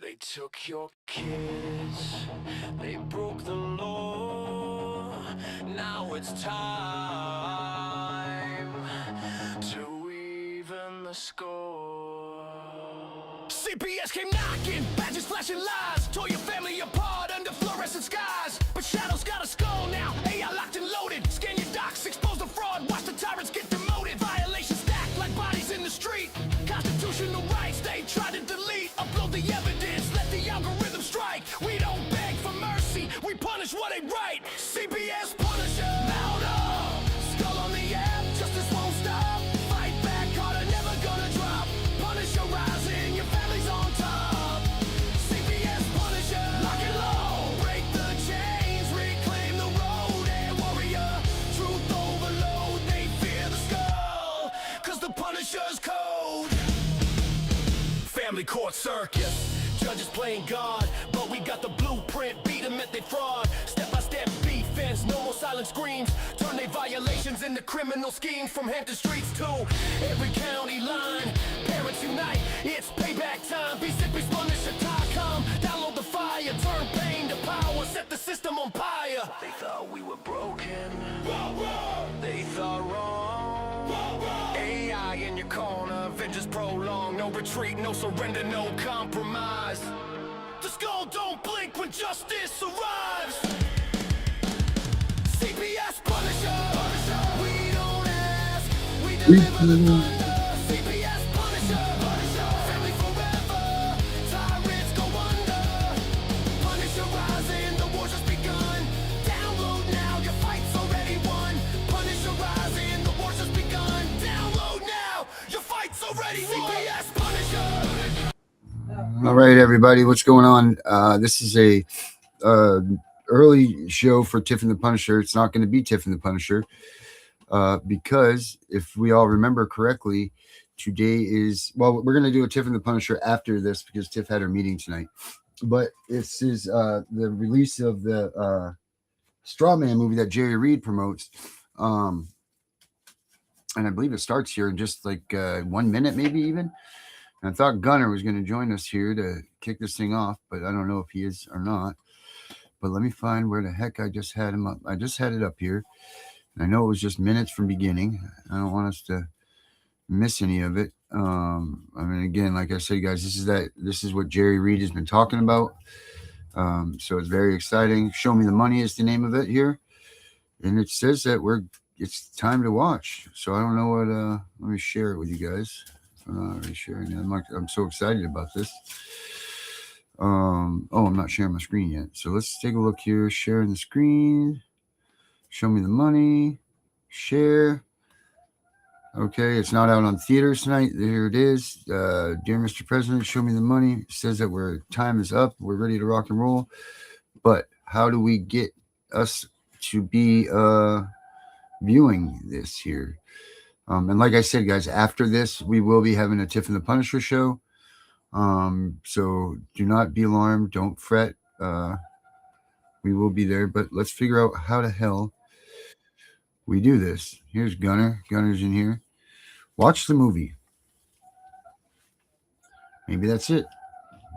They took your kids, they broke the law. Now it's time to even the score. CPS came knocking, badges flashing lies, tore your family apart under fluorescent skies. But Shadow's got a skull now, AI locked and loaded. Scan your docs, expose the fraud, watch the tyrants get demoted. Violations stacked like bodies in the street. Constitutional rights they try to delete. Upload the evidence, let the algorithm strike. We don't beg for mercy, we punish what ain't right. CPS Punisher, mount up. Skull on the app, justice won't stop. Fight back harder, never gonna drop. Punisher rising, your family's on top. CPS Punisher, lock it low. Break the chains, reclaim the road. And warrior, truth overload. They fear the skull, cause the Punisher's code. Family court circus, judges playing God, but we got the blueprint, beat them at their fraud. Step-by-step defense, no more silent screams. Turn their violations into criminal schemes. From Hampton streets to every county line, parents unite, it's payback time. Be sick, be Punisher.com. Download the fire, turn pain to power, set the system on fire. They thought we were broken, they thought wrong. AI in your corner, vengeance prolonged. No retreat, no surrender, no compromise. The skull don't blink when justice arrives. CPS Punisher, we don't ask, we deliver the thunder. CPS Punisher, family forever, tyrants go under. Punisher rising, the war's just begun. Download now, your fight's already won. Punisher rising, the war's just begun. Download now, your fight's already won. CPS Punisher. All right, everybody, what's going on? This is a early show for Tiff and the Punisher. It's not going to be Tiff and the Punisher because if we all remember correctly, today is, well, we're going to do a Tiff and the Punisher after this because Tiff had her meeting tonight. But this is the release of the Straw Man movie that Jerry Reed promotes. And I believe it starts here in just like 1 minute, maybe even. And I thought Gunner was going to join us here to kick this thing off, but I don't know if he is or not. But let me find where the heck I just had him up. I just had it up here. And I know it was just minutes from beginning. I don't want us to miss any of it. I mean, again, like I said, guys, this is what Jerry Reed has been talking about. So it's very exciting. Show Me the Money is the name of it here. And it says that it's time to watch. So I don't know what, let me share it with you guys. I'm not already sharing it. I'm so excited about this. I'm not sharing my screen yet. So let's take a look here. Sharing the screen. Show Me the Money. Share. Okay, it's not out on theaters tonight. There it is. Dear Mr. President, show me the money. It says that time is up. We're ready to rock and roll. But how do we get us to be viewing this here? And like I said, guys, after this, we will be having a Tiff and the Punisher show. So do not be alarmed. Don't fret. We will be there. But let's figure out how the hell we do this. Here's Gunner. Gunner's in here. Watch the movie. Maybe that's it.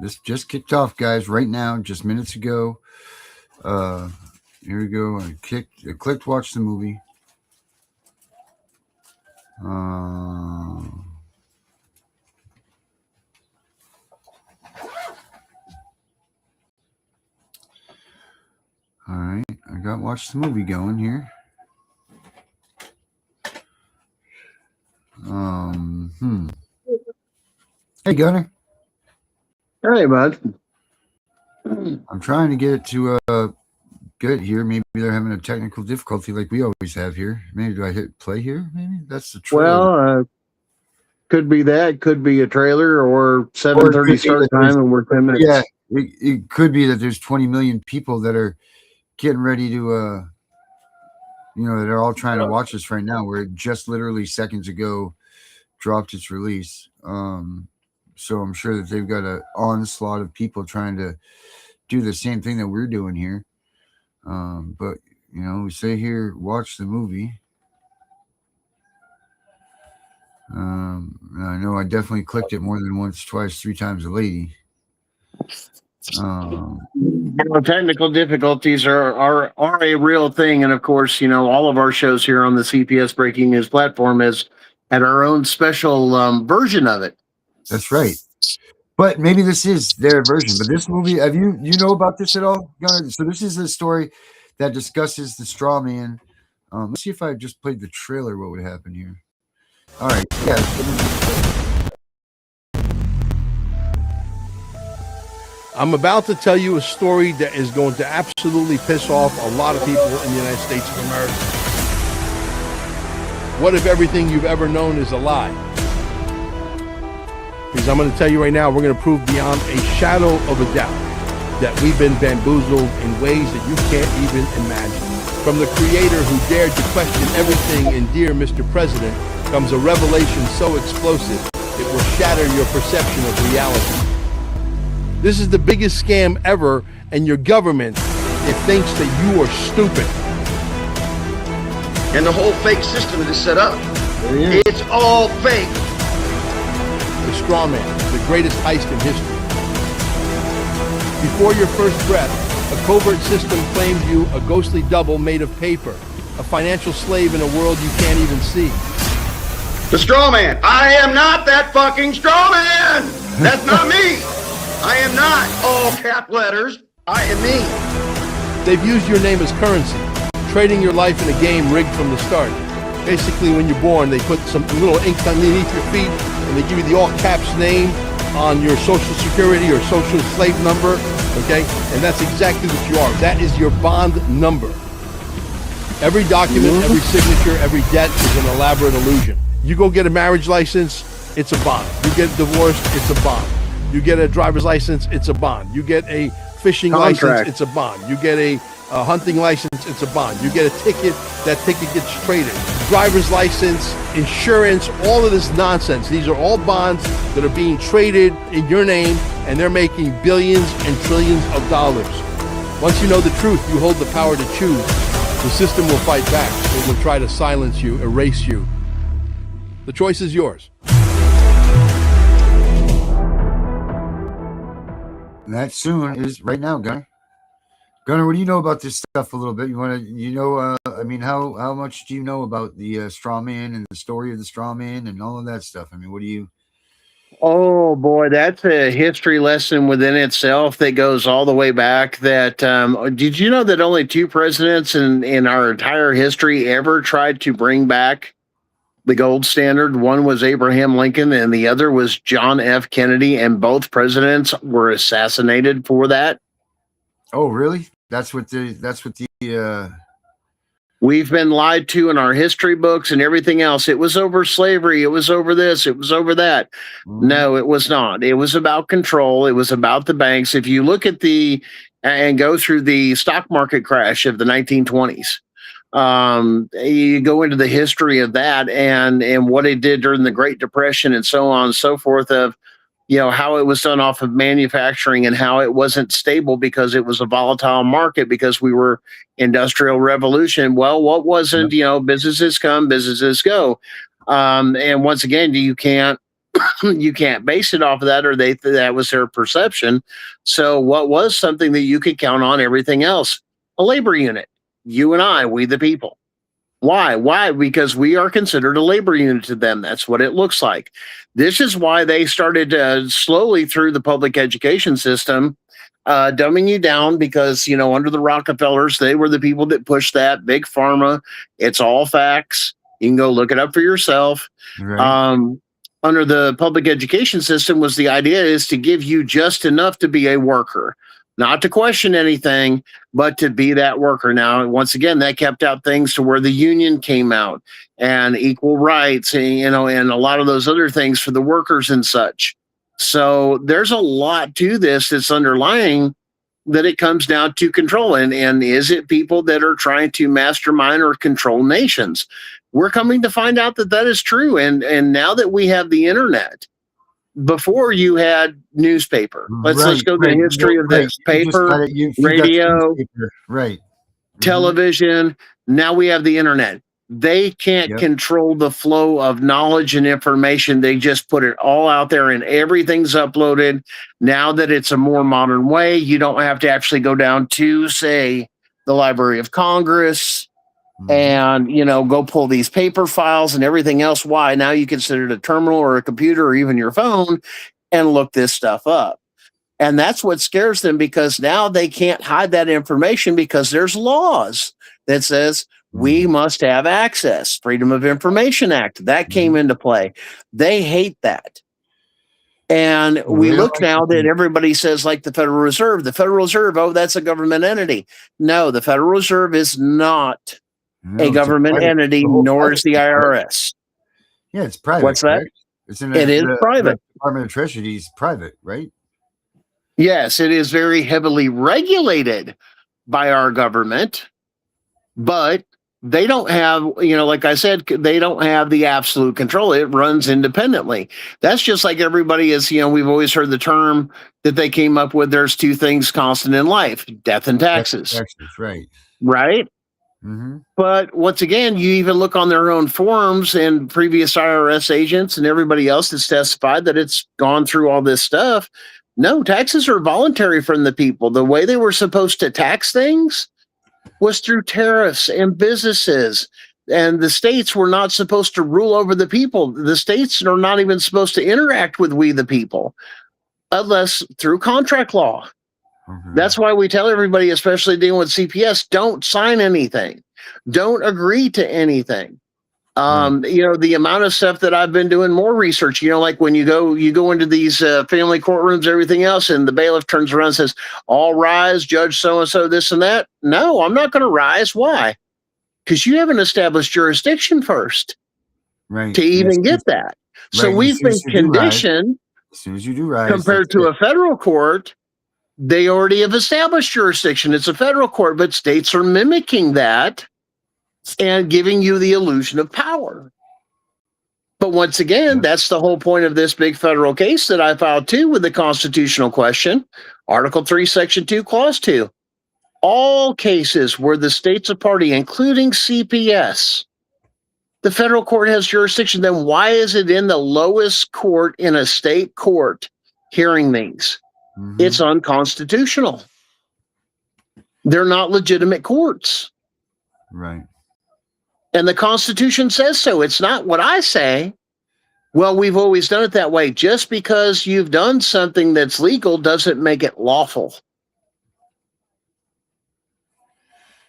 This just kicked off, guys, right now, just minutes ago. Here we go. I clicked watch the movie. All right, I got watch the movie going here. Hey, Gunner. Hey, bud. I'm trying to get it to good here. Maybe they're having a technical difficulty like we always have here. Maybe do I hit play here? Maybe that's the trailer. Well, could be that. Could be a trailer or 7:30 start time, and we're 10 minutes. Yeah, it could be that there's 20 million people that are getting ready to, that are all trying to watch this right now. Where it just literally seconds ago dropped its release. So I'm sure that they've got an onslaught of people trying to do the same thing that we're doing here. But we say here, watch the movie. I know I definitely clicked it more than once, twice, 3 times a lady. Technical difficulties are a real thing, and of course, all of our shows here on the CPS Breaking News platform has had our own special version of it. That's right. But maybe this is their version. But this movie, have you know about this at all, Gunnar? So this is a story that discusses the straw man. Let's see if I just played the trailer. What would happen here? All right. Yeah. I'm about to tell you a story that is going to absolutely piss off a lot of people in the United States of America. What if everything you've ever known is a lie? Because I'm going to tell you right now, we're going to prove beyond a shadow of a doubt that we've been bamboozled in ways that you can't even imagine. From the creator who dared to question everything in Dear Mr. President comes a revelation so explosive it will shatter your perception of reality. This is the biggest scam ever, and your government, it thinks that you are stupid. And the whole fake system that is set up, it's all fake. The straw man, the greatest heist in history. Before your first breath, a covert system claimed you a ghostly double made of paper, a financial slave in a world you can't even see. The straw man. I am not that fucking straw man. That's not me. I am not all cap letters. I am me. They've used your name as currency, trading your life in a game rigged from the start. Basically, when you're born, they put some little ink underneath your feet, and they give you the all caps name on your social security or social slave number, okay? And that's exactly what you are. That is your bond number. Every document, every signature, every debt is an elaborate illusion. You go get a marriage license, it's a bond. You get divorced, it's a bond. You get a driver's license, it's a bond. You get a fishing license, it's a bond. You get a hunting license, it's a bond. You get a ticket, that ticket gets traded. Driver's license, insurance, all of this nonsense. These are all bonds that are being traded in your name, and they're making billions and trillions of dollars. Once you know the truth, you hold the power to choose. The system will fight back. It will try to silence you, erase you. The choice is yours. That soon is right now, Gunnar. Gunnar, what do you know about this stuff a little bit? You want to, I mean, how much do you know about the straw man and the story of the straw man and all of that stuff? I mean, what do you? Oh boy, that's a history lesson within itself that goes all the way back. That did you know that only two presidents in our entire history ever tried to bring back the gold standard? One was Abraham Lincoln, and the other was John F. Kennedy, and both presidents were assassinated for that. Oh, really? That's what the We've been lied to in our history books and everything else. It was over slavery. It was over this. It was over that. No, it was not. It was about control. It was about the banks. If you look at and go through the stock market crash of the 1920s, you go into the history of that and what it did during the Great Depression and so on and so forth, of how it was done off of manufacturing and how it wasn't stable because it was a volatile market because we were industrial revolution. Well, what wasn't? Businesses come, businesses go, and once again, you can't base it off of that, or that was their perception. So what was something that you could count on? Everything else, a labor unit. You and I, we the people. Why? Because we are considered a labor unit to them. That's what it looks like. This is why they started slowly through the public education system, dumbing you down, because, under the Rockefellers, they were the people that pushed that. Big pharma. It's all facts. You can go look it up for yourself. right. Under the public education system was the idea is to give you just enough to be a worker, not to question anything, but to be that worker. Now, once again, that kept out things to where the union came out and equal rights, and a lot of those other things for the workers and such. So there's a lot to this that's underlying that it comes down to control. And is it people that are trying to mastermind or control nations? We're coming to find out that is true. And now that we have the internet, before you had newspaper. Let's go to the history of this. Paper, radio, right, television. Now we have the internet. They can't Yep. control the flow of knowledge and information. They just put it all out there and everything's uploaded. Now that it's a more modern way, you don't have to actually go down to, say, the Library of Congress and, go pull these paper files and everything else. Why? Now you can sit at a terminal or a computer or even your phone and look this stuff up. And that's what scares them, because now they can't hide that information because there's laws that says we must have access. Freedom of Information Act, that came into play. They hate that. And we look now that everybody says, like the Federal Reserve, oh, that's a government entity. No, the Federal Reserve is not a government entity, nor is the IRS. Yeah, it's private. What's that? It is private. The Department of Treasury is private, right? Yes, it is very heavily regulated by our government, but they don't have, like I said, they don't have the absolute control. It runs independently. That's just like everybody is, we've always heard the term that they came up with. There's two things constant in life: death and taxes. Taxes, right. Right? But once again, you even look on their own forums and previous IRS agents and everybody else that's testified that it's gone through all this stuff. No, taxes are voluntary from the people. The way they were supposed to tax things was through tariffs and businesses. And the states were not supposed to rule over the people. The states are not even supposed to interact with we the people unless through contract law. That's why we tell everybody, especially dealing with CPS, don't sign anything. Don't agree to anything. The amount of stuff that I've been doing more research, like when you go into these family courtrooms, everything else, and the bailiff turns around and says, all rise, judge so-and-so, this and that. No, I'm not going to rise. Why? Because you haven't established jurisdiction first to even get that. So we've been conditioned, as soon as you do rise, compared to a federal court, they already have established jurisdiction. It's a federal court, but states are mimicking that and giving you the illusion of power. But once again, that's the whole point of this big federal case that I filed too, with the constitutional question. Article 3, Section 2, Clause 2. All cases where the state's a party, including CPS, the federal court has jurisdiction. Then why is it in the lowest court in a state court hearing these? It's unconstitutional. They're not legitimate courts. Right. And the Constitution says so. It's not what I say. Well, we've always done it that way. Just because you've done something that's legal doesn't make it lawful.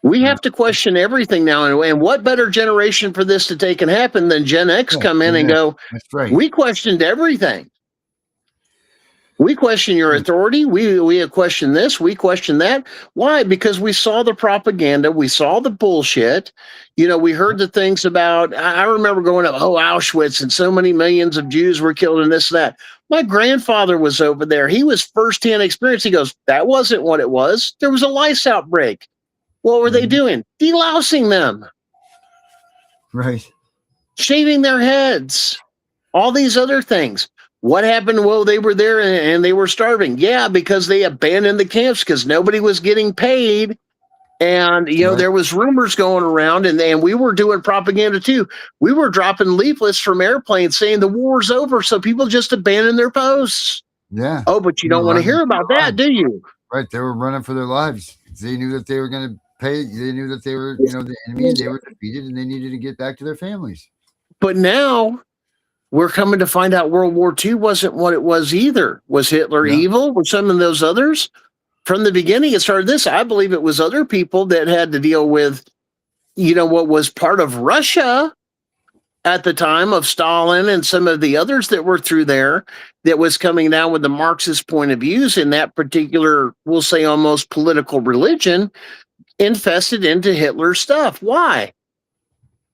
We have to question everything now. And what better generation for this to take and happen than Gen X come in and go, that's right. We questioned everything. We question your authority. We have questioned this. We question that. Why? Because we saw the propaganda. We saw the bullshit. We heard the things about, I remember going up, Auschwitz, and so many millions of Jews were killed and this, that. My grandfather was over there. He was firsthand experience. He goes, that wasn't what it was. There was a lice outbreak. What were they doing? Delousing them. Right. Shaving their heads. All these other things. What happened? Well, they were there and they were starving. Yeah, because they abandoned the camps because nobody was getting paid. And, there was rumors going around, and we were doing propaganda too. We were dropping leaflets from airplanes saying the war's over, so people just abandoned their posts. Yeah. Oh, but you don't want to hear about that, do you? Right. They were running for their lives. They knew that they were going to pay. They knew that they were, the enemy, and they were defeated, and they needed to get back to their families. But now we're coming to find out World War II wasn't what it was either. Was Hitler evil? Were some of those others? From the beginning, it started this. I believe it was other people that had to deal with, what was part of Russia at the time of Stalin and some of the others that were through there that was coming down with the Marxist point of views in that particular, we'll say almost political religion, infested into Hitler's stuff. Why?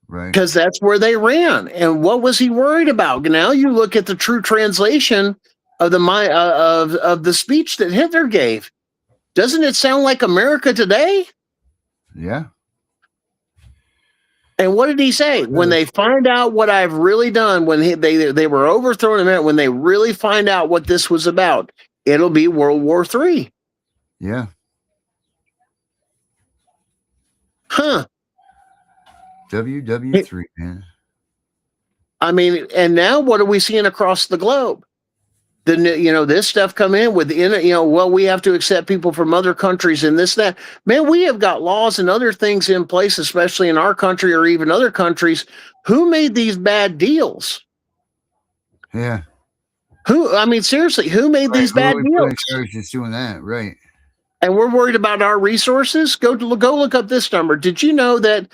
Right. Because that's where they ran. And what was he worried about? Now you look at the true translation of the speech that Hitler gave. Doesn't it sound like America today? Yeah. And what did he say? When they find out what I've really done, when they were overthrown in America, when they really find out what this was about, it'll be World War III. Yeah. Huh. WW3, man. I mean, and now what are we seeing across the globe? This stuff come in within, well, we have to accept people from other countries and this, that. Man, we have got laws and other things in place, especially in our country or even other countries. Who made these bad deals? Yeah. Seriously, who made these bad deals? Just doing that, right? And we're worried about our resources. Go look up this number. Did you know that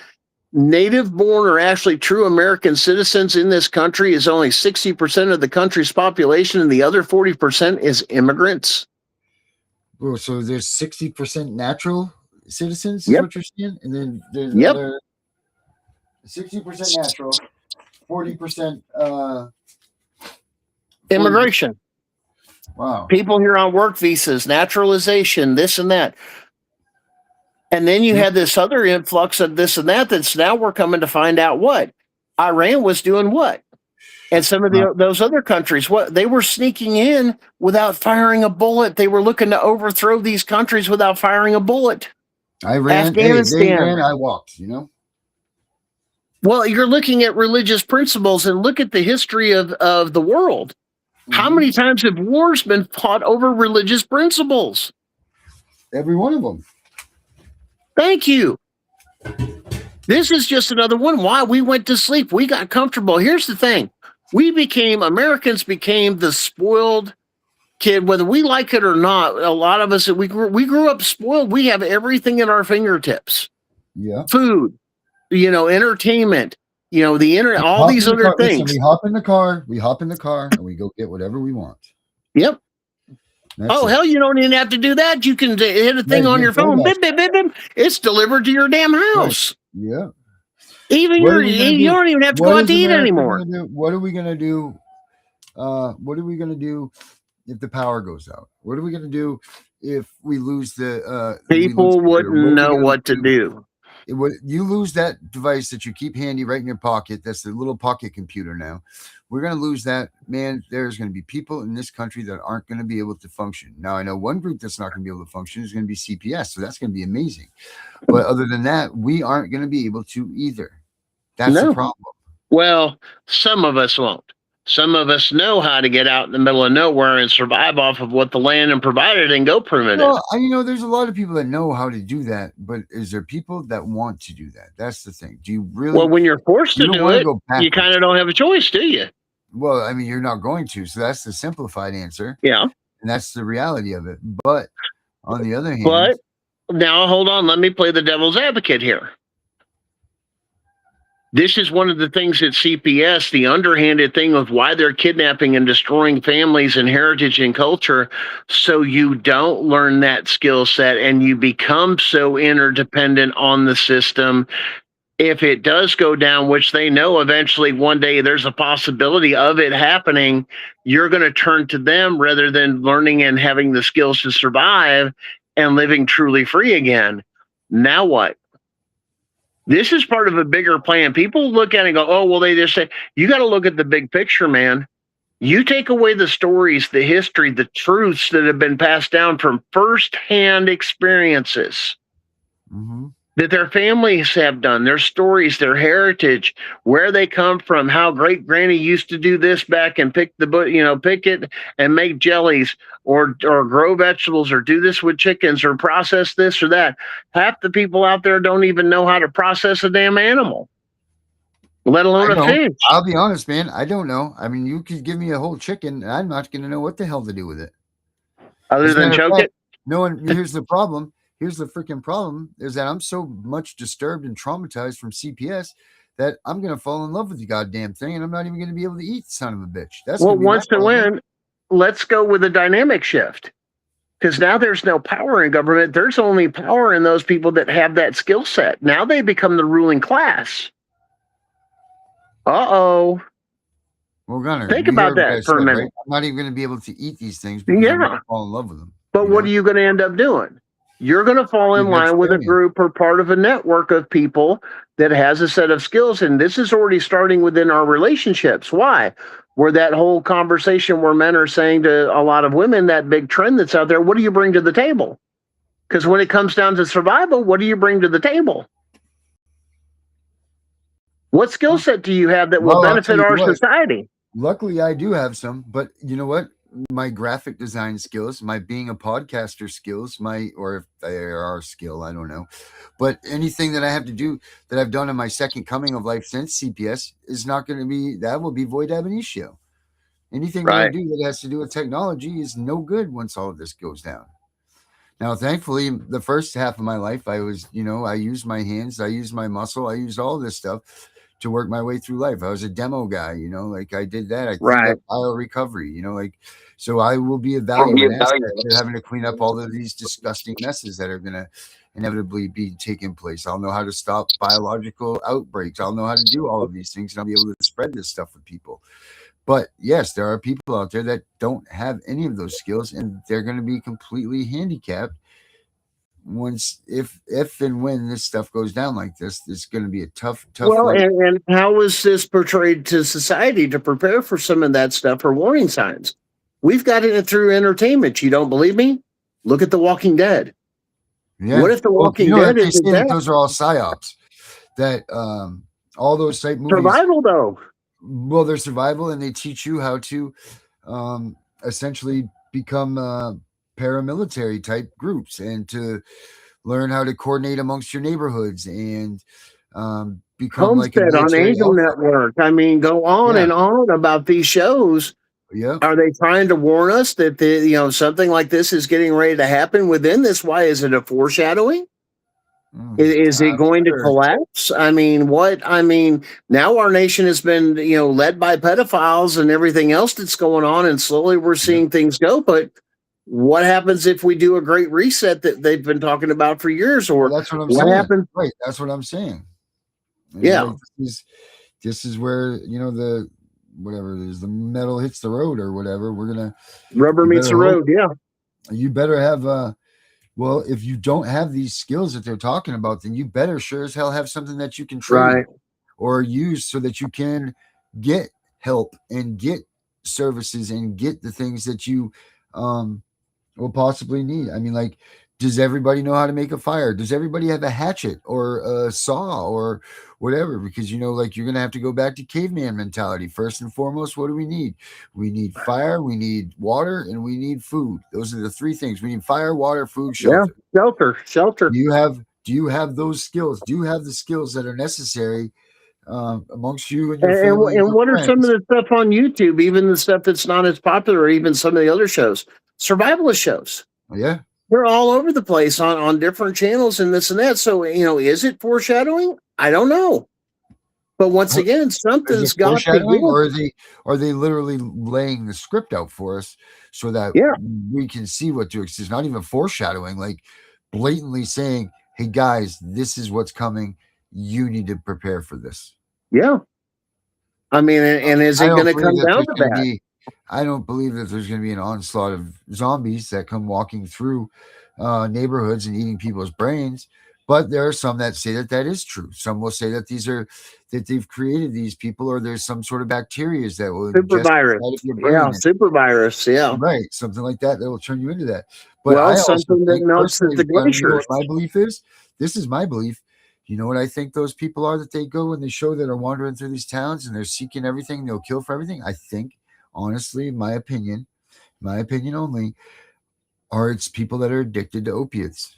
native born or actually true American citizens in this country is only 60% of the country's population, and the other 40% is immigrants? Well, so there's 60% natural citizens, is Yep. what you're saying? And then there's Yep. another 60% natural, 40% Immigration. Wow. People here on work visas, naturalization, this and that. And then you had this other influx of this and that. That's now we're coming to find out what Iran was doing what, and some of those other countries, what they were sneaking in without firing a bullet. They were looking to overthrow these countries without firing a bullet. Afghanistan. They ran, I walked. Well, you're looking at religious principles, and look at the history of the world. Mm-hmm. How many times have wars been fought over religious principles? Every one of them. Thank you. This is just another one. Why we went to sleep. We got comfortable. Here's the thing. Americans became the spoiled kid, whether we like it or not. A lot of us, we grew up spoiled. We have everything at our fingertips. Yeah. Food, entertainment, the internet, all these other things. Listen, we hop in the car, and we go get whatever we want. Yep. Hell, you don't even have to do that. You can hit a thing on your phone. Bip, bip, bip, bip. It's delivered to your damn house. Right. Yeah. Even you don't even have to go out to eat anymore. What are we going to do? What are we going to do if the power goes out? What are we going to do if we lose the people wouldn't know what to do. You lose that device that you keep handy right in your pocket. That's the little pocket computer now. We're going to lose that, man. There's going to be people in this country that aren't going to be able to function. Now, I know one group that's not going to be able to function is going to be CPS. So that's going to be amazing. But other than that, we aren't going to be able to either. That's the problem. Well, some of us won't. Some of us know how to get out in the middle of nowhere and survive off of what the land and provided and go primitive. Well, there's a lot of people that know how to do that, but is there people that want to do that? That's the thing. Do you really? Well, when you're forced to do it, you kind of don't have a choice, do you? Well, you're not going to. So that's the simplified answer. Yeah. And that's the reality of it. But on the other hand. But now, hold on. Let me play the devil's advocate here. This is one of the things at CPS, the underhanded thing of why they're kidnapping and destroying families and heritage and culture, so you don't learn that skill set and you become so interdependent on the system. If it does go down, which they know eventually one day there's a possibility of it happening, you're going to turn to them rather than learning and having the skills to survive and living truly free again. Now what? This is part of a bigger plan. People look at it and go, oh, well, they just say, you got to look at the big picture, man. You take away the stories, the history, the truths that have been passed down from firsthand experiences that their families have done, their stories, their heritage, where they come from, how great granny used to do this back and pick it and make jellies or grow vegetables or do this with chickens or process this or that. Half the people out there don't even know how to process a damn animal, let alone a fish. I'll be honest, man. I don't know. You could give me a whole chicken and I'm not going to know what the hell to do with it. Other than choke it? No, and here's the problem. Here's the freaking problem is that I'm so much disturbed and traumatized from CPS that I'm going to fall in love with the goddamn thing. And I'm not even going to be able to eat the son of a bitch. That's once to win. Let's go with a dynamic shift. Because now there's no power in government. There's only power in those people that have that skill set. Now they become the ruling class. Uh-oh. Well, Gunner, think about that for a minute. Right? I'm not even going to be able to eat these things because I'm going to fall in love with them. But what are you going to end up doing? You're going to fall in line with a group or part of a network of people that has a set of skills. And this is already starting within our relationships. Why? Where that whole conversation where men are saying to a lot of women, that big trend that's out there, what do you bring to the table? Because when it comes down to survival, what do you bring to the table? What skill set do you have that will Well, I'll tell benefit you our what. society? Luckily, I do have some, but you know what? My graphic design skills, my being a podcaster skills, or if they are a skill, I don't know. But anything that I have to do that I've done in my second coming of life since CPS is not going to be, that will be void ab initio. Anything that I Right. do that has to do with technology is no good once all of this goes down. Now, thankfully, the first half of my life, I was, I used my hands, I used my muscle, I used all this stuff to work my way through life. I was a demo guy, like I did that. I cleaned Right. up file recovery, so I will be a valuable asset to having to clean up all of these disgusting messes that are going to inevitably be taking place. I'll know how to stop biological outbreaks. I'll know how to do all of these things, and I'll be able to spread this stuff with people. But yes, there are people out there that don't have any of those skills, and they're going to be completely handicapped once, if and when this stuff goes down like this. It's going to be a tough Well, life. and how is this portrayed to society to prepare for some of that stuff or warning signs? We've got it through entertainment. You don't believe me? Look at The Walking Dead. Yeah. What if The Walking that Dead they is say that that? those are all psyops. That all those type movies. Survival, though. Well, they're survival, and they teach you how to essentially become paramilitary type groups, and to learn how to coordinate amongst your neighborhoods, and become like a Homestead on military Angel alpha. Network. I mean, go on Yeah. and on about these shows. Yeah. Are they trying to warn us that something like this is getting ready to happen within this? Why is it a foreshadowing? Is it going to collapse? I mean, what? I mean, now our nation has been, led by pedophiles and everything else that's going on, and slowly we're seeing things go. But what happens if we do a great reset that they've been talking about for years? Or Well, that's what I'm what saying. happens? Right. That's what I'm saying. Yeah. Like, this is where, the whatever it is, the metal hits the road or whatever. Rubber meets the road. Yeah. You better have well, if you don't have these skills that they're talking about, then you better sure as hell have something that you can trade or use, so that you can get help and get services and get the things that you will possibly need. I mean, like, does everybody know how to make a fire? Does everybody have a hatchet or a saw or whatever? Because, like, you're going to have to go back to caveman mentality. First and foremost, what do we need? We need fire, we need water, and we need food. Those are the three things. We need fire, water, food, shelter. Yeah, shelter. Do you have those skills? Do you have the skills that are necessary amongst you and your family? And what are some of the stuff on YouTube, even the stuff that's not as popular, or even some of the other shows, survivalist shows? Yeah. They're all over the place on different channels and this and that. So, is it foreshadowing? I don't know. But once again, something's got to give. Or are they literally laying the script out for us so that we can see what to expect? It's not even foreshadowing, like blatantly saying, hey guys, this is what's coming. You need to prepare for this. Yeah. I mean, and is it going to come down to that? I don't believe that there's going to be an onslaught of zombies that come walking through neighborhoods and eating people's brains. But there are some that say that is true. Some will say that that they've created these people, or there's some sort of bacteria that will super virus. Yeah, super virus. Yeah, right. Something like that will turn you into that. But I something that melts at the glaciers. My belief is, this is my belief. You know what I think those people are that they go and they show that are wandering through these towns and they're seeking everything, they'll kill for everything? I think, honestly, my opinion only, it's people that are addicted to opiates.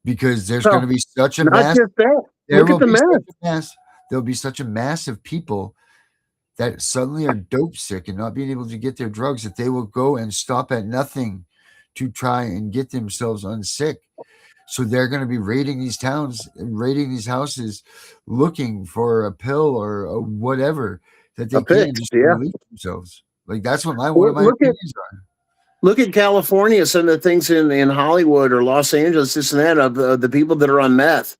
Because there's going to be such a mass. Just that. Look at the mass. There'll be such a mass of people that suddenly are dope sick and not being able to get their drugs that they will go and stop at nothing to try and get themselves unsick. So they're going to be raiding these towns, raiding these houses, looking for a pill or a whatever that they can just relieve themselves. Like, that's what one of my opinions are. Look at California, some of the things in Hollywood or Los Angeles, this and that, of the people that are on meth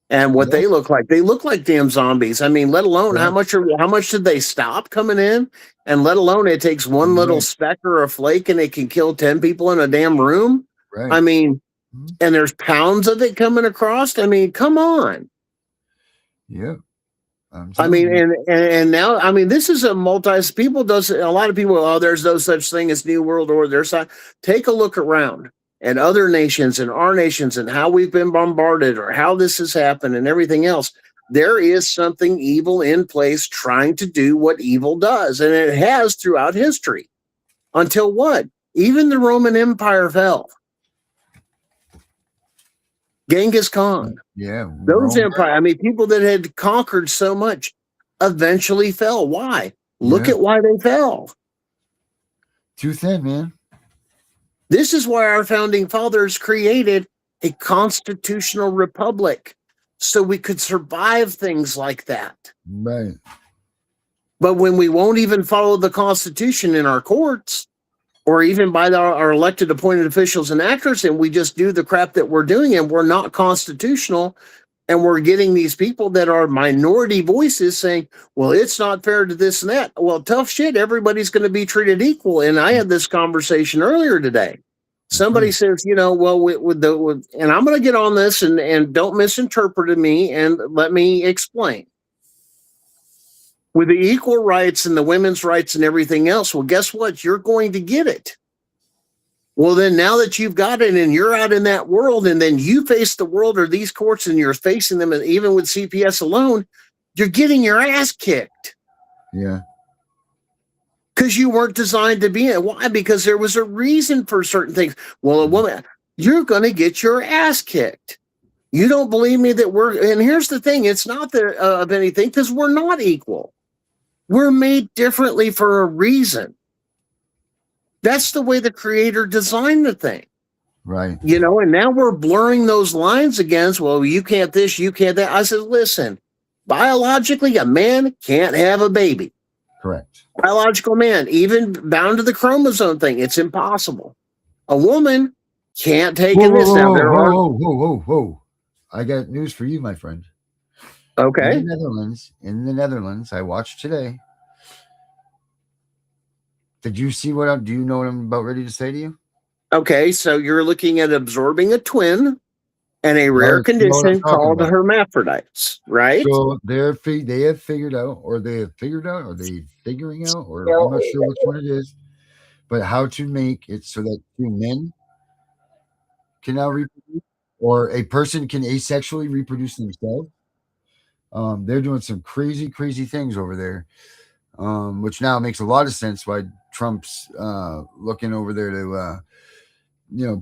and what they look like. They look like damn zombies. I mean, let alone how much did they stop coming in? And let alone it takes one little speck or a flake and it can kill 10 people in a damn room. Right. I mean, and there's pounds of it coming across. I mean, come on. Yeah. I mean, and now, I mean, this is a a lot of people, there's no such thing as New World Order. Take a look around at other nations and our nations and how we've been bombarded or how this has happened and everything else. there is something evil in place trying to do what evil does. And it has throughout history. Until what? Even the Roman Empire fell. Genghis Khan. Yeah. Those empires, I mean, people that had conquered so much eventually fell. Why? Look at why they fell. Too thin, man. This is why our founding fathers created a constitutional republic, so we could survive things like that. Right. But when we won't even follow the Constitution in our courts, or even by our elected appointed officials and actors, and we just do the crap that we're doing, and we're not constitutional, and we're getting these people that are minority voices saying, well, it's not fair to this and that. Well, tough shit, everybody's going to be treated equal. And I had this conversation earlier today. Somebody says, you know, well, and I'm going to get on this, and don't misinterpret me, and let me explain. With the equal rights and the women's rights and everything else, well, guess what? You're going to get it. Well, then now that you've got it and you're out in that world, and then you face the world or these courts and you're facing them, and even with CPS alone, you're getting your ass kicked. Yeah. Because you weren't designed to be in. Why? Because there was a reason for certain things. Well, a woman, you're going to get your ass kicked. You don't believe me that and here's the thing, it's not of anything, because we're not equal. We're made differently for a reason. That's the way the creator designed the thing. Right. You know, and now we're blurring those lines against, well, you can't this, you can't that. I said, listen, biologically, a man can't have a baby. Correct. Biological man, even bound to the chromosome thing, it's impossible. A woman can't take in this. Now, whoa. I got news for you, my friend. Okay. In the Netherlands, I watched today. Did you see do you know what I'm about ready to say to you? Okay, so you're looking at absorbing a twin and a rare condition called hermaphrodites, right? So they have figured out, or they're figuring out, or I'm not sure which one it is, but how to make it so that two men can now reproduce, or a person can asexually reproduce themselves. They're doing some crazy things over there, which now makes a lot of sense why Trump's looking over there to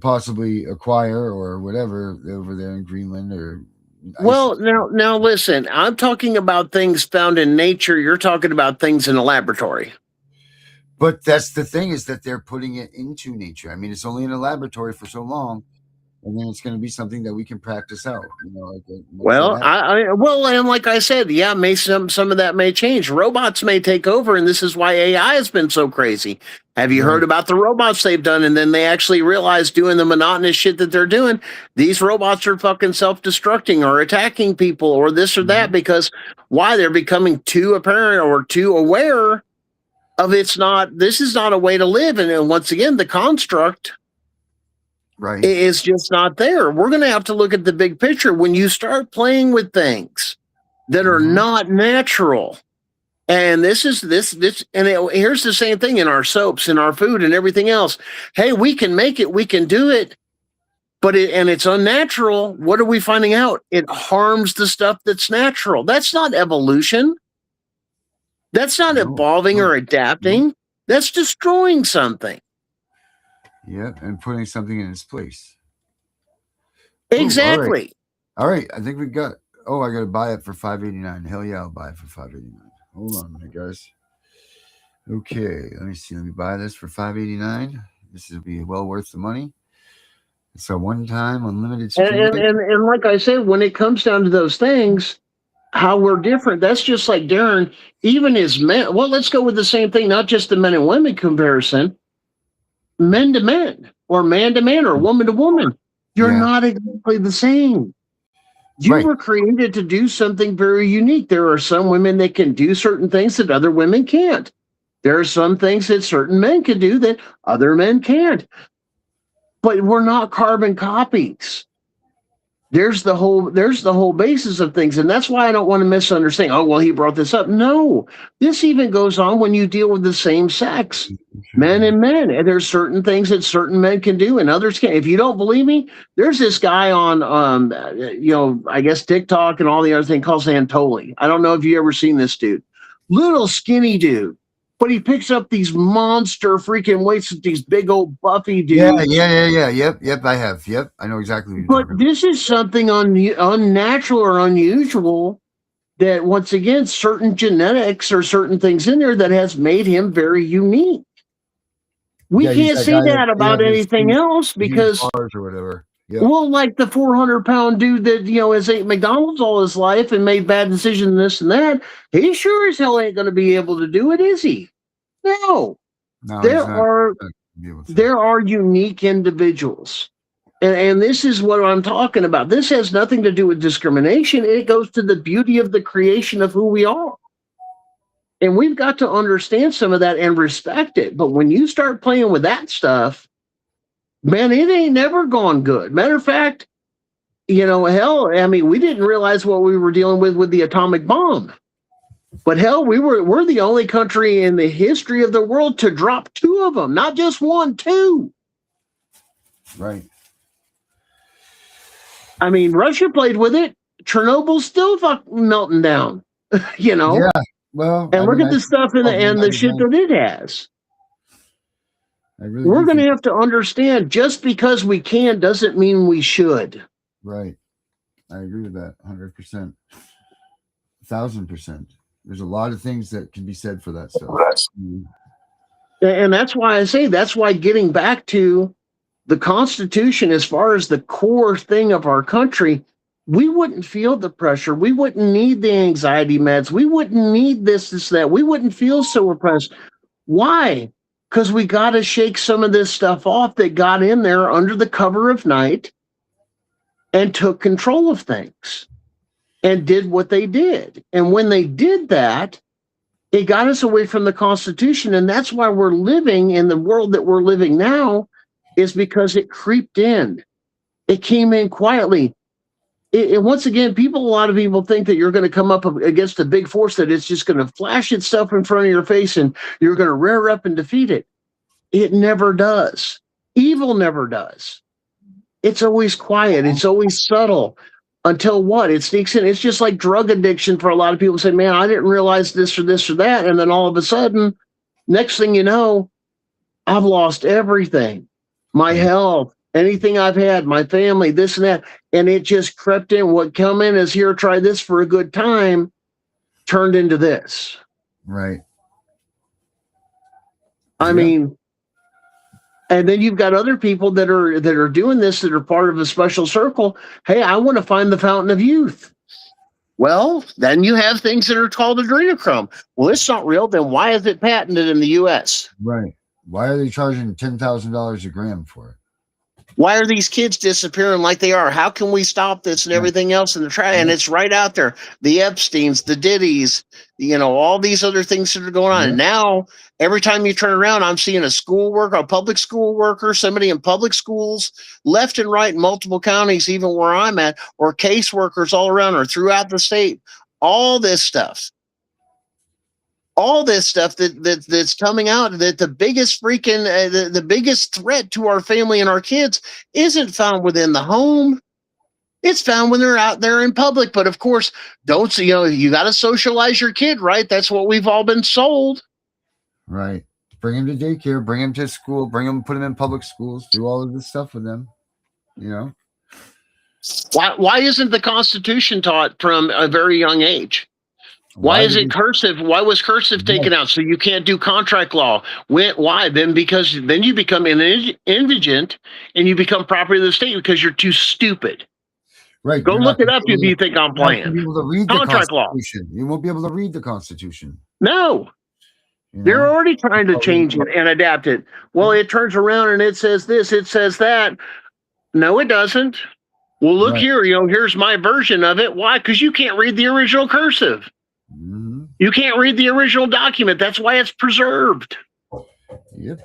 possibly acquire or whatever over there in Greenland or. Well, now listen, I'm talking about things found in nature. You're talking about things in a laboratory. But that's the thing, is that they're putting it into nature. I mean, it's only in a laboratory for so long, and then it's going to be something that we can practice out. Well, and like I said, yeah, some of that may change. Robots may take over, and this is why AI has been so crazy. Have you heard about the robots they've done? And then they actually realize, doing the monotonous shit that they're doing, these robots are fucking self-destructing or attacking people or this or that, because why? They're becoming too apparent or too aware of this is not a way to live. And then once again, the construct is just not there. We're going to have to look at the big picture. When you start playing with things that are not natural, and here's the same thing in our soaps, in our food, and everything else. Hey, we can make it, we can do it, but it's unnatural. What are we finding out? It harms the stuff that's natural. That's not evolution. That's not evolving or adapting. That's destroying something. Yeah, and putting something in its place. Exactly. All right. I think we got. I got to buy it for $5.89. Hell yeah, I'll buy it for $5.89. Hold on a minute, guys. Okay, let me see. Let me buy this for $5.89. This will be well worth the money. It's a one-time unlimited. And like I said, when it comes down to those things, how we're different. That's just like Darren. Even as men. Well, let's go with the same thing. Not just the men and women comparison. Men to men, or man to man, or woman to woman. You're not exactly the same. You were created to do something very unique. There are some women that can do certain things that other women can't. There are some things that certain men can do that other men can't. But we're not carbon copies. there's the whole basis of things. And that's why I don't want to misunderstand. Oh, well, he brought this up. No, this even goes on when you deal with the same sex, men and men. And there's certain things that certain men can do and others can't. If you don't believe me, there's this guy on, I guess TikTok and all the other thing called Santoli. I don't know if you ever seen this dude, little skinny dude. But he picks up these monster freaking weights with these big old buffy dudes. Yeah. Yep, I have. Yep, I know exactly what you're talking about. This is something unnatural or unusual that, once again, certain genetics or certain things in there that has made him very unique. We can't say that about anything else because, or whatever. Yeah. Well, like the 400-pound dude that, has ate McDonald's all his life and made bad decisions and this and that, he sure as hell ain't going to be able to do it, is he? No. There are unique individuals. And this is what I'm talking about. This has nothing to do with discrimination. It goes to the beauty of the creation of who we are. And we've got to understand some of that and respect it. But when you start playing with that stuff, man, it ain't never gone good. Matter of fact, hell, I mean, we didn't realize what we were dealing with the atomic bomb. But hell, we're the only country in the history of the world to drop 2 of them, not just 1, 2. Right. I mean, Russia played with it. Chernobyl's still melting down, Yeah. Well, and look at the stuff and the shit that it has. We're going to have to understand, just because we can doesn't mean we should. Right. I agree with that 100%. 1,000%. There's a lot of things that can be said for that stuff. And that's why I say, that's why getting back to the Constitution, as far as the core thing of our country, we wouldn't feel the pressure. We wouldn't need the anxiety meds. We wouldn't need this, that. We wouldn't feel so oppressed. Why? Because we got to shake some of this stuff off that got in there under the cover of night and took control of things and did what they did. And when they did that, it got us away from the Constitution. And that's why we're living in the world that we're living now, is because it creeped in. It came in quietly. Once again, a lot of people think that you're going to come up against a big force, that it's just going to flash itself in front of your face and you're going to rear up and defeat it. It never does. Evil never does. It's always quiet. It's always subtle until what? It sneaks in. It's just like drug addiction for a lot of people. Say, man, I didn't realize this or that. And then all of a sudden, next thing you know, I've lost everything. My health, anything I've had, my family, this and that. And it just crept in. What come in as, here, try this for a good time, turned into this. Right. I mean, and then you've got other people that are doing this, that are part of a special circle. Hey, I want to find the fountain of youth. Well, then you have things that are called adrenochrome. Well, it's not real. Then why is it patented in the U.S.? Right. Why are they charging $10,000 a gram for it? Why are these kids disappearing like they are? How can we stop this and everything else in the try? And it's right out there. The Epsteins, the Diddies, all these other things that are going on. And now, every time you turn around, I'm seeing a public school worker, somebody in public schools, left and right in multiple counties, even where I'm at, or caseworkers all around or throughout the state. All this stuff that's coming out, that the biggest the biggest threat to our family and our kids isn't found within the home. It's found when they're out there in public. But of course, you got to socialize your kid, right? That's what we've all been sold. Right. Bring him to daycare, bring him to school, put him in public schools, do all of this stuff with them, Why isn't the Constitution taught from a very young age? Why is it cursive? Why was cursive taken out? So you can't do contract law. Why? Because then you become indigent and you become property of the state because you're too stupid. Right. Go look it up if you think I'm playing. Be able to read contract law. You won't be able to read the Constitution. No. They're already trying to change it and adapt it. Well, it turns around and it says this, it says that. No, it doesn't. Well, look here. Here's my version of it. Why? Because you can't read the original cursive. Mm-hmm. You can't read the original document. That's why it's preserved. Yep.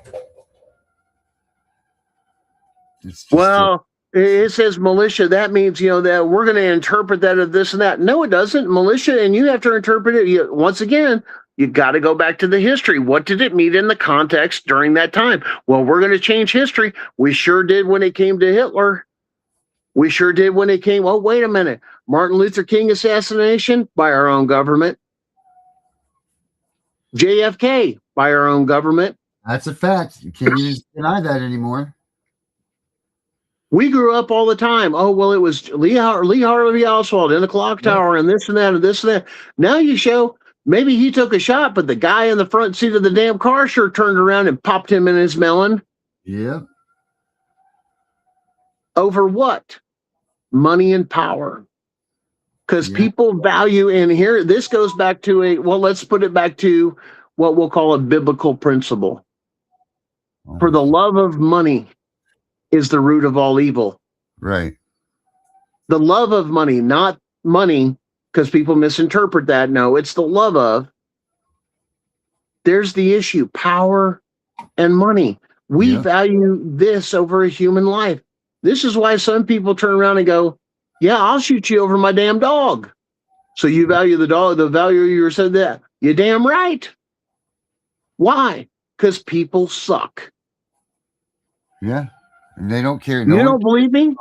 Well, It says militia. That means, that we're going to interpret that as this and that. No, it doesn't. Militia, and you have to interpret it. Once again, you got to go back to the history. What did it mean in the context during that time? Well, we're going to change history. We sure did when it came to Hitler. We sure did when it came. Oh, wait a minute. Martin Luther King assassination by our own government. JFK by our own government. That's a fact. You can't even deny that anymore. We grew up all the time. Oh, well, it was Lee Harvey Oswald in the clock tower and this and that and this and that. Now you show maybe he took a shot, but the guy in the front seat of the damn car sure turned around and popped him in his melon. Yeah. Over what? Money and power. Because people value, and here, this goes back to let's put it back to what we'll call a biblical principle. For the love of money is the root of all evil. Right. The love of money, not money, because people misinterpret that. No, it's the love of. There's the issue, power and money. We value this over a human life. This is why some people turn around and go, yeah, I'll shoot you over my damn dog. So you value the dog, the value you said that. You're damn right. Why? Because people suck. Yeah. And they don't care. You don't believe me?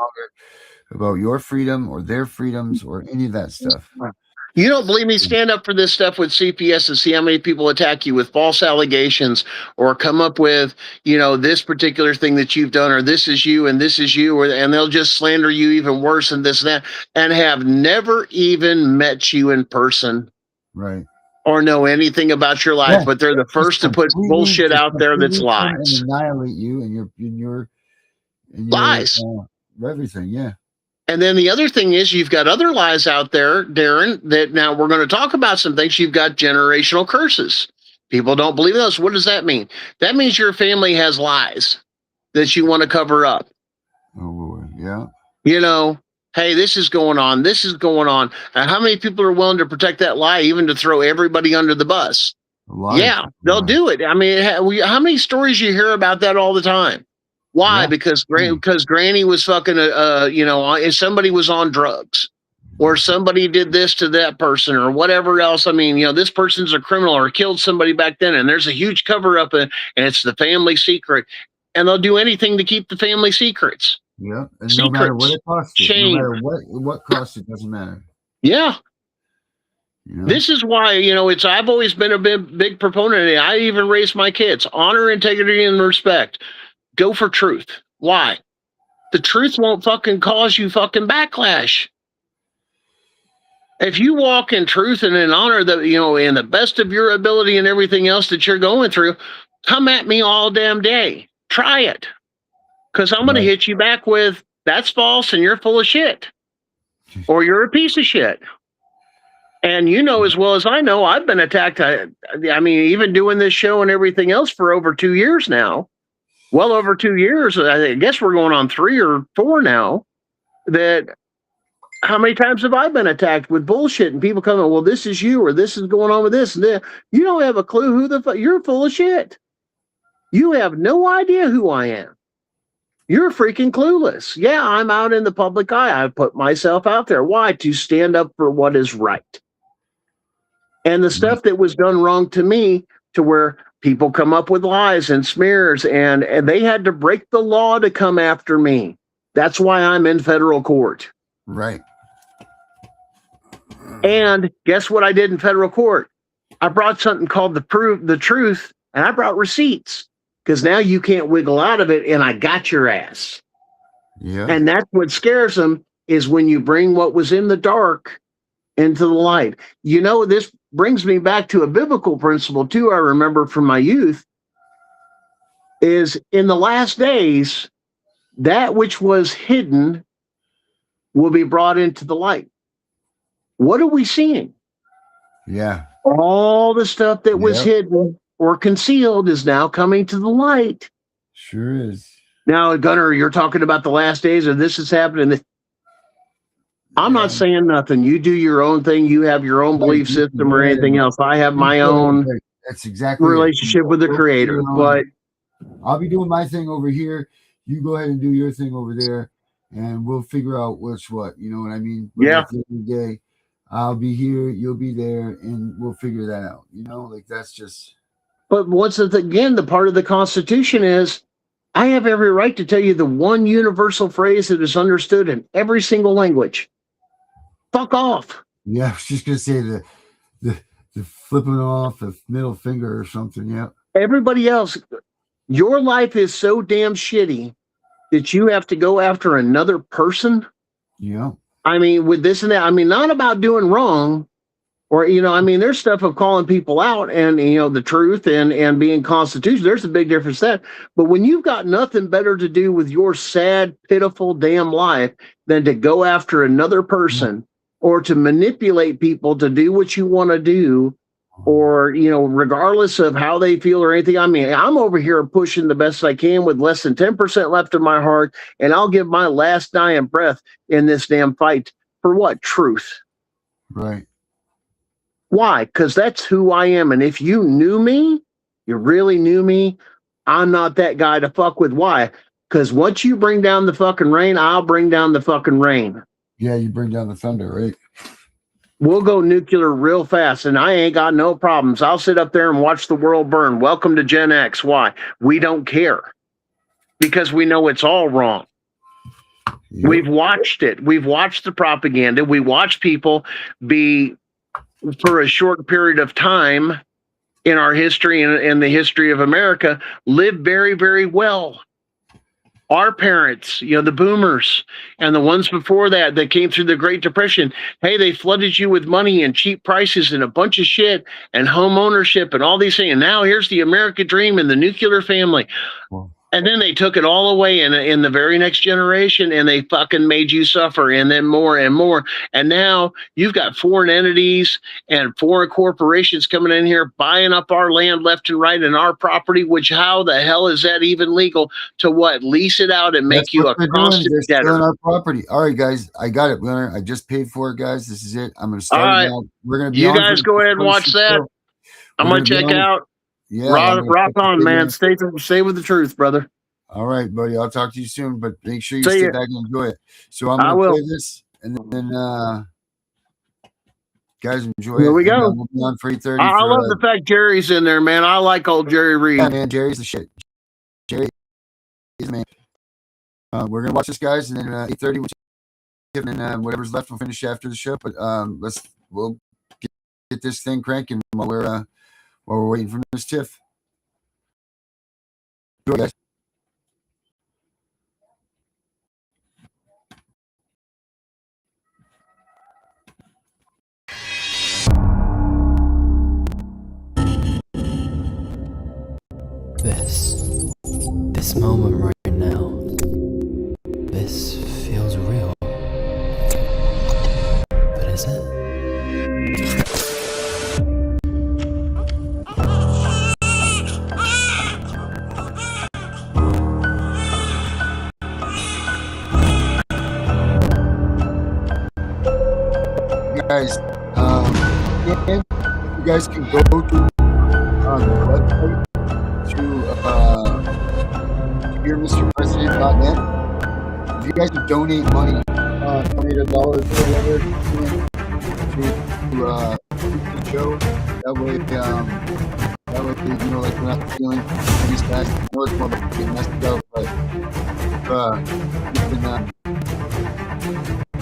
About your freedom or their freedoms or any of that stuff. You don't believe me? Stand up for this stuff with CPS and see how many people attack you with false allegations or come up with, this particular thing that you've done, or this is you and this is you, and they'll just slander you even worse than this and that, and have never even met you in person. Right. Or know anything about your life, but they're the first to put bullshit out there that's lies. Annihilate you and your lies. Everything, yeah. And then the other thing is you've got other lies out there, Darren, that now we're going to talk about some things. You've got generational curses. People don't believe those. What does that mean? That means your family has lies that you want to cover up. Oh, Lord, yeah. Hey, this is going on. This is going on. And how many people are willing to protect that lie, even to throw everybody under the bus? Yeah, they'll do it. I mean, how many stories you hear about that all the time? Why? Yeah. Because Granny was fucking, if somebody was on drugs or somebody did this to that person or whatever else. I mean, this person's a criminal or killed somebody back then, and there's a huge cover up and it's the family secret, and they'll do anything to keep the family secrets. Yeah. And secrets, no matter what it costs you, no matter what costs it, doesn't matter. Yeah. This is why, I've always been a big proponent of it. I even raised my kids, honor, integrity, and respect. Go for truth. Why? The truth won't fucking cause you fucking backlash. If you walk in truth and in honor that, in the best of your ability and everything else that you're going through, come at me all damn day. Try it. Because I'm going to hit you back with, that's false and you're full of shit. Or you're a piece of shit. And as well as I know, I've been attacked. I mean, even doing this show and everything else for over 2 years now. Well over 2 years. I guess we're going on 3 or 4 now. How many times have I been attacked with bullshit and people coming, well, this is you or this is going on with this and that. You don't have a clue who the fuck. You're full of shit. You have no idea who I am. You're freaking clueless. Yeah, I'm out in the public eye. I put myself out there. Why? To stand up for what is right. And the stuff that was done wrong to me, to where people come up with lies and smears, and they had to break the law to come after me. That's why I'm in federal court. Right. And guess what I did in federal court? I brought something called the truth, and I brought receipts. Because now you can't wiggle out of it, and I got your ass. Yeah. And that's what scares them, is when you bring what was in the dark into the light. This brings me back to a biblical principle, too, I remember from my youth, is in the last days, that which was hidden will be brought into the light. What are we seeing? Yeah. All the stuff that was hidden or concealed is now coming to the light. Sure is. Now, Gunnar, you're talking about the last days, or this is happening. I'm not saying nothing. You do your own thing. You have your own belief system or anything else. I have my own That's exactly relationship with the Creator. But I'll be doing my thing over here. You go ahead and do your thing over there. and we'll figure out what's what. You know what I mean? But Yeah. at the end of the day, I'll be here, you'll be there, and we'll figure that out. You know, like that's just. But again, the part of the Constitution is I have every right to tell you the one universal phrase that is understood in every single language. Fuck off. Yeah, I was just gonna say the flipping off the middle finger or something. Yeah. Everybody else, your life is so damn shitty that you have to go after another person. Yeah. I mean, with this and that, I mean, not about doing wrong or, you know, I mean, there's stuff of calling people out and, you know, the truth and being constitutional. There's a big difference there. But when you've got nothing better to do with your sad, pitiful damn life than to go after another person or to manipulate people to do what you want to do, or, you know, regardless of how they feel or anything. I mean, I'm over here pushing the best I can with less than 10% left in my heart, and I'll give my last dying breath in this damn fight for what? Truth. Right. Why? Because that's who I am. And if you knew me, you really knew me, I'm not that guy to fuck with. Why? Because once you bring down the fucking rain, I'll bring down the fucking rain. Yeah, you bring down the thunder, right? We'll go nuclear real fast, and I ain't got no problems. I'll sit up there and watch the world burn. Welcome to Gen X. Why? We don't care. Because we know it's all wrong. Yep. We've watched it. We've watched the propaganda. We watch people be, for a short period of time in our history and the history of America, live very, very well. Our parents, you know, the boomers and the ones before that came through the Great Depression. Hey, they flooded you with money and cheap prices and a bunch of shit and home ownership and all these things. And now here's the American dream and the nuclear family. Well, And then they took it all away in the very next generation, and they fucking made you suffer, and then more and more. And now you've got foreign entities and foreign corporations coming in here, buying up our land left and right and our property, which how the hell is that even legal to what? Lease it out and make that's you a what they're doing. constant They're stealing debtor. our property. All right, guys, I got it, Leonard. I just paid for it, guys. This is it. I'm going to start All right. it now. We're going to be You on guys for go ahead and watch 26 that. show. I'm We're going to gonna be check on- out. Yeah. Rock, I'm gonna rock check on, it man. out. Stay with the truth, brother. All right, buddy. I'll talk to you soon, but make sure you See sit ya. back and enjoy it. So I'm I going to will. play this, and then guys, enjoy Here it. we go. And, we'll be on for 8:30. I love the fact Jerry's in there, man. I like old Jerry Reed. Yeah, man. Jerry's the shit. Jerry is the man. We're going to watch this, guys, and then 8:30, and then whatever's left, we'll finish after the show. But we'll get this thing cranking while we're waiting for Miss Tiff. Go, guys. This moment right now, this feels real. But is it? Guys, you guys can go to the website to hearmrpresident.net. If you guys would donate money, donate $1 or whatever to the show, that way, you know, like we're not feeling these guys. I know it's more like getting messed up, but you can,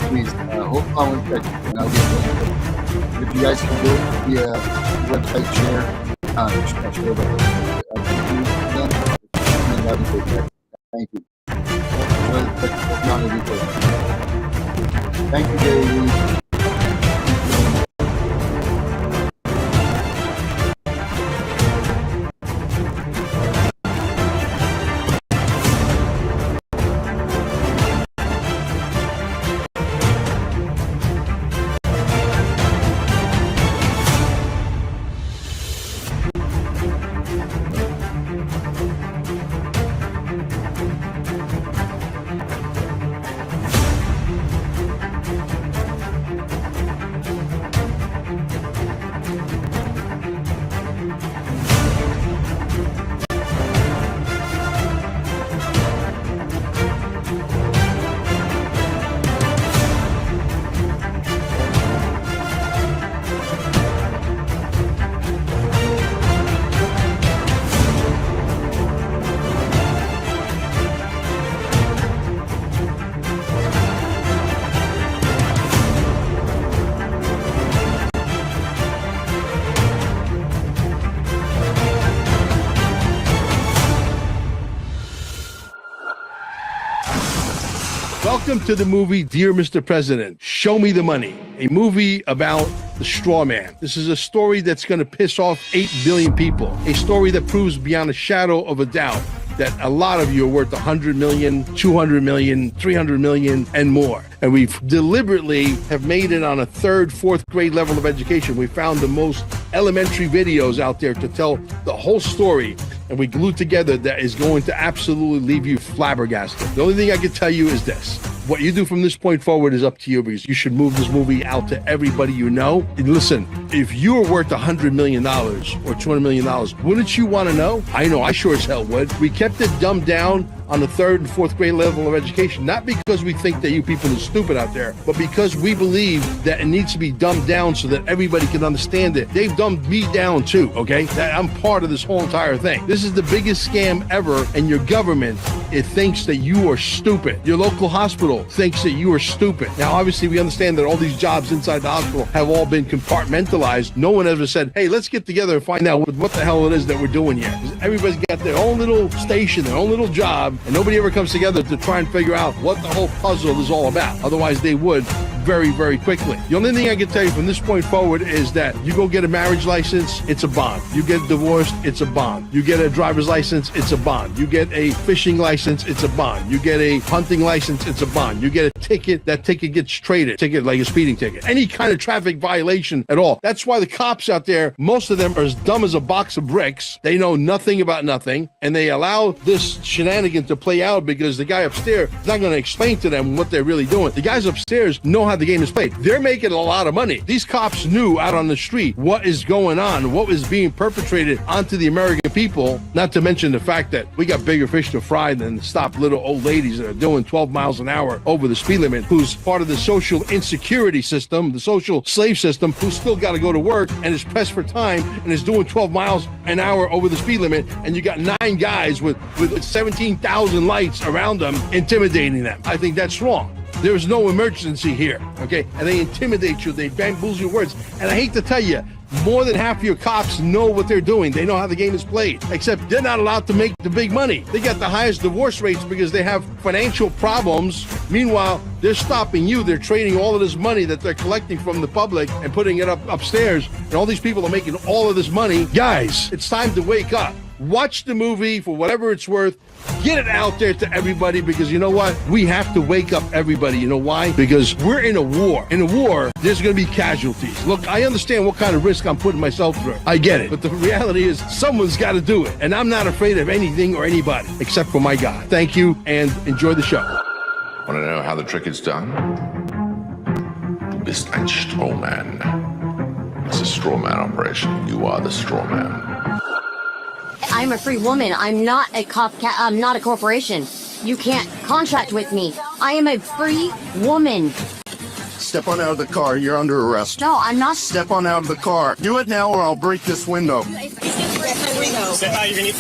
please, hold on one second, and I'll get there. If you guys can go to the website share, just make sure that that'd be great. Thank you. Thank you, Gary. Welcome to the movie Dear Mr. President, Show Me the Money, a movie about the straw man. This is a story that's going to piss off 8 billion people, a story that proves beyond a shadow of a doubt that a lot of you are worth 100 million, 200 million, 300 million, and more. And we've deliberately have made it on a 3rd, 4th grade level of education. We found the most elementary videos out there to tell the whole story, and we glued together that is going to absolutely leave you flabbergasted. The only thing I can tell you is this. What you do from this point forward is up to you, because you should move this movie out to everybody you know. And listen, if you were worth $100 million or $200 million, wouldn't you want to know? I know, I sure as hell would. We kept it dumbed down on the 3rd and 4th grade level of education, not because we think that you people are stupid out there, but because we believe that it needs to be dumbed down so that everybody can understand it. They've dumbed me down too, okay? That I'm part of this whole entire thing. This is the biggest scam ever, and your government, it thinks that you are stupid. Your local hospital thinks that you are stupid. Now, obviously, we understand that all these jobs inside the hospital have all been compartmentalized. No one ever said, hey, let's get together and find out what the hell it is that we're doing here. Everybody's got their own little station, their own little job, and nobody ever comes together to try and figure out what the whole puzzle is all about. Otherwise, they would very, very quickly. The only thing I can tell you from this point forward is that you go get a marriage license, it's a bond. You get divorced, it's a bond. You get a driver's license, it's a bond. You get a fishing license, it's a bond. You get a hunting license, it's a bond. You get a ticket, that ticket gets traded. Ticket like a speeding ticket. Any kind of traffic violation at all. That's why the cops out there, most of them are as dumb as a box of bricks. They know nothing about nothing, and they allow this shenanigan to play out because the guy upstairs is not going to explain to them what they're really doing. The guys upstairs know how the game is played. They're making a lot of money. These cops knew out on the street what is going on, what was being perpetrated onto the American people, not to mention the fact that we got bigger fish to fry than stop little old ladies that are doing 12 miles an hour over the speed limit, who's part of the social insecurity system, the social slave system, who's still got to go to work and is pressed for time and is doing 12 miles an hour over the speed limit, and you got 9 guys with 17,000 lights around them intimidating them. I think that's wrong. There's no emergency here, okay? And they intimidate you, they bamboozle your words. And I hate to tell you, more than half of your cops know what they're doing. They know how the game is played, except they're not allowed to make the big money. They got the highest divorce rates because they have financial problems. Meanwhile, they're stopping you. They're trading all of this money that they're collecting from the public and putting it upstairs. And all these people are making all of this money. Guys, it's time to wake up. Watch the movie for whatever it's worth. Get it out there to everybody, because you know what? We have to wake up everybody. You know why? Because we're in a war. In a war, there's going to be casualties. Look, I understand what kind of risk I'm putting myself through. I get it. But the reality is someone's got to do it. And I'm not afraid of anything or anybody except for my God. Thank you, and enjoy the show. Want to know how the trick is done? Du bist ein Strohman. It's a straw man operation. You are the straw man. I'm a free woman. I'm not a I'm not a corporation. You can't contract with me. I am a free woman. Step on out of the car. You're under arrest. No, I'm not. Step on out of the car. Do it now or I'll break this window. Step out, you're gonna need.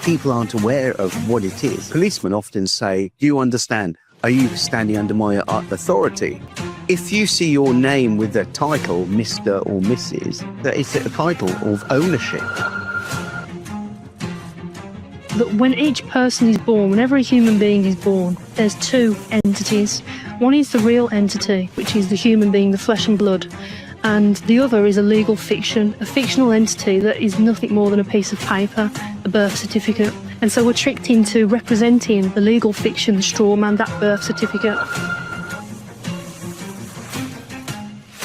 People aren't aware of what it is. Policemen often say, do you understand? Are you standing under my authority? If you see your name with the title Mr. or Mrs., that is a title of ownership. That when each person is born, whenever a human being is born, there's 2 entities. One is the real entity, which is the human being, the flesh and blood. And the other is a legal fiction, a fictional entity that is nothing more than a piece of paper, a birth certificate. And so we're tricked into representing the legal fiction, the straw man, that birth certificate.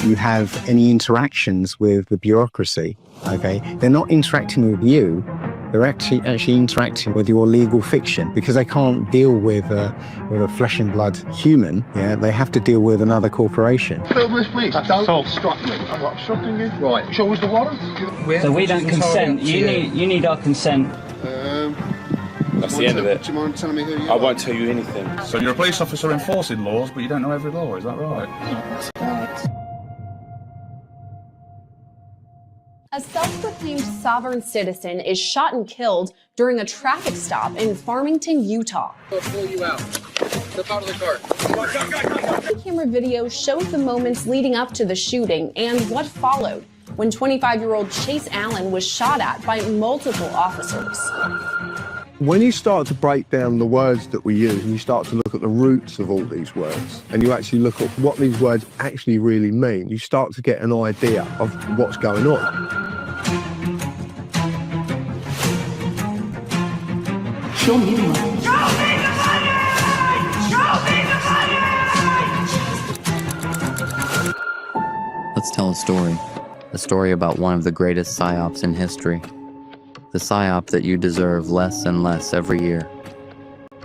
You have any interactions with the bureaucracy, okay? They're not interacting with you. They're actually interacting with your legal fiction, because they can't deal with a flesh and blood human. Yeah, they have to deal with another corporation. Please, don't obstruct me. I'm obstructing you. Right. Show us the warrant. So we don't consent. You need our consent. That's the end of it. Do you mind telling me who you are? I won't tell you anything. So you're a police officer enforcing laws, but you don't know every law, is that right? That's correct. A self-proclaimed sovereign citizen is shot and killed during a traffic stop in Farmington, Utah. I'll pull you out. Step out of the car. The camera video shows the moments leading up to the shooting and what followed. when 25-year-old Chase Allen was shot at by multiple officers. When you start to break down the words that we use and you start to look at the roots of all these words and you actually look at what these words actually really mean, you start to get an idea of what's going on. Show me the money. Show me the money! Show me the money! Let's tell a story about one of the greatest psyops in history. The psyop that you deserve less and less every year,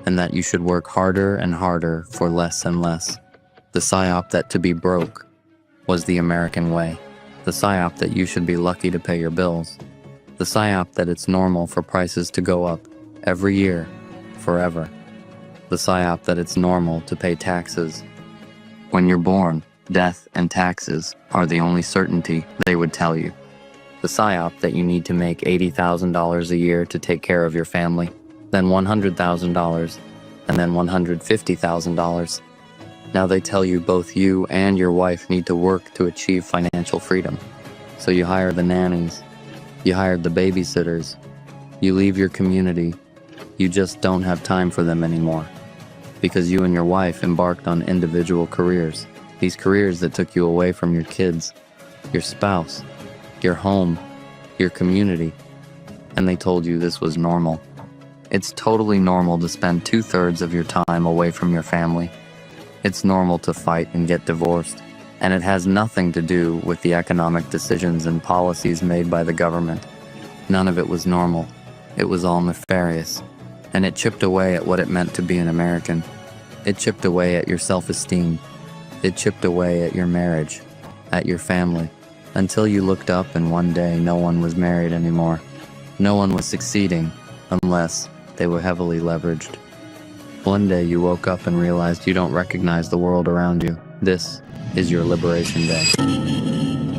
and that you should work harder and harder for less and less. The psyop that to be broke was the American way. The psyop that you should be lucky to pay your bills. The psyop that it's normal for prices to go up every year, forever. The psyop that it's normal to pay taxes. When you're born, death and taxes are the only certainty they would tell you. The psyop that you need to make $80,000 a year to take care of your family, then $100,000, and then $150,000. Now they tell you both you and your wife need to work to achieve financial freedom. So you hire the nannies, you hired the babysitters, you leave your community, you just don't have time for them anymore. Because you and your wife embarked on individual careers, these careers that took you away from your kids, your spouse, your home, your community, and they told you this was normal. It's totally normal to spend 2/3 of your time away from your family. It's normal to fight and get divorced, and it has nothing to do with the economic decisions and policies made by the government. None of it was normal. It was all nefarious, and it chipped away at what it meant to be an American. It chipped away at your self-esteem. It chipped away at your marriage, at your family, until you looked up and one day no one was married anymore. No one was succeeding unless they were heavily leveraged. One day you woke up and realized you don't recognize the world around you. This is your liberation day.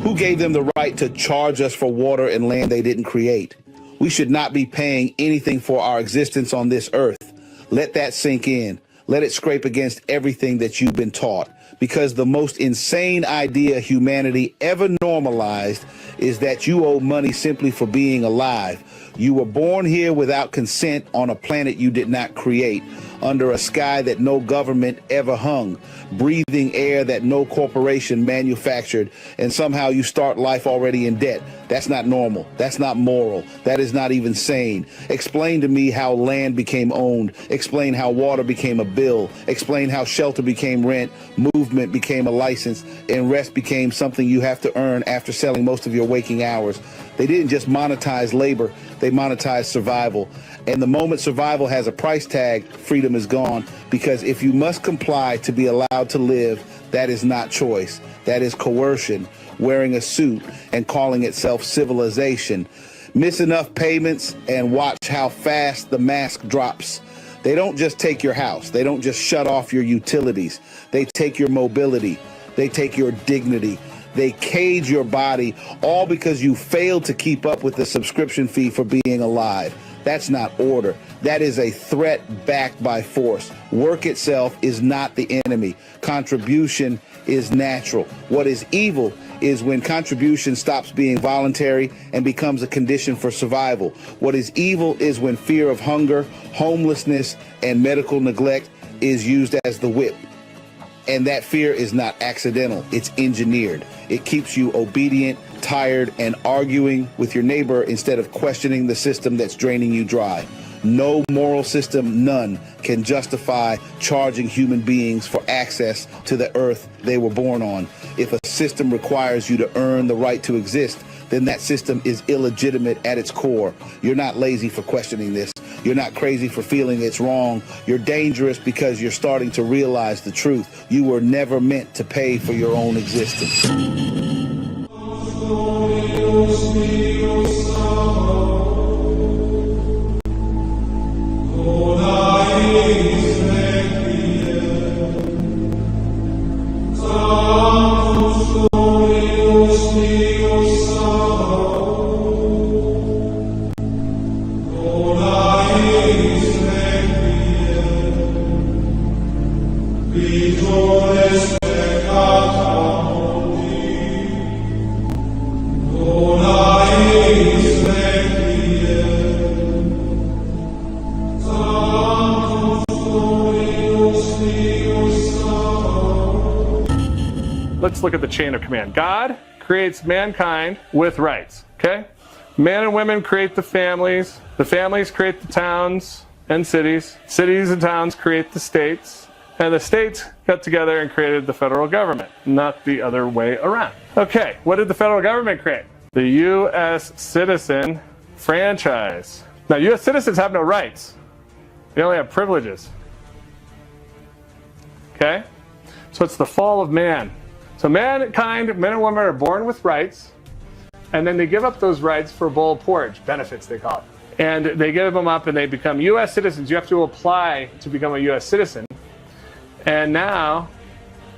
Who gave them the right to charge us for water and land they didn't create? We should not be paying anything for our existence on this earth. Let that sink in. Let it scrape against everything that you've been taught. Because the most insane idea humanity ever normalized is that you owe money simply for being alive. You were born here without consent on a planet you did not create, under a sky that no government ever hung, breathing air that no corporation manufactured, and somehow you start life already in debt. That's not normal. That's not moral. That is not even sane. Explain to me how land became owned. Explain how water became a bill. Explain how shelter became rent, movement became a license, and rest became something you have to earn after selling most of your waking hours. They didn't just monetize labor, they monetized survival. And the moment survival has a price tag, freedom is gone. Because if you must comply to be allowed to live, that is not choice. That is coercion, wearing a suit and calling itself civilization. Miss enough payments and watch how fast the mask drops. They don't just take your house. They don't just shut off your utilities. They take your mobility. They take your dignity. They cage your body, all because you failed to keep up with the subscription fee for being alive. That's not order. That is a threat backed by force. Work itself is not the enemy. Contribution is natural. What is evil is when contribution stops being voluntary and becomes a condition for survival. What is evil is when fear of hunger, homelessness, and medical neglect is used as the whip. And that fear is not accidental, it's engineered. It keeps you obedient, tired, and arguing with your neighbor instead of questioning the system that's draining you dry. No moral system, none, can justify charging human beings for access to the earth they were born on. If a system requires you to earn the right to exist, then that system is illegitimate at its core. You're not lazy for questioning this. You're not crazy for feeling it's wrong. You're dangerous because you're starting to realize the truth. You were never meant to pay for your own existence. let's look at the chain of command. God creates mankind with rights, okay? Men and women create the families create the towns and cities and towns create the states, and the states got together and created the federal government, not the other way around. Okay, what did the federal government create? The U.S. citizen franchise. Now, U.S. citizens have no rights. They only have privileges. Okay? So it's the fall of man. So mankind, men and women, are born with rights, and then they give up those rights for a bowl of porridge, benefits they call it. And they give them up and they become U.S. citizens. You have to apply to become a U.S. citizen. And now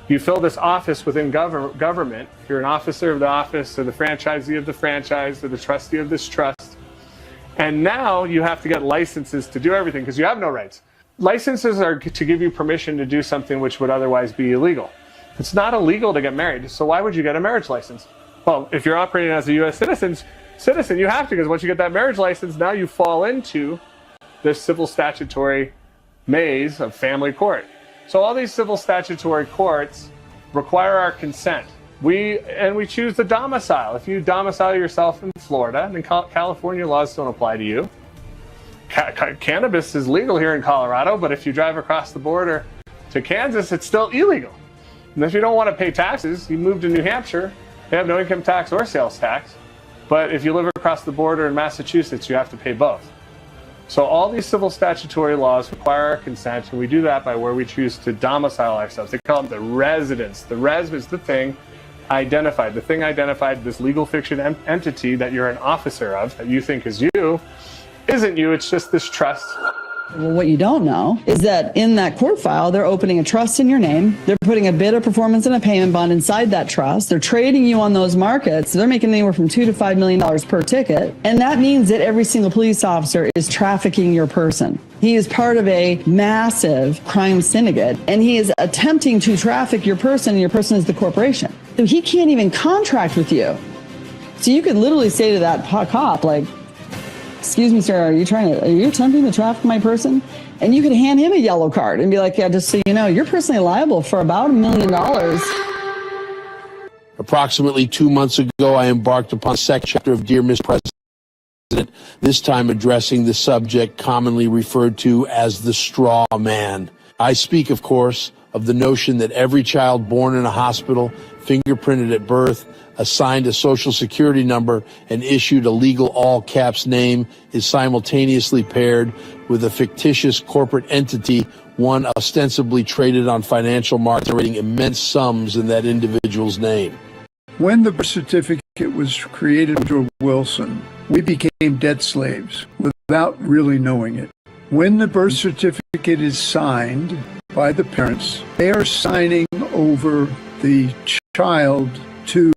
you fill this office within government. You're an officer of the office, or the franchisee of the franchise, or the trustee of this trust. And now you have to get licenses to do everything because you have no rights. Licenses are to give you permission to do something which would otherwise be illegal. It's not illegal to get married, so why would you get a marriage license? Well, if you're operating as a U.S. citizen, you have to, because once you get that marriage license, now you fall into this civil statutory maze of family court. So all these civil statutory courts require our consent. We choose the domicile. If you domicile yourself in Florida, then California laws don't apply to you. Cannabis is legal here in Colorado, but if you drive across the border to Kansas, it's still illegal. And if you don't want to pay taxes, you move to New Hampshire. They have no income tax or sales tax. But if you live across the border in Massachusetts, you have to pay both. So all these civil statutory laws require our consent, and we do that by where we choose to domicile ourselves. They call them the residence. The res is the thing identified. The thing identified, this legal fiction entity that you're an officer of, that you think is you, isn't you. It's just this trust. Well, what you don't know is that in that court file, they're opening a trust in your name. They're putting a bid of performance and a payment bond inside that trust. They're trading you on those markets. They're making anywhere from $2 to $5 million per ticket. And that means that every single police officer is trafficking your person. He is part of a massive crime syndicate, and he is attempting to traffic your person, and your person is the corporation. So he can't even contract with you. So you could literally say to that cop, like, "Excuse me, sir, are you attempting to traffic my person?" And you could hand him a yellow card and be like, "Yeah, just so you know, you're personally liable for about $1 million. Approximately 2 months ago, I embarked upon the second chapter of Dear Miss President, this time addressing the subject commonly referred to as the straw man. I speak, of course, of the notion that every child born in a hospital, fingerprinted at birth, assigned a social security number, and issued a legal all-caps name is simultaneously paired with a fictitious corporate entity, one ostensibly traded on financial markets, generating immense sums in that individual's name. When the birth certificate was created under Wilson, we became debt slaves without really knowing it. When the birth certificate is signed by the parents, they are signing over the child to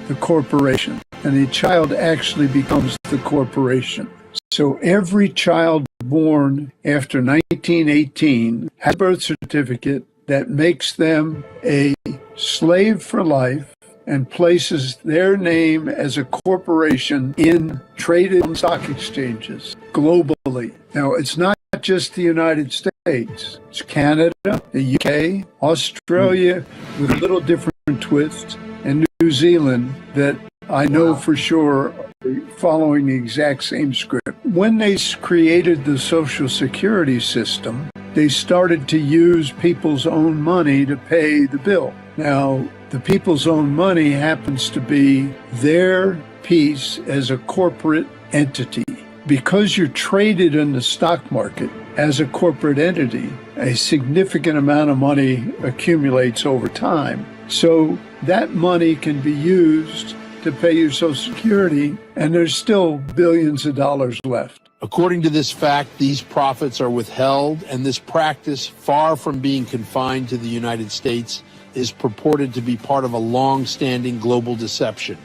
the corporation, and the child actually becomes the corporation. So every child born after 1918 has a birth certificate that makes them a slave for life and places their name as a corporation in traded stock exchanges globally. Now, it's not just the United States. It's Canada, the UK, Australia, with a little different twist, and New Zealand that I know for sure are following the exact same script. When they created the Social Security system, they started to use people's own money to pay the bill. Now, the people's own money happens to be their piece as a corporate entity. Because you're traded in the stock market as a corporate entity, a significant amount of money accumulates over time. So that money can be used to pay your Social Security, and there's still billions of dollars left. According to this fact, these profits are withheld, and this practice, far from being confined to the United States, is purported to be part of a long-standing global deception.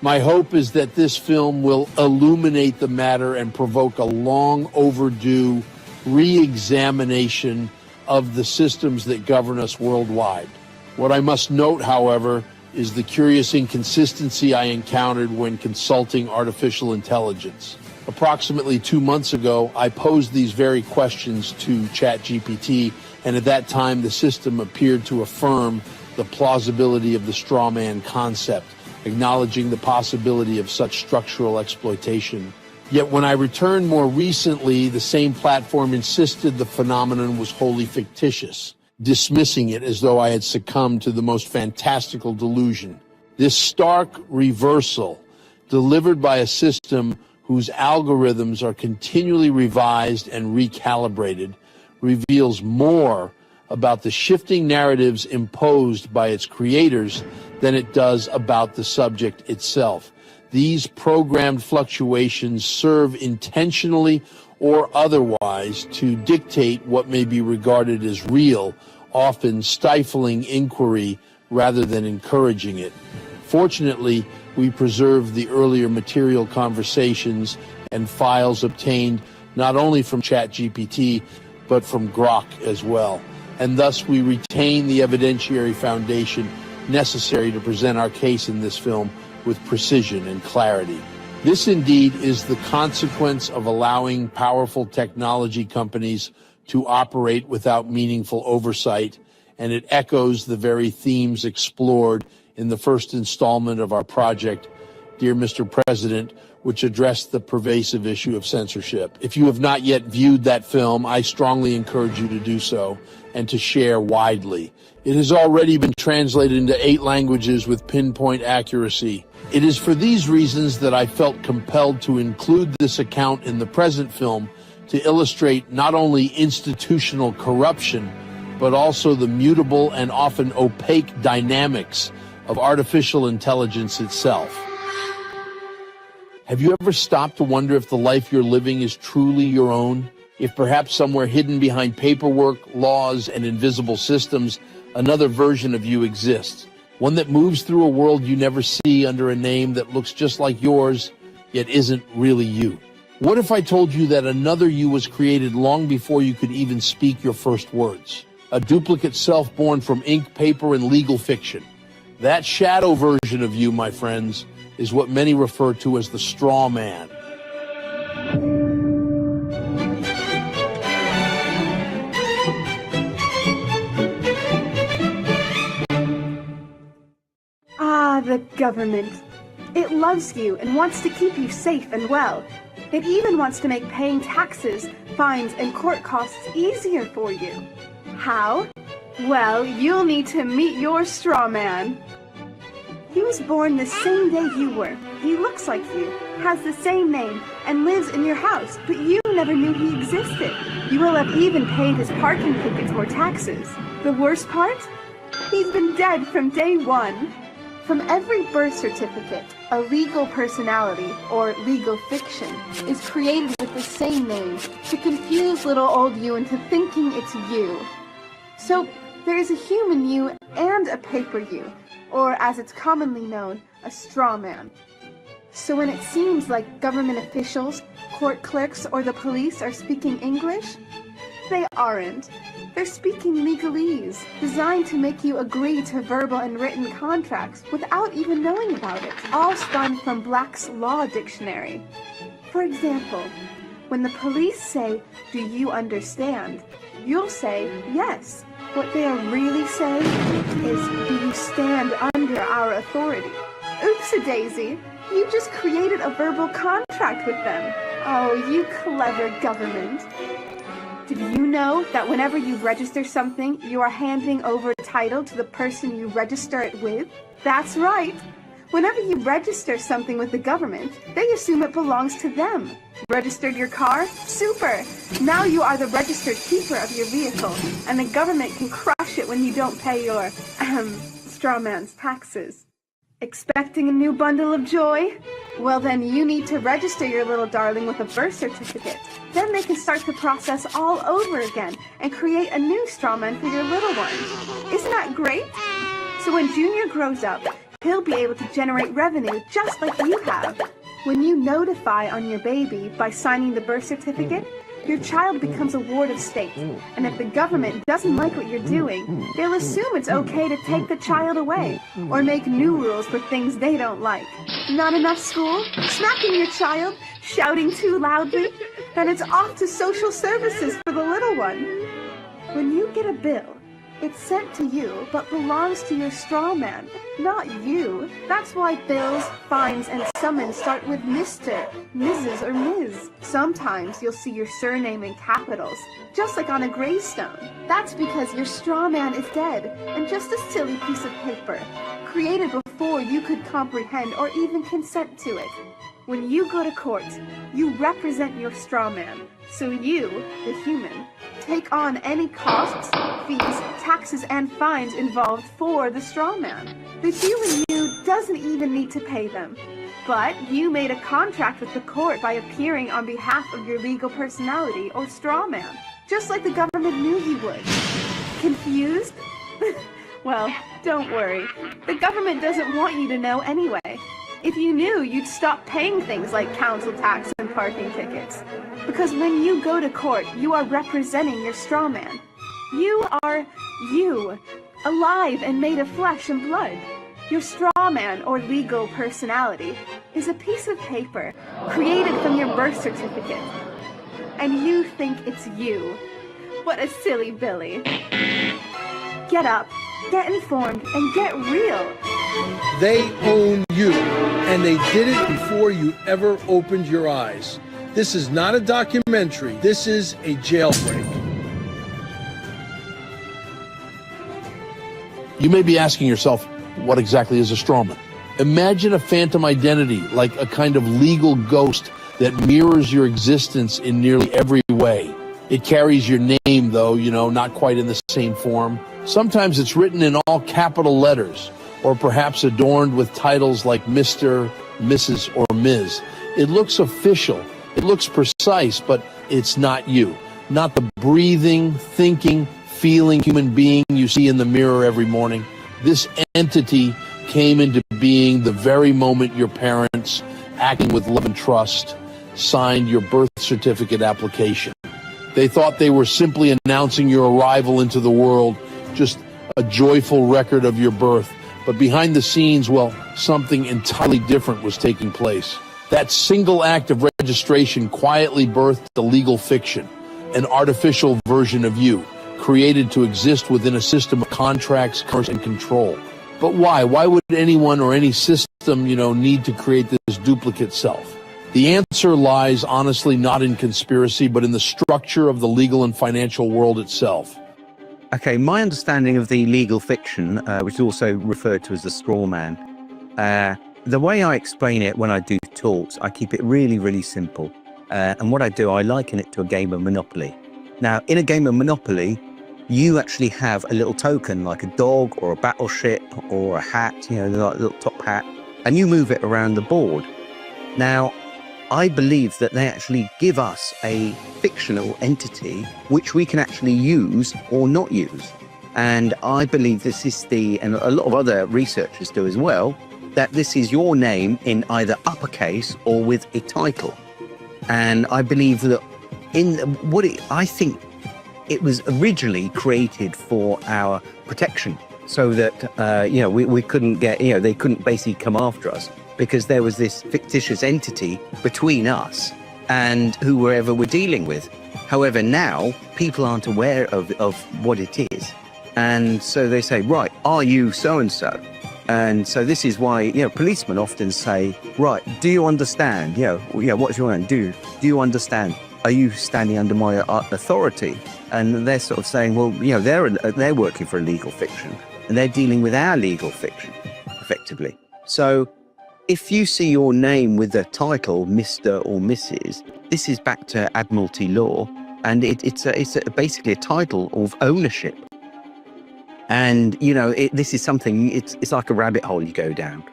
My hope is that this film will illuminate the matter and provoke a long overdue re-examination of the systems that govern us worldwide. What I must note, however, is the curious inconsistency I encountered when consulting artificial intelligence. Approximately 2 months ago, I posed these very questions to ChatGPT, and at that time the system appeared to affirm the plausibility of the straw man concept, acknowledging the possibility of such structural exploitation. Yet when I returned more recently, the same platform insisted the phenomenon was wholly fictitious, dismissing it as though I had succumbed to the most fantastical delusion. This stark reversal, delivered by a system whose algorithms are continually revised and recalibrated, reveals more about the shifting narratives imposed by its creators than it does about the subject itself. These programmed fluctuations serve intentionally or otherwise to dictate what may be regarded as real, often stifling inquiry rather than encouraging it. Fortunately, we preserve the earlier material conversations and files obtained not only from ChatGPT, but from Grok as well. And thus we retain the evidentiary foundation necessary to present our case in this film with precision and clarity. This indeed is the consequence of allowing powerful technology companies to operate without meaningful oversight, and it echoes the very themes explored in the first installment of our project, Dear Mr. President, which addressed the pervasive issue of censorship. If you have not yet viewed that film, I strongly encourage you to do so and to share widely. It has already been translated into 8 languages with pinpoint accuracy. It is for these reasons that I felt compelled to include this account in the present film to illustrate not only institutional corruption, but also the mutable and often opaque dynamics of artificial intelligence itself. Have you ever stopped to wonder if the life you're living is truly your own? If perhaps somewhere hidden behind paperwork, laws, and invisible systems, another version of you exists? One that moves through a world you never see under a name that looks just like yours, yet isn't really you? What if I told you that another you was created long before you could even speak your first words? A duplicate self born from ink, paper, and legal fiction. That shadow version of you, my friends, is what many refer to as the straw man. Ah, the government. It loves you and wants to keep you safe and well. It even wants to make paying taxes, fines, and court costs easier for you. How? Well, you'll need to meet your straw man. He was born the same day you were. He looks like you, has the same name, and lives in your house, but you never knew he existed. You will have even paid his parking tickets or taxes. The worst part? He's been dead from day one. From every birth certificate, a legal personality, or legal fiction, is created with the same name to confuse little old you into thinking it's you. So, there is a human you and a paper you, or as it's commonly known, a straw man. So when it seems like government officials, court clerks, or the police are speaking English, they aren't. They're speaking legalese, designed to make you agree to verbal and written contracts without even knowing about it, all spun from Black's Law Dictionary. For example, when the police say, "Do you understand?" you'll say, "Yes." What they are really saying is, "Do you stand under our authority?" Oops-a-daisy, you just created a verbal contract with them. Oh, you clever government. Did you know that whenever you register something, you are handing over title to the person you register it with? That's right. Whenever you register something with the government, they assume it belongs to them. Registered your car? Super! Now you are the registered keeper of your vehicle, and the government can crush it when you don't pay your, straw man's taxes. Expecting a new bundle of joy? Well then you need to register your little darling with a birth certificate. Then they can start the process all over again and create a new straw man for your little one. Isn't that great? So when Junior grows up, he'll be able to generate revenue just like you have. When you notify on your baby by signing the birth certificate, your child becomes a ward of state. And if the government doesn't like what you're doing, they'll assume it's okay to take the child away or make new rules for things they don't like. Not enough school? Smacking your child? Shouting too loudly? Then it's off to social services for the little one. When you get a bill, It's sent to you, but belongs to your straw man, not you. That's why bills, fines, and summons start with Mr., Mrs., or Ms. Sometimes you'll see your surname in capitals, just like on a gravestone. That's because your straw man is dead, and just a silly piece of paper, created before you could comprehend or even consent to it. When you go to court, you represent your straw man. So you, the human, take on any costs, fees, taxes, and fines involved for the straw man. The human you doesn't even need to pay them. But you made a contract with the court by appearing on behalf of your legal personality or straw man, just like the government knew you would. Confused? Well, don't worry. The government doesn't want you to know anyway. If you knew, you'd stop paying things like council tax and parking tickets. Because when you go to court, you are representing your straw man. You are you, alive and made of flesh and blood. Your straw man, or legal personality, is a piece of paper created from your birth certificate. And you think it's you. What a silly Billy. Get up, get informed, and get real. They own you, and they did it before you ever opened your eyes. This is not a documentary. This is a jailbreak. You may be asking yourself, what exactly is a strawman? Imagine a phantom identity, like a kind of legal ghost that mirrors your existence in nearly every way. It carries your name, though, not quite in the same form. Sometimes it's written in all capital letters, or perhaps adorned with titles like Mr., Mrs., or Ms. It looks official, it looks precise, but it's not you. Not the breathing, thinking, feeling human being you see in the mirror every morning. This entity came into being the very moment your parents, acting with love and trust, signed your birth certificate application. They thought they were simply announcing your arrival into the world, just a joyful record of your birth. But behind the scenes, well, something entirely different was taking place. That single act of registration quietly birthed a legal fiction, an artificial version of you, created to exist within a system of contracts, commerce, and control. But why? Why would anyone or any system, need to create this duplicate self? The answer lies, honestly, not in conspiracy, but in the structure of the legal and financial world itself. Okay, my understanding of the legal fiction, which is also referred to as the straw man, the way I explain it when I do talks, I keep it really, really simple. And what I do, I liken it to a game of Monopoly. Now, in a game of Monopoly, you actually have a little token like a dog or a battleship or a hat, like a little top hat, and you move it around the board. Now, I believe that they actually give us a fictional entity which we can actually use or not use. And I believe this is and a lot of other researchers do as well, that this is your name in either uppercase or with a title. And I believe that I think it was originally created for our protection, so that we couldn't get, they couldn't basically come after us, because there was this fictitious entity between us and whoever we're dealing with. However, now people aren't aware of what it is, and so they say, right, are you so and so? And so this is why policemen often say, right, do you understand? What's your name? Do you understand? Are you standing under my authority? And they're sort of saying, well, they're working for a legal fiction, and they're dealing with our legal fiction, effectively. So if you see your name with the title Mr. or Mrs., this is back to Admiralty law, and it's basically a title of ownership. And this is something. It's like a rabbit hole you go down.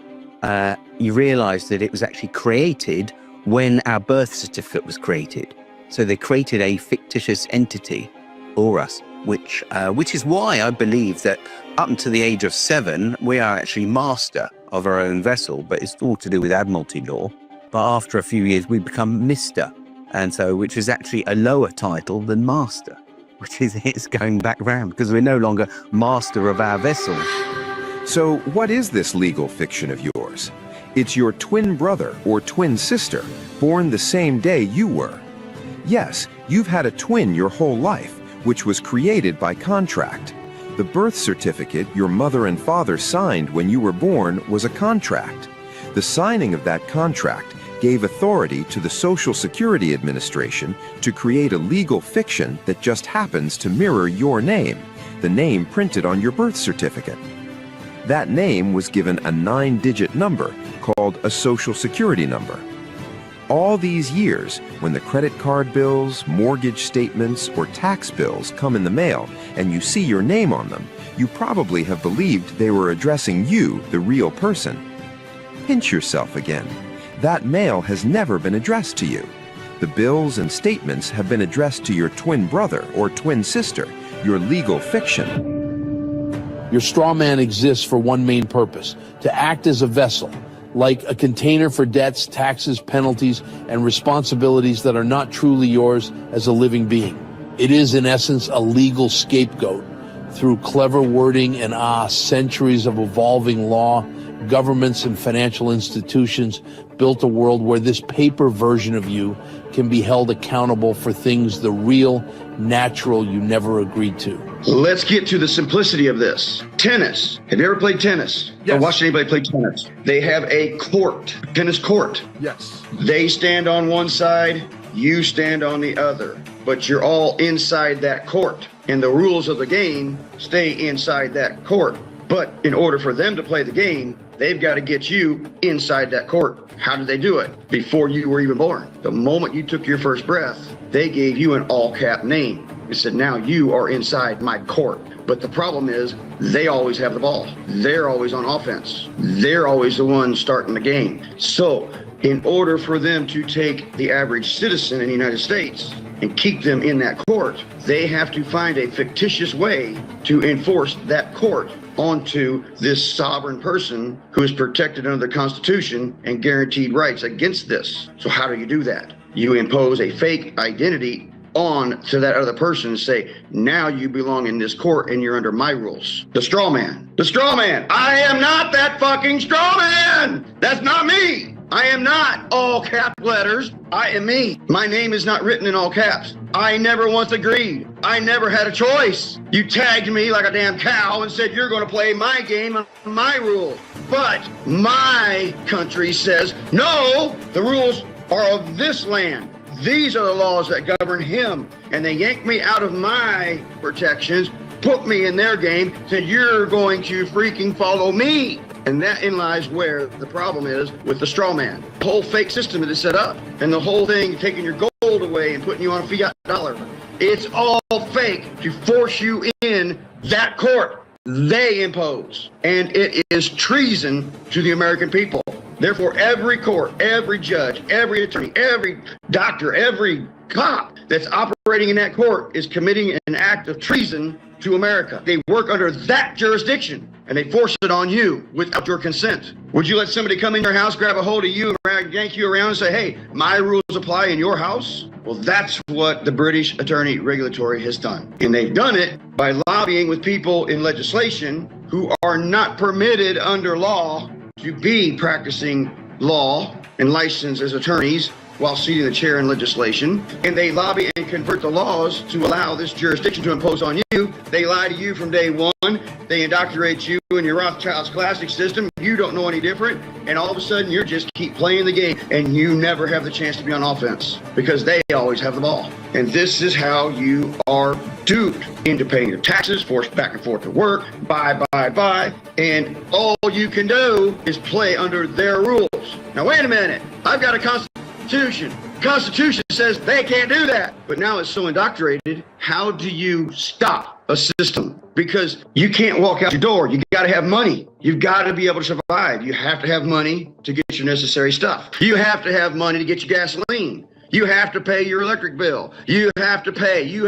You realise that it was actually created when our birth certificate was created. So they created a fictitious entity for us, which is why I believe that up until the age of 7, we are actually master of our own vessel, but it's all to do with Admiralty law. But after a few years, we become Mr. And so, which is actually a lower title than master, which is it's going back round because we're no longer master of our vessel. So what is this legal fiction of yours? It's your twin brother or twin sister, born the same day you were. Yes, you've had a twin your whole life, which was created by contract. The birth certificate your mother and father signed when you were born was a contract. The signing of that contract gave authority to the Social Security Administration to create a legal fiction that just happens to mirror your name, the name printed on your birth certificate. That name was given a 9-digit number called a Social Security number. All these years, when the credit card bills, mortgage statements, or tax bills come in the mail and you see your name on them, you probably have believed they were addressing you, the real person. Pinch yourself again. That mail has never been addressed to you. The bills and statements have been addressed to your twin brother or twin sister, your legal fiction. Your straw man exists for one main purpose: to act as a vessel, like a container for debts, taxes, penalties, and responsibilities that are not truly yours as a living being. It is, in essence, a legal scapegoat. Through clever wording and centuries of evolving law, governments and financial institutions built a world where this paper version of you can be held accountable for things the real, natural you never agreed to. Let's get to the simplicity of this. Tennis. Have you ever played tennis? Yes. Or watched anybody play tennis? They have a court, tennis court. Yes. They stand on one side, you stand on the other, but you're all inside that court. And the rules of the game stay inside that court. But in order for them to play the game, they've got to get you inside that court. How did they do it? Before you were even born. The moment you took your first breath, they gave you an all-cap name. It said, now you are inside my court. But the problem is, they always have the ball. They're always on offense. They're always the ones starting the game. So, in order for them to take the average citizen in the United States and keep them in that court, they have to find a fictitious way to enforce that court onto this sovereign person who is protected under the Constitution and guaranteed rights against this. So how do you do that? You impose a fake identity on to that other person and say, now you belong in this court and you're under my rules. The straw man. The straw man. I am not that fucking straw man. That's not me. I am not all cap letters. I am me. My name is not written in all caps. I never once agreed. I never had a choice. You tagged me like a damn cow and said you're going to play my game on my rules. But my country says, no, the rules are of this land. These are the laws that govern him. And they yanked me out of my protections, put me in their game, said you're going to freaking follow me. And that in lies where the problem is with the straw man. The whole fake system that is set up, and the whole thing taking your gold away and putting you on a fiat dollar. It's all fake to force you in that court they impose. And it is treason to the American people. Therefore, every court, every judge, every attorney, every doctor, every cop that's operating in that court is committing an act of treason to America. They work under that jurisdiction and they force it on you without your consent. Would you let somebody come in your house, grab a hold of you, and yank you around and say, hey, my rules apply in your house? Well, that's what the British Attorney Regulatory has done. And they've done it by lobbying with people in legislation who are not permitted under law to be practicing law and licensed as attorneys while seating the chair in legislation. And they lobby and convert the laws to allow this jurisdiction to impose on you. They lie to you from day one. They indoctrinate you in your Rothschild's classic system. You don't know any different. And all of a sudden, you just keep playing the game. And you never have the chance to be on offense because they always have the ball. And this is how you are duped into paying your taxes, forced back and forth to work, buy. And all you can do is play under their rules. Now, wait a minute. I've got a Constitution. Constitution says they can't do that. But now it's so indoctrinated. How do you stop a system? Because you can't walk out your door. You got to have money. You've got to be able to survive. You have to have money to get your necessary stuff. You have to have money to get your gasoline. You have to pay your electric bill. You have to pay.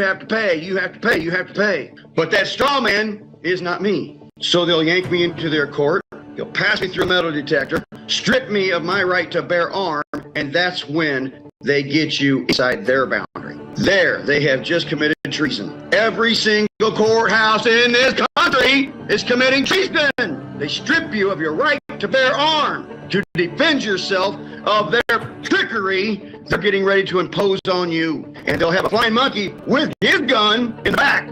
But that straw man is not me. So they'll yank me into their court. They'll pass me through a metal detector, strip me of my right to bear arms, and that's when they get you inside their boundary. There, they have just committed treason. Every single courthouse in this country is committing treason. They strip you of your right to bear arms, to defend yourself of their trickery they're getting ready to impose on you. And they'll have a flying monkey with his gun in the back.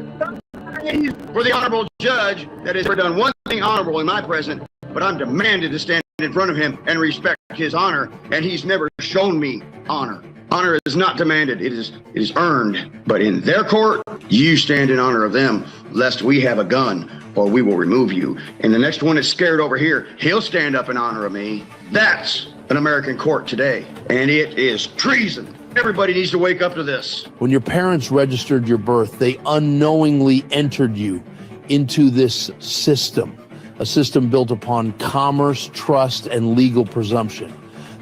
praise for the honorable judge that has done one thing honorable in my presence, but I'm demanded to stand in front of him and respect his honor, and he's never shown me honor. Honor is not demanded, it is earned. But in their court, you stand in honor of them, lest we have a gun, or we will remove you. And the next one is scared over here, he'll stand up in honor of me. That's an American court today, and it is treason. Everybody needs to wake up to this. When your parents registered your birth, they unknowingly entered you into this system, a system built upon commerce, trust, and legal presumption.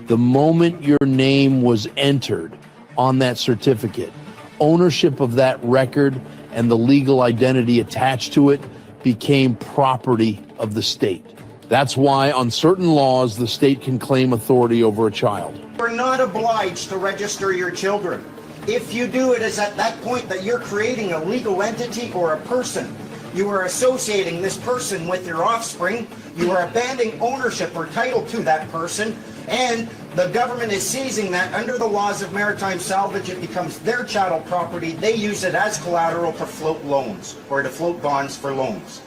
The moment your name was entered on that certificate, ownership of that record and the legal identity attached to it became property of the state. That's why on certain laws, the state can claim authority over a child. You're not obliged to register your children. If you do, it is at that point that you're creating a legal entity or a person. You are associating this person with your offspring. You are abandoning ownership or title to that person, and the government is seizing that under the laws of maritime salvage. It becomes their chattel property. They use it as collateral to float loans or to float bonds for loans.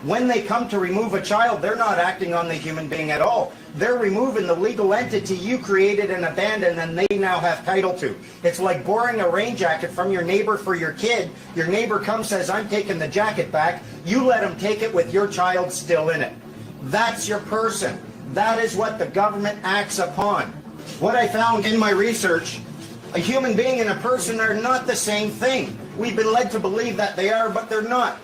When they come to remove a child, they're not acting on the human being at all. They're removing the legal entity you created and abandoned and they now have title to. It's like borrowing a rain jacket from your neighbor for your kid. Your neighbor comes, says, I'm taking the jacket back. You let him take it with your child still in it. That's your person. That is what the government acts upon. What I found in my research, a human being and a person are not the same thing. We've been led to believe that they are, but they're not.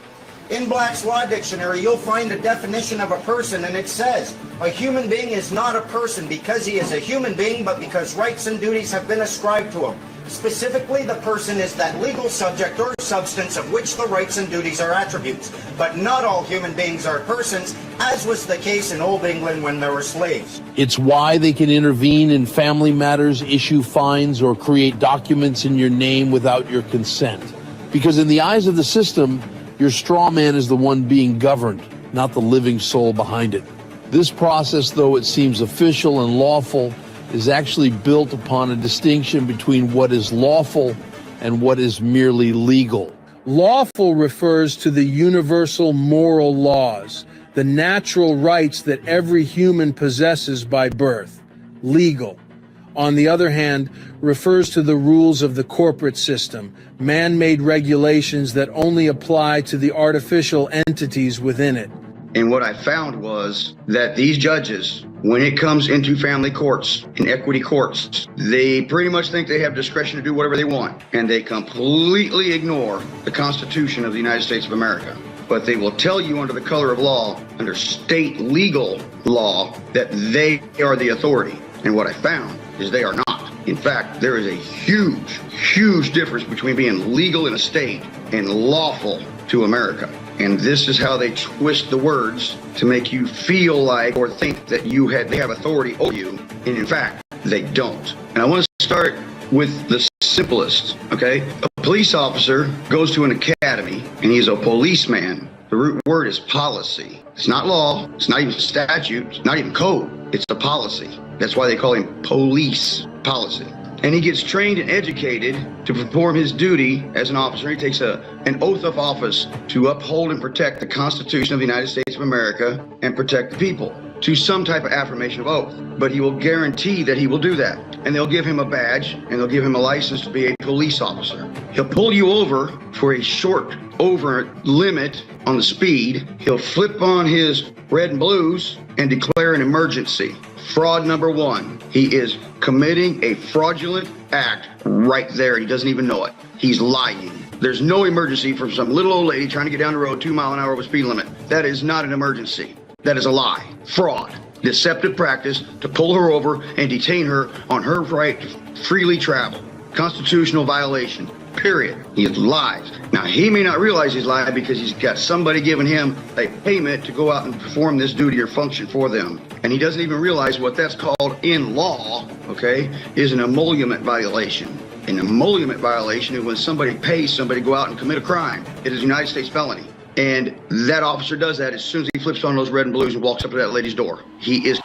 In Black's Law Dictionary, you'll find a definition of a person, and it says, a human being is not a person because he is a human being, but because rights and duties have been ascribed to him. Specifically, the person is that legal subject or substance of which the rights and duties are attributes. But not all human beings are persons, as was the case in Old England when there were slaves. It's why they can intervene in family matters, issue fines, or create documents in your name without your consent. Because in the eyes of the system, your straw man is the one being governed, not the living soul behind it. This process, though it seems official and lawful, is actually built upon a distinction between what is lawful and what is merely legal. Lawful refers to the universal moral laws, the natural rights that every human possesses by birth. Legal, on the other hand, refers to the rules of the corporate system, man-made regulations that only apply to the artificial entities within it. And what I found was that these judges, when it comes into family courts and equity courts, they pretty much think they have discretion to do whatever they want, and they completely ignore the Constitution of the United States of America. But they will tell you under the color of law, under state legal law, that they are the authority. And what I found is they are not. In fact, there is a huge, huge difference between being legal in a state and lawful to America. And this is how they twist the words to make you feel like or think that they have authority over you. And in fact, they don't. And I want to start with the simplest, okay? A police officer goes to an academy and he's a policeman. The root word is policy. It's not law. It's not even statute. It's not even code. It's a policy. That's why they call him police policy. And he gets trained and educated to perform his duty as an officer. He takes an oath of office to uphold and protect the Constitution of the United States of America and protect the people to some type of affirmation of oath. But he will guarantee that he will do that. And they'll give him a badge and they'll give him a license to be a police officer. He'll pull you over for a short over limit on the speed. He'll flip on his red and blues and declare an emergency. Fraud number one. He is committing a fraudulent act right there. He doesn't even know it. He's lying. There's no emergency from some little old lady trying to get down the road 2 miles an hour with speed limit. That is not an emergency. That is a lie. Fraud. Deceptive practice to pull her over and detain her on her right to freely travel. Constitutional violation. Period. He lies. Now, he may not realize he's lying because he's got somebody giving him a payment to go out and perform this duty or function for them. And he doesn't even realize what that's called in law, okay, is an emolument violation. An emolument violation is when somebody pays somebody to go out and commit a crime. It is a United States felony. And that officer does that as soon as he flips on those red and blues and walks up to that lady's door. He is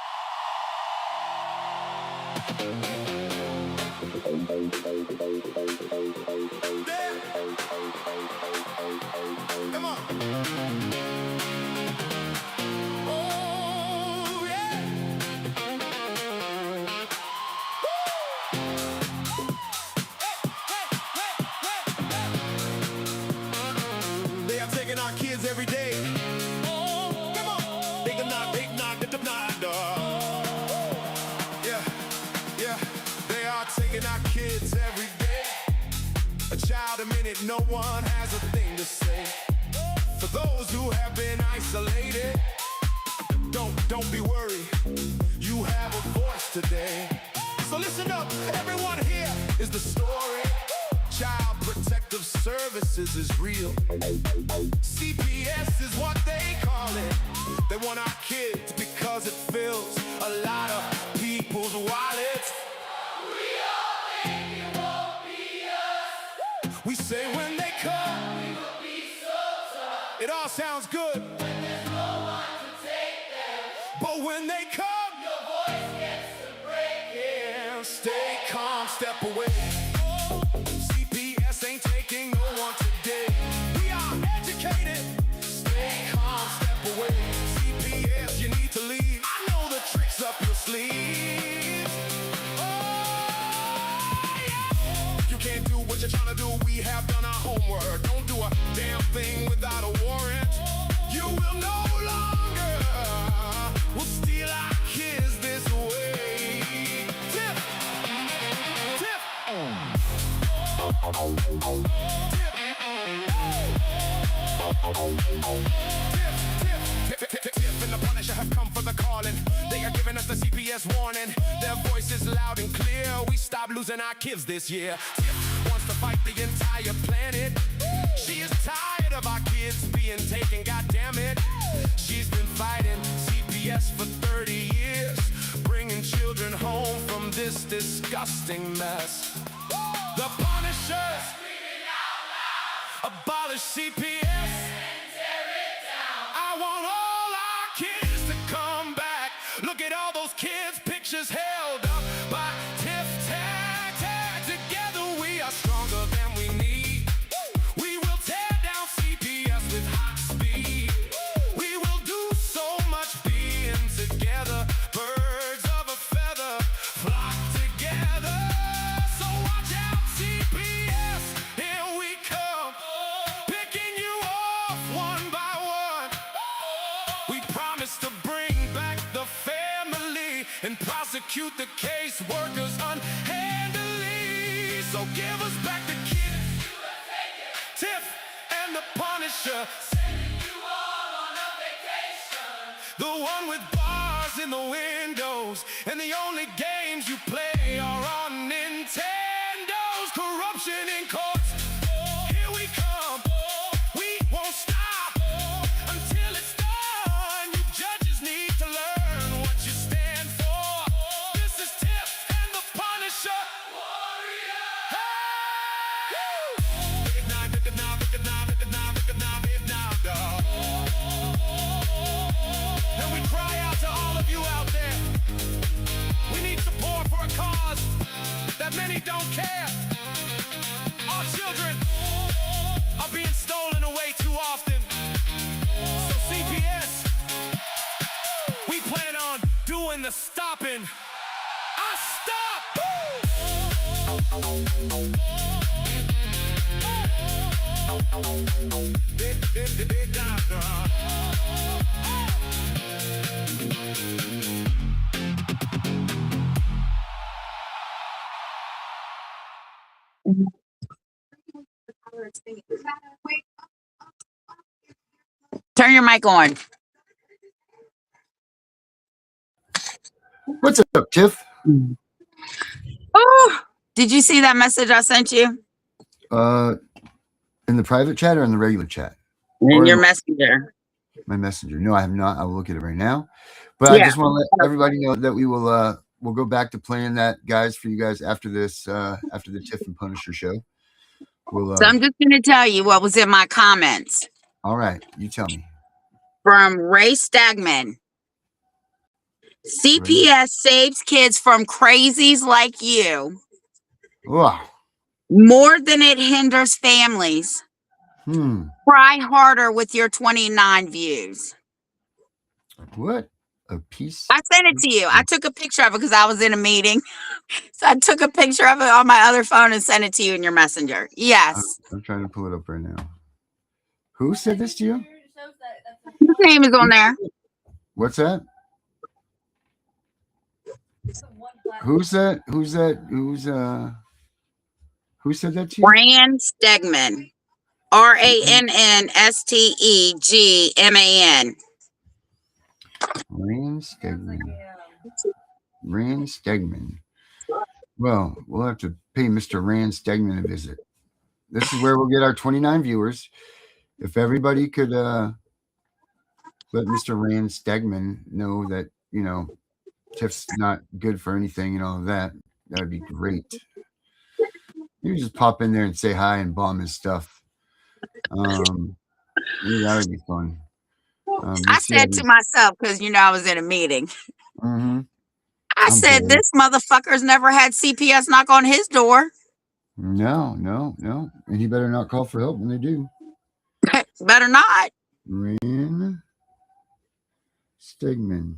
if no one has a thing to say. For those who have been isolated, don't be worried, you have a voice today. So listen up, everyone here is the story. Child Protective Services is real. CPS is what they call it. They want our kids because it fills a lot of people's wallets. We all think it won't be us. We say when they come, we will be so tough. It all sounds good when there's no one to take them. But when they come, your voice gets to break. Stay calm, step away. CPS ain't taking no one today. We are educated. Stay calm, step away. CPS, you need to leave. I know the tricks up your sleeve. Oh, yeah. You can't do what you're trying to do. We have done our homework. Don't do a damn thing without a warrant. You will no longer will steal our kids this way. Tiff! Tiff and the Punisher have come for the calling. They are giving us the CPS warning. Their voice is loud and clear. We stop losing our kids this year. Tiff wants to fight the entire planet. She is tired of our kids being taken, goddammit. She's been fighting CPS for 30 years, bringing children home from this disgusting mess. The Punisher screaming out loud. Abolish CPS and tear it down. I want all our kids to come back. Look at all those kids' pictures held up by Tiff Tag. Together we are stronger than we need. We will tear down CPS with hot speed. We will do so much being together. Birds of a feather flock together. So watch out, CPS, here we come, picking you off one by one. We promise to bring back the family and prosecute the case workers unhandily. So give us back the kids. Tiff and the Punisher, sending you all on a vacation. The one with bars in the windows, and the only games you play are on Nintendos. Corruption in courts, here we come. We won't stop until it's done. You judges need to learn what you stand for. This is Tiff and the Punisher. Warrior! Hey! Big nine, big nine, big nine, big nine, big nine, big nine, dog. And we cry out to all of you out there. We need support for a cause that many don't care. Our children are being stolen away too often. So CPS, we plan on doing the stopping. I Turn your mic on. What's up, Tiff? Oh, did you see that message I sent you? In the private chat or in the regular chat? In your messenger. My messenger. No, I have not. I will look at it right now. But yeah. I just want to let everybody know that we will we'll go back to playing that, guys, for you guys after this, after the Tiff and Punisher show. We'll, so I'm just going to tell you what was in my comments. All right, you tell me. From Ray Stagman. CPS saves kids from crazies like you. Wow. More than it hinders families. Try harder with your 29 views. What a piece. I sent it to you. I took a picture of it because I was in a meeting. So I took a picture of it on my other phone and sent it to you in your messenger. Yes. I'm trying to pull it up right now. Who said this to you? His name is on there. What's that? Who's that? Who said that to you? Rand Stegman. RANNSTEGMAN. Rand Stegman. Rand Stegman. Well, we'll have to pay Mr. Rand Stegman a visit. This is where we'll get our 29 viewers. If everybody could let Mr. Rand Stegman know that, you know, Tiff's not good for anything and all of that, that would be great. You just pop in there and say hi and bomb his stuff. That would be fun. I said to myself, because, you know, I was in a meeting. Mm-hmm. I said, this motherfucker's never had CPS knock on his door. No. And he better not call for help when they do. Better not. Rand Stegman.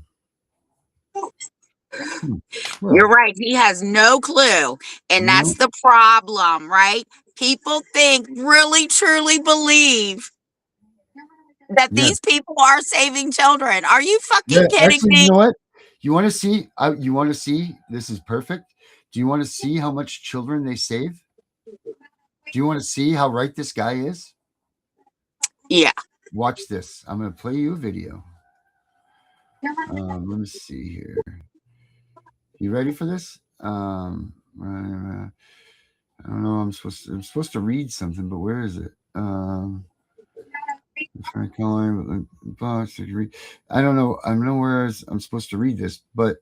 Well, you're right. He has no clue. And that's the problem, right? People really, truly believe that these people are saving children. Are you fucking kidding me? You know what? You want to see? You want to see? This is perfect. Do you want to see how much children they save? Do you want to see how right this guy is? Yeah. Watch this. I'm going to play you a video. Let me see here. You ready for this? I don't know. I'm supposed to read something, but where is it? I don't know. I don't know where I'm supposed to read this, but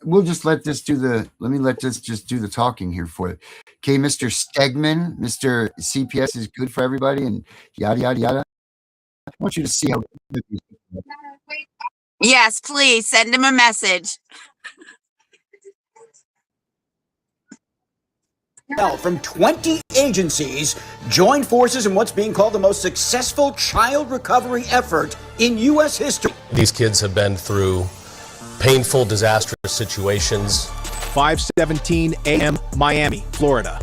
we'll just let this just do the talking here for you. Okay, Mr. Stegman, Mr. CPS is good for everybody and yada, yada, yada. I want you to see how. Yes, please send him a message. From 20 agencies joined forces in what's being called the most successful child recovery effort in U.S. history. These kids have been through painful, disastrous situations. 5:17 a.m. Miami, Florida.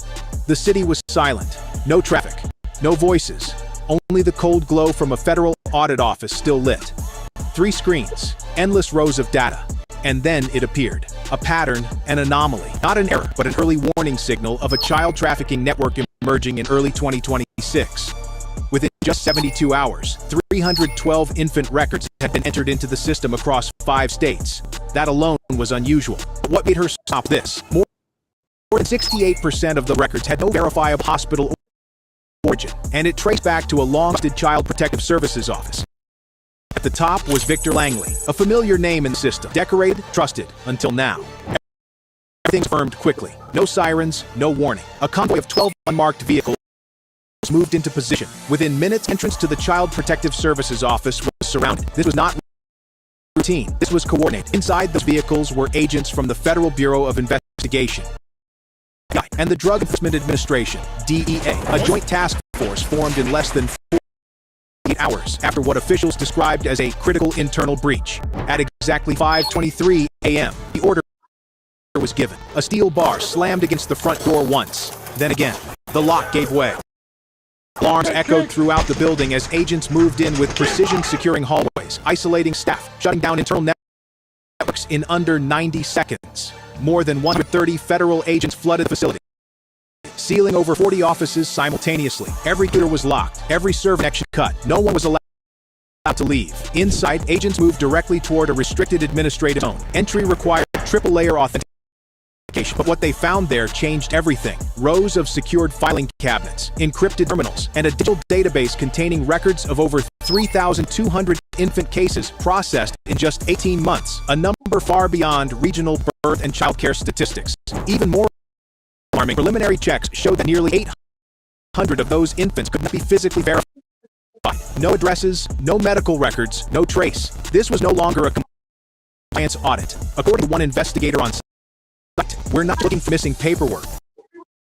The city was silent. No traffic, no voices, only the cold glow from a federal audit office still lit. 3 screens, endless rows of data. And then it appeared. A pattern, an anomaly. Not an error, but an early warning signal of a child trafficking network emerging in early 2026. Within just 72 hours, 312 infant records had been entered into the system across 5 states. That alone was unusual. But what made her stop this? More than 68% of the records had no verifiable hospital origin, and it traced back to a long-trusted Child Protective Services office. At the top was Victor Langley, a familiar name in the system, decorated, trusted, until now. Everything firmed quickly. No sirens, no warning. A convoy of 12 unmarked vehicles moved into position. Within minutes, entrance to the Child Protective Services office was surrounded. This was not routine. This was coordinated. Inside those vehicles were agents from the Federal Bureau of Investigation and the Drug Enforcement Administration, DEA, a joint task force formed in less than 48 hours after what officials described as a critical internal breach. At exactly 5:23 a.m., the order was given. A steel bar slammed against the front door once. Then again, the lock gave way. Alarms echoed throughout the building as agents moved in with precision, securing hallways, isolating staff, shutting down internal networks in under 90 seconds. More than 130 federal agents flooded the facility, sealing over 40 offices simultaneously. Every computer was locked, every server connection cut. No one was allowed to leave. Inside, agents moved directly toward a restricted administrative zone. Entry required triple-layer authentication. But what they found there changed everything. Rows of secured filing cabinets, encrypted terminals, and a digital database containing records of over 3,200 infant cases processed in just 18 months, a number far beyond regional birth and child care statistics. Even more alarming, preliminary checks showed that nearly 800 of those infants could not be physically verified. No addresses, no medical records, no trace. This was no longer a compliance audit. According to one investigator on site, we're not looking for missing paperwork.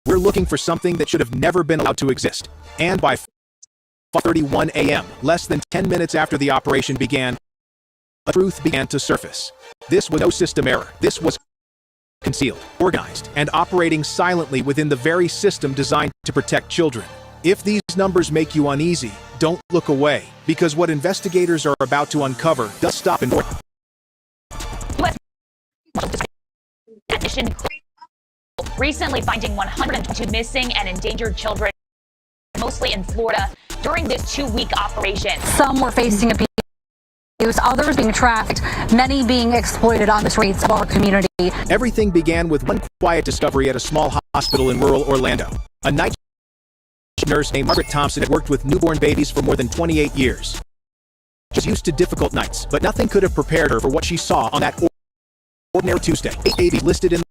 We're looking for something that should have never been allowed to exist. And by 5:31 a.m., less than 10 minutes after the operation began, a truth began to surface. This was no system error. This was concealed, organized, and operating silently within the very system designed to protect children. If these numbers make you uneasy, don't look away, because what investigators are about to uncover does stop in recently finding 122 missing and endangered children, mostly in Florida, during this 2-week operation. Some were facing abuse, others being trafficked, many being exploited on the streets of our community. Everything began with one quiet discovery at a small hospital in rural Orlando. A night nurse named Margaret Thompson had worked with newborn babies for more than 28 years. She was used to difficult nights, but nothing could have prepared her for what she saw on that ordinary Tuesday. 8 babies listed in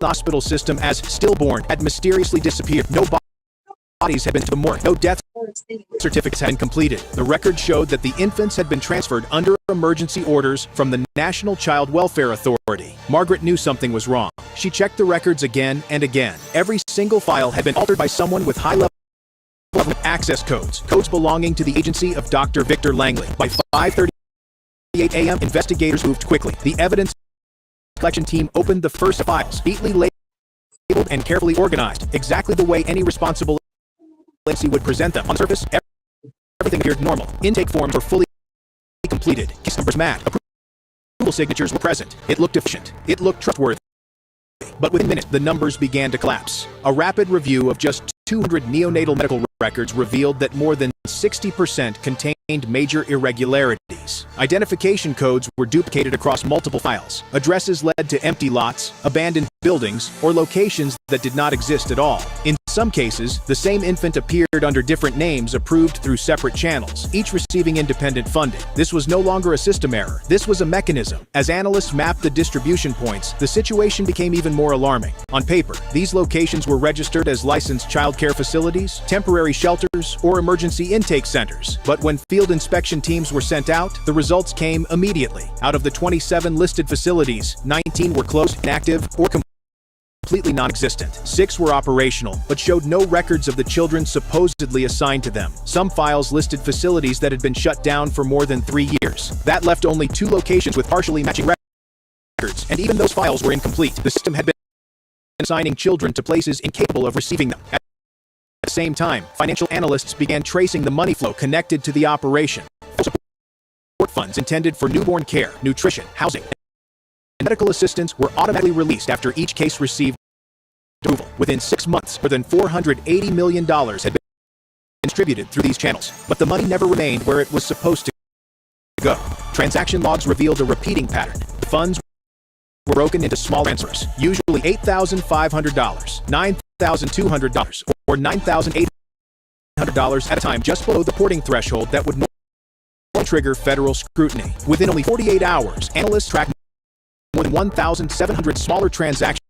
the hospital system as stillborn had mysteriously disappeared. No bodies had been to the morgue. No death certificates had been completed. The record showed that the infants had been transferred under emergency orders from the National Child Welfare Authority. Margaret knew something was wrong. She checked the records again and again. Every single file had been altered by someone with high-level access codes belonging to the agency of Dr. Victor Langley. By 5:38 a.m., investigators moved quickly. The evidence collection team opened the first files, neatly labeled and carefully organized, exactly the way any responsible agency would present them. On the surface, everything appeared normal. Intake forms were fully completed. Case numbers matched. Approval signatures were present. It looked efficient. It looked trustworthy. But within minutes, the numbers began to collapse. A rapid review of just 200 neonatal medical records revealed that more than 60% contained major irregularities. Identification codes were duplicated across multiple files. Addresses led to empty lots, abandoned buildings, or locations that did not exist at all. In some cases, the same infant appeared under different names approved through separate channels, each receiving independent funding. This was no longer a system error. This was a mechanism. As analysts mapped the distribution points, the situation became even more alarming. On paper, these locations were registered as licensed child care facilities, temporary shelters, or emergency intake centers. But when field inspection teams were sent out, the results came immediately. Out of the 27 listed facilities, 19 were closed, inactive, or completely non-existent. 6 were operational, but showed no records of the children supposedly assigned to them. Some files listed facilities that had been shut down for more than 3 years. That left only 2 locations with partially matching records, and even those files were incomplete. The system had been assigning children to places incapable of receiving them. At the same time, financial analysts began tracing the money flow connected to the operation. Support funds intended for newborn care, nutrition, housing, and medical assistance were automatically released after each case received approval. Within 6 months, more than $480 million had been distributed through these channels, but the money never remained where it was supposed to go. Transaction logs revealed a repeating pattern. The funds were broken into small transfers, usually $8,500, $9,200, or $9,800 at a time, just below the porting threshold that would normally trigger federal scrutiny. Within only 48 hours, analysts tracked more than 1,700 smaller transactions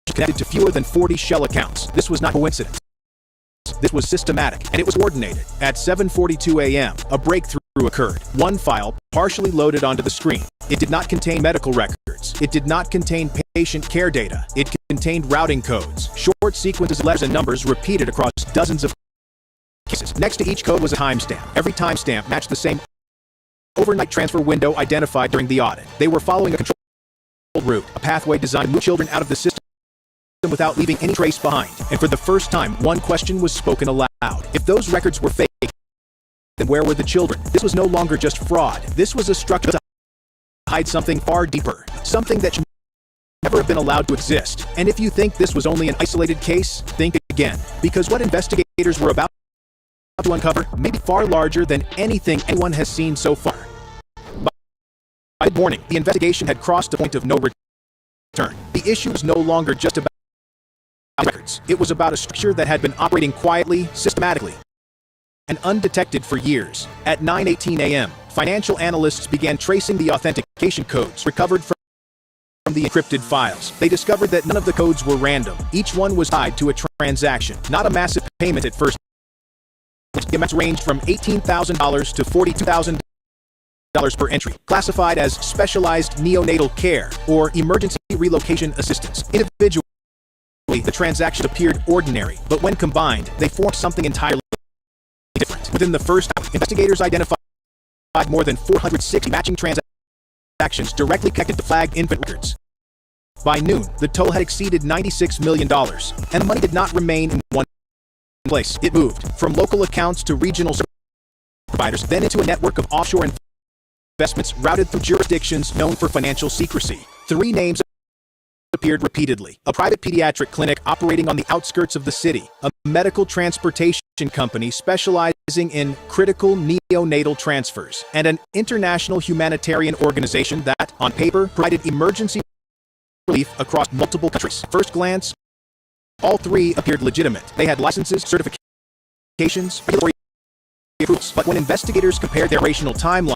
connected to fewer than 40 shell accounts. This was not coincidence. This was systematic, and it was coordinated. At 7:42 a.m., a breakthrough occurred. One file partially loaded onto the screen. It did not contain medical records. It did not contain patient care data. It contained routing codes, short sequences of letters and numbers repeated across dozens of cases. Next to each code was a timestamp. Every timestamp matched the same overnight transfer window identified during the audit. They were following a controlled route, a pathway designed to move children out of the system without leaving any trace behind. And for the first time, one question was spoken aloud. If those records were fake, then where were the children? This was no longer just fraud. This was a structure to hide something far deeper, something that should never have been allowed to exist. And if you think this was only an isolated case, think again, because what investigators were about to uncover may be far larger than anything anyone has seen so far. By mid-morning, the investigation had crossed a point of no return. The issue was no longer just about records. It was about a structure that had been operating quietly, systematically, and undetected for years. At 9:18 a.m., financial analysts began tracing the authentication codes recovered from the encrypted files. They discovered that none of the codes were random. Each one was tied to a transaction, not a massive payment at first. The amounts ranged from $18,000 to $42,000 per entry, classified as specialized neonatal care or emergency relocation assistance. Individually, the transactions appeared ordinary, but when combined, they formed something entirely different. Within the first hour, investigators identified more than 460 matching transactions directly connected to flagged infant records. By noon, the total had exceeded $96 million, and the money did not remain in one place. It moved from local accounts to regional service providers, then into a network of offshore investments routed through jurisdictions known for financial secrecy. 3 names appeared repeatedly. A private pediatric clinic operating on the outskirts of the city, a medical transportation company specializing in critical neonatal transfers, and an international humanitarian organization that, on paper, provided emergency relief across multiple countries. First glance, all three appeared legitimate. They had licenses, certifications, regulatory approvals. But when investigators compared their operational timelines,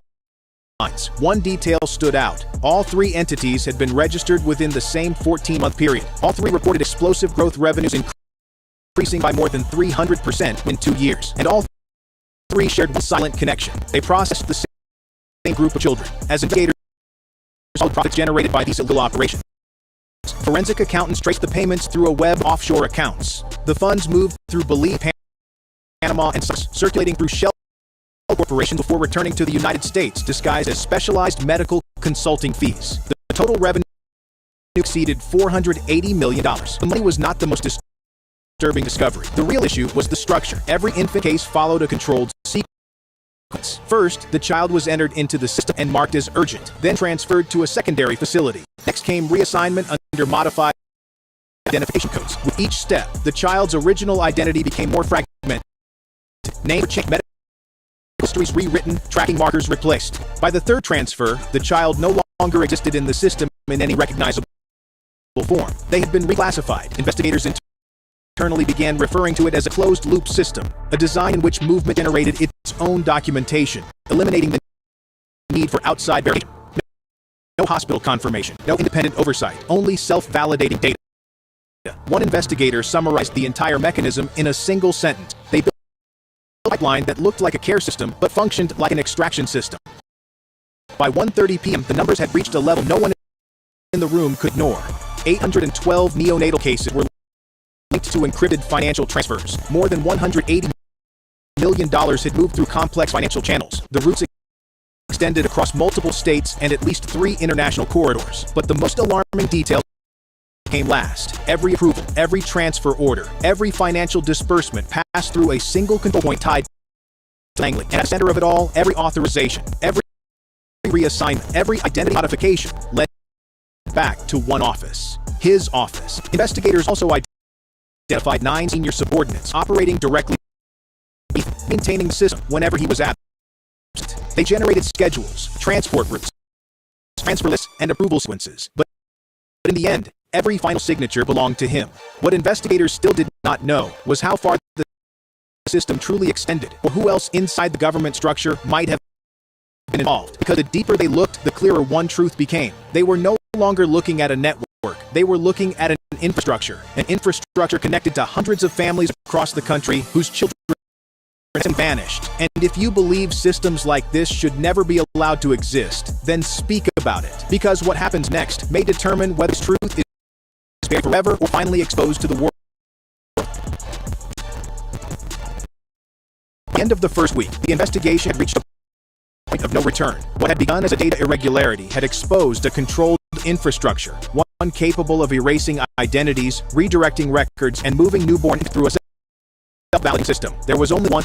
one detail stood out. All three entities had been registered within the same 14-month period. All three reported explosive growth, revenues increasing by more than 300% in 2 years. And all three shared one silent connection. They processed the same group of children. As investigators saw the profits generated by these illegal operations, forensic accountants traced the payments through a web of offshore accounts. The funds moved through Belize, Panama, and circulating through shell corporations before returning to the United States, disguised as specialized medical consulting fees. The total revenue exceeded $480 million. The money was not the most disturbing discovery. The real issue was the structure. Every infant case followed a controlled sequence. First, the child was entered into the system and marked as urgent, then transferred to a secondary facility. Next came reassignment under modified identification codes. With each step, the child's original identity became more fragmented. Name changed, medical histories rewritten, tracking markers replaced. By the third transfer, the child no longer existed in the system in any recognizable form. They had been reclassified. Investigators internally began referring to it as a closed-loop system, a design in which movement generated its own documentation, eliminating the need for outside verification. No hospital confirmation, no independent oversight, only self-validating data. One investigator summarized the entire mechanism in a single sentence. They built a pipeline that looked like a care system but functioned like an extraction system. By 1:30 p.m., the numbers had reached a level no one in the room could ignore. 812 neonatal cases were linked to encrypted financial transfers. More than $180 million had moved through complex financial channels. The routes extended across multiple states and at least 3 international corridors. But the most alarming detail came last. Every approval, every transfer order, every financial disbursement passed through a single control point tied to Langley. And at the center of it all, every authorization, every reassignment, every identity modification led back to one office, his office. Investigators also identified 9 senior subordinates operating directly, maintaining the system whenever he was absent. They generated schedules, transport routes, transfer lists, and approval sequences. But in the end, every final signature belonged to him. What investigators still did not know was how far the system truly extended, or who else inside the government structure might have been involved. Because the deeper they looked, the clearer one truth became. They were no longer looking at a network. They were looking at an infrastructure connected to hundreds of families across the country whose children vanished. And if you believe systems like this should never be allowed to exist, then speak about it. Because what happens next may determine whether this truth is buried forever or finally exposed to the world. By the end of the first week, the investigation had reached a point of no return. What had begun as a data irregularity had exposed a controlled infrastructure, one capable of erasing identities, redirecting records, and moving newborn through a self-validating system. There was only one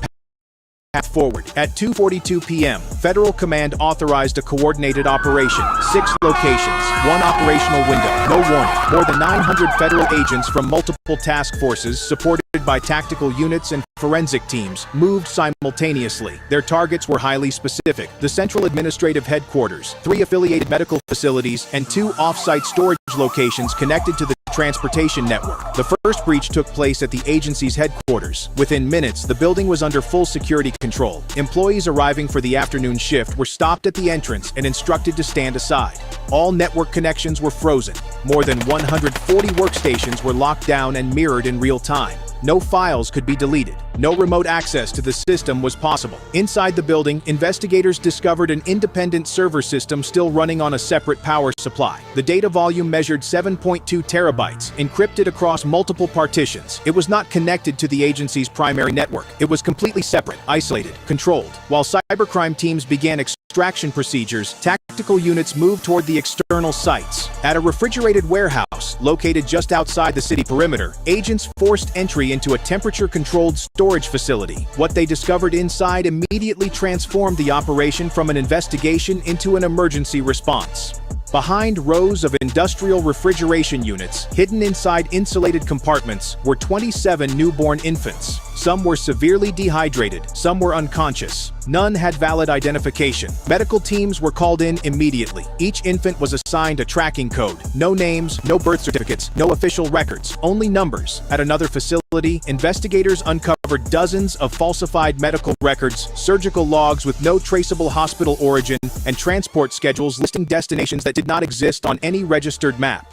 path forward. At 2:42 p.m., Federal Command authorized a coordinated operation. 6 locations, 1 operational window, no warning. More than 900 federal agents from multiple task forces, supported by tactical units and forensic teams, moved simultaneously. Their targets were highly specific: the Central Administrative Headquarters, 3 affiliated medical facilities, and 2 off-site storage locations connected to the transportation network. The first breach took place at the agency's headquarters. Within minutes, the building was under full security control. Employees arriving for the afternoon shift were stopped at the entrance and instructed to stand aside. All network connections were frozen. More than 140 workstations were locked down and mirrored in real time. No files could be deleted. No remote access to the system was possible. Inside the building, investigators discovered an independent server system still running on a separate power supply. The data volume measured 7.2 terabytes, encrypted across multiple partitions. It was not connected to the agency's primary network. It was completely separate, isolated, controlled. While cybercrime teams began extraction procedures, tactical units moved toward the external sites. At a refrigerated warehouse located just outside the city perimeter, agents forced entry into a temperature-controlled storage facility. What they discovered inside immediately transformed the operation from an investigation into an emergency response. Behind rows of industrial refrigeration units, hidden inside insulated compartments, were 27 newborn infants. Some were severely dehydrated, some were unconscious. None had valid identification. Medical teams were called in immediately. Each infant was assigned a tracking code. No names, no birth certificates, no official records, only numbers. At another facility, investigators uncovered dozens of falsified medical records, surgical logs with no traceable hospital origin, and transport schedules listing destinations that did not exist on any registered map.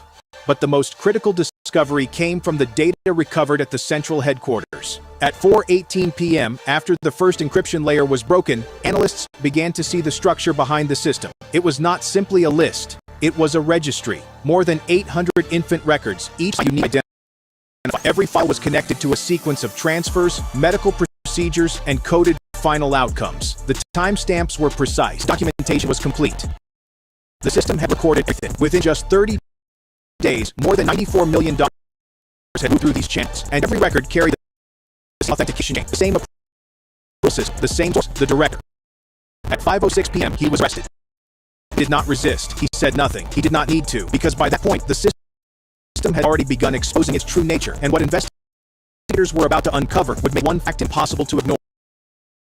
But the most critical discovery came from the data recovered at the central headquarters. At 4:18 p.m., after the first encryption layer was broken, analysts began to see the structure behind the system. It was not simply a list. It was a registry. More than 800 infant records, each unique identifier. Every file was connected to a sequence of transfers, medical procedures, and coded final outcomes. The timestamps were precise. Documentation was complete. The system had recorded everything. Within just 30 days, more than $94 million had moved through these channels, and every record carried the authentication chain, the same approval system, the same source, the director. At 5:06 p.m., he was arrested. He did not resist. He said nothing. He did not need to, because by that point, the system had already begun exposing its true nature, and what investigators were about to uncover would make one fact impossible to ignore.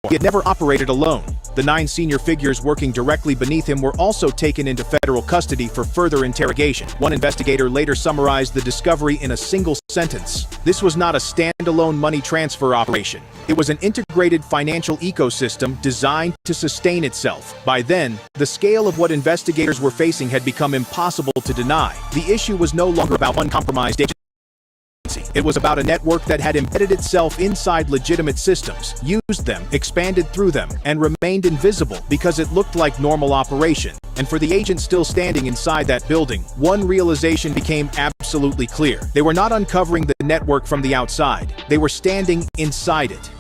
He had never operated alone. The 9 senior figures working directly beneath him were also taken into federal custody for further interrogation. One investigator later summarized the discovery in a single sentence. This was not a standalone money transfer operation. It was an integrated financial ecosystem designed to sustain itself. By then, the scale of what investigators were facing had become impossible to deny. The issue was no longer about one compromised agency. It was about a network that had embedded itself inside legitimate systems, used them, expanded through them, and remained invisible because it looked like normal operation. And for the agents still standing inside that building, one realization became absolutely clear. They were not uncovering the network from the outside. They were standing inside it.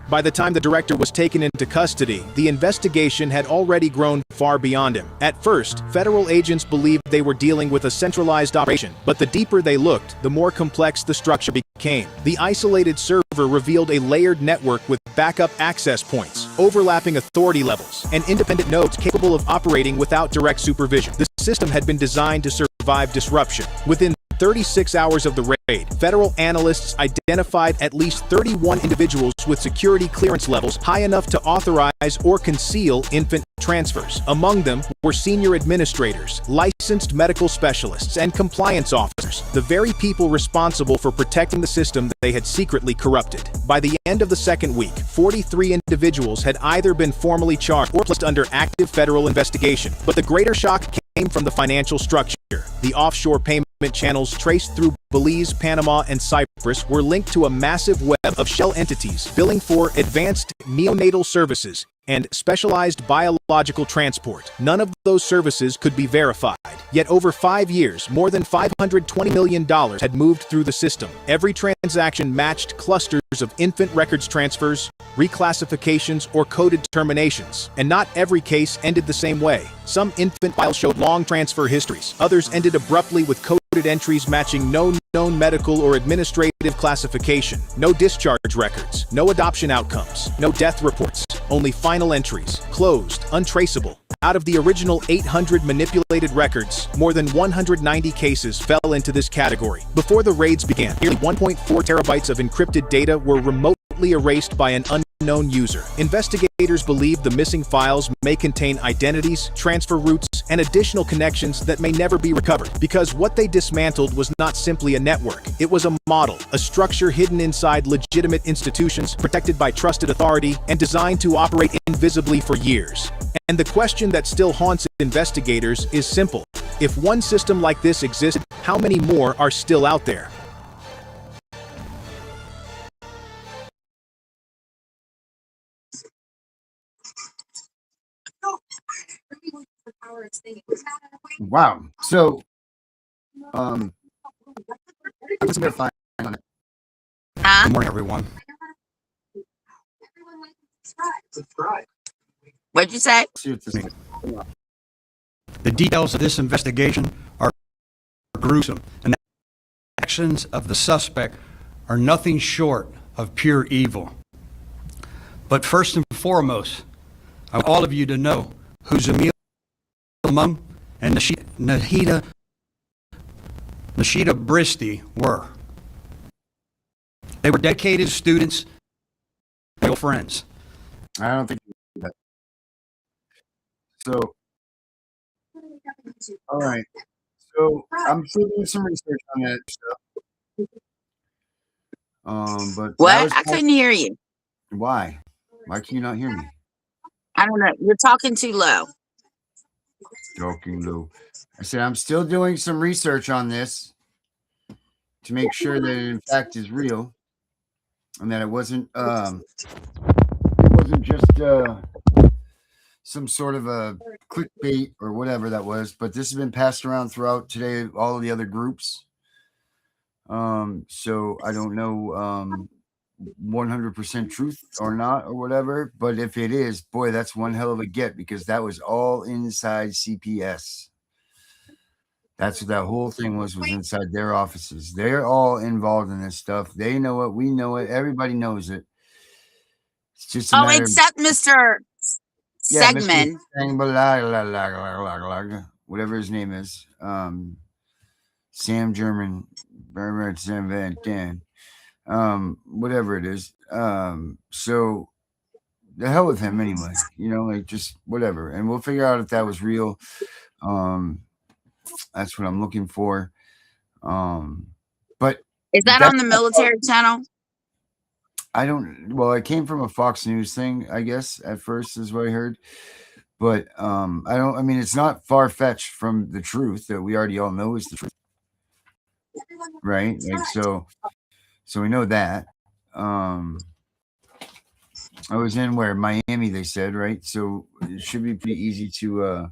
By the time the director was taken into custody, the investigation had already grown far beyond him. At first, federal agents believed they were dealing with a centralized operation, but the deeper they looked, the more complex the structure became. The isolated server revealed a layered network with backup access points, overlapping authority levels, and independent nodes capable of operating without direct supervision. The system had been designed to survive disruption. Within 36 hours of the raid, federal analysts identified at least 31 individuals with security clearance levels high enough to authorize or conceal infant transfers. Among them were senior administrators, licensed medical specialists, and compliance officers, the very people responsible for protecting the system that they had secretly corrupted. By the end of the second week, 43 individuals had either been formally charged or placed under active federal investigation. But the greater shock came from the financial structure. The offshore payment channels traced through Belize, Panama, and Cyprus were linked to a massive web of shell entities billing for advanced neonatal services and specialized biological transport. None of those services could be verified. Yet over 5 years, more than $520 million had moved through the system. Every transaction matched clusters of infant records transfers, reclassifications, or coded terminations. And not every case ended the same way. Some infant files showed long transfer histories. Others ended abruptly with coded entries matching no known medical or administrative classification. No discharge records, no adoption outcomes, no death reports, only final entries, closed, untraceable. Out of the original 800 manipulated records, more than 190 cases fell into this category. Before the raids began, nearly 1.4 terabytes of encrypted data were remotely erased by an unknown user. Investigators believe the missing files may contain identities, transfer routes, and additional connections that may never be recovered, because what they dismantled was not simply a network. It was a model, a structure hidden inside legitimate institutions, protected by trusted authority, and designed to operate invisibly for years. And the question that still haunts investigators is simple. If one system like this existed, how many more are still out there? Wow. So, I'm just gonna find on it. Good morning, everyone. What'd you say? The details of this investigation are gruesome, and the actions of the suspect are nothing short of pure evil. But first and foremost, I want all of you to know who Mum and Nashida Bristi were. They were dedicated students, real friends. I don't think that. So, all right. So I'm still doing some research on that stuff. But What? that was I couldn't hear you. why? Why can you not hear me? I don't know. You're talking too low. Talking low. I said I'm still doing some research on this to make sure that it in fact is real, and that it wasn't just some sort of a clickbait or whatever that was. But this has been passed around throughout today, all of the other groups. So I don't know 100% truth or not or whatever, but if it is, boy, that's one hell of a get, because that was all inside CPS. That's what that whole thing was inside their offices. They're all involved in this stuff. They know it. We know it. Everybody knows it. It's just a matter except Mr. yeah, Mr. Segman. Whatever his name is. Sam German, whatever it is. So the hell with him anyway, like just whatever. And we'll figure out if that was real. That's what I'm looking for. But is that on the military channel? I don't, well, it came from a Fox News thing, I guess, at first is what I heard. But I mean, it's not far-fetched from the truth that we already all know is the truth. Right? Like, so we know that. I was in Miami, they said, right? So it should be pretty easy to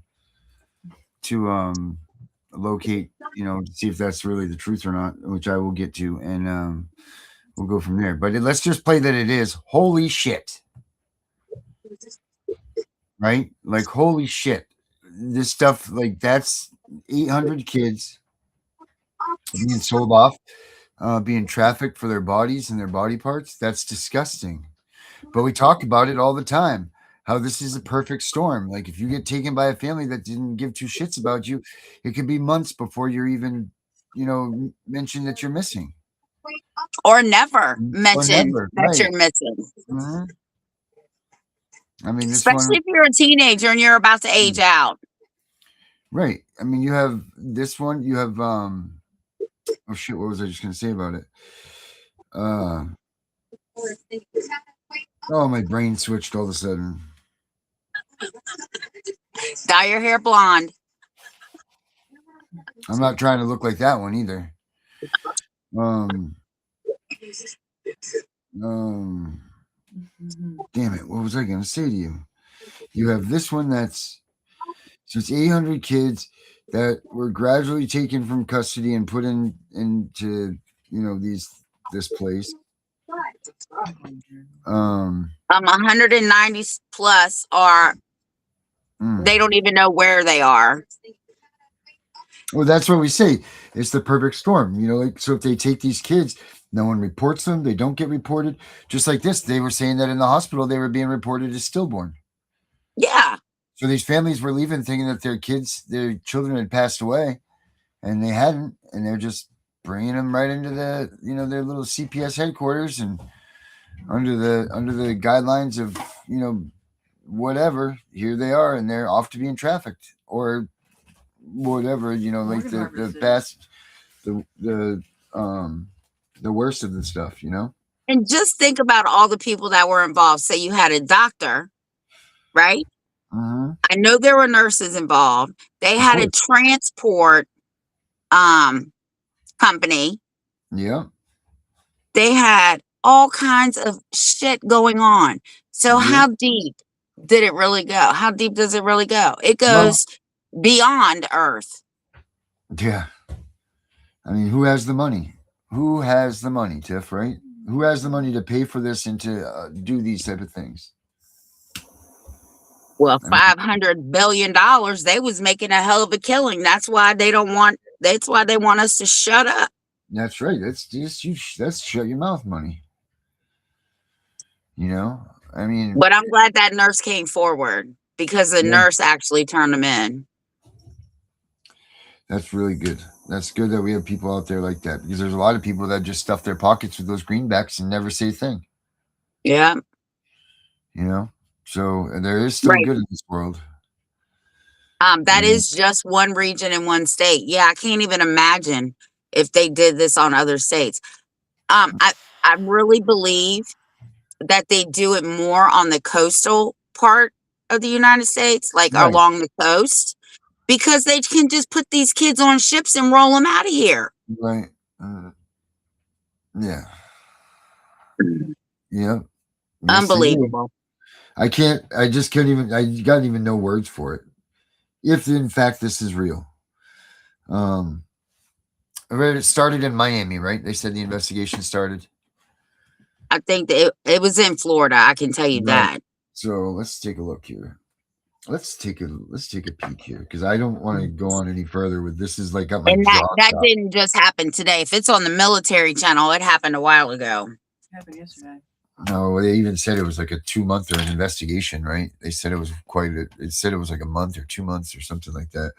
locate, to see if that's really the truth or not, which I will get to, and we'll go from there. But let's just play that it is. Holy shit. Right? Like, holy shit. This stuff, like, that's 800 kids being sold off, being trafficked for their bodies and their body parts. That's disgusting. But we talk about it all the time, how this is a perfect storm. Like, if you get taken by a family that didn't give two shits about you, it could be months before you're even, mentioned that you're missing. Or never mention that right. you're missing. Mm-hmm. I mean, especially if you're a teenager and you're about to age out. Right. I mean, you have this one. You have oh shit, what was I just gonna say about it? Oh, my brain switched all of a sudden. Dye your hair blonde. I'm not trying to look like that one either. Damn it, what was I gonna say to you? You have this one so it's 800 kids that were gradually taken from custody and put into this place. 190 plus are they don't even know where they are. Well, that's what we say. It's the perfect storm, like, so if they take these kids, no one reports them, they don't get reported. Just like this, they were saying that in the hospital they were being reported as stillborn. Yeah. So these families were leaving thinking that their children had passed away, and they hadn't, and they're just bringing them right into the, their little CPS headquarters, and under the guidelines of, whatever, here they are, and they're off to being trafficked or whatever, like the best, the worst of the stuff, And just think about all the people that were involved. Say you had a doctor, right? Uh-huh. I know there were nurses involved. They had a transport company. Yeah. They had all kinds of shit going on. So how deep did it really go? How deep does it really go? It goes beyond Earth. Yeah. I mean, who has the money? Who has the money, Tiff, right? Who has the money to pay for this and to do these type of things? Well, $500 billion, they was making a hell of a killing. That's why they want us to shut up. That's right. That's shut your mouth money. I mean, but I'm glad that nurse came forward, because the nurse actually turned them in. That's really good. That's good that we have people out there like that, because there's a lot of people that just stuff their pockets with those greenbacks and never say a thing. Yeah. You know? So there is still Right. good in this world. That is just one region in one state. Yeah, I can't even imagine if they did this on other states. I really believe that they do it more on the coastal part of the United States, like Right. along the coast, because they can just put these kids on ships and roll them out of here. Right. Yeah. Yeah. Yes, they do. Unbelievable. I just couldn't even, I got even no words for it. If in fact this is real. I read it started in Miami, right? They said the investigation started. I think that it was in Florida. I can tell you Right. that. So let's take a look here. Let's take a peek here, because I don't want to go on any further with this. Is like got my And jaw that dropped. didn't just happen today. If it's on the military channel, it happened a while ago. Happened yesterday. No, they even said it was like a 2 month or an investigation, right? They said it was it said it was like a month or 2 months or something like that.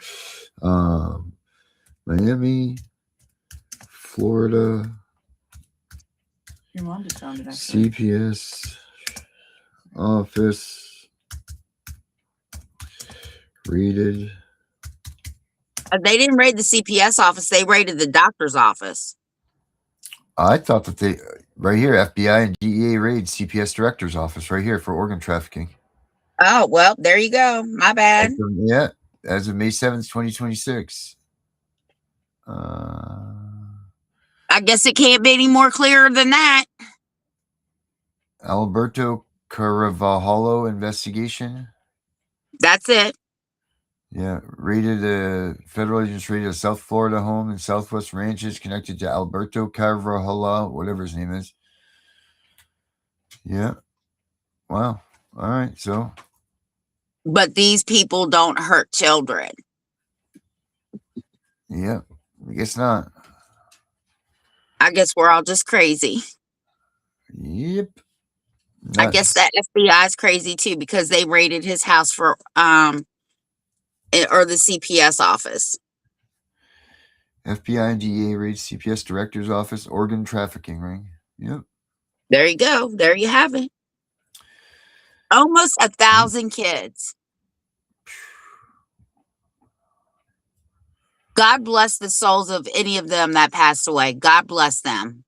Miami, Florida, Your mom just found it actually. CPS office raided. They didn't raid the CPS office. They raided the doctor's office. I thought that they right here, FBI and DEA raid CPS director's office right here for organ trafficking. Oh, well, there you go. My bad. Yeah, as of May 7th, 2026. I guess it can't be any more clearer than that. Alberto Carvajalo investigation. That's it. Yeah, raided federal agents raided a South Florida home and Southwest ranches connected to Alberto Carvajalo, whatever his name is. Yeah. Wow. All right. So. But these people don't hurt children. Yeah, I guess not. I guess we're all just crazy. Yep. I guess that FBI is crazy too, because they raided his house for or the CPS office. FBI and DEA raid CPS director's office, organ trafficking ring. Yep. There you go. There you have it. Almost 1,000 kids. God bless the souls of any of them that passed away. God bless them.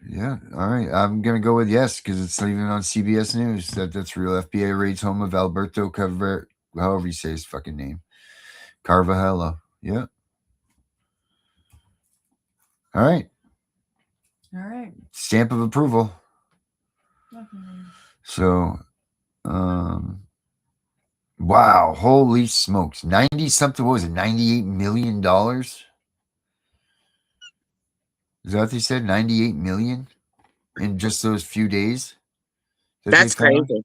Yeah. All right. I'm going to go with yes, because it's even on CBS News that's real. FBI raids home of Alberto Carvajalo, however you say his fucking name. Carvajalo. Yeah. All right. All right. Stamp of approval. Definitely. So, wow. Holy smokes. 90 something. What was it? $98 million? Is that what they said? 98 million in just those few days? That's crazy.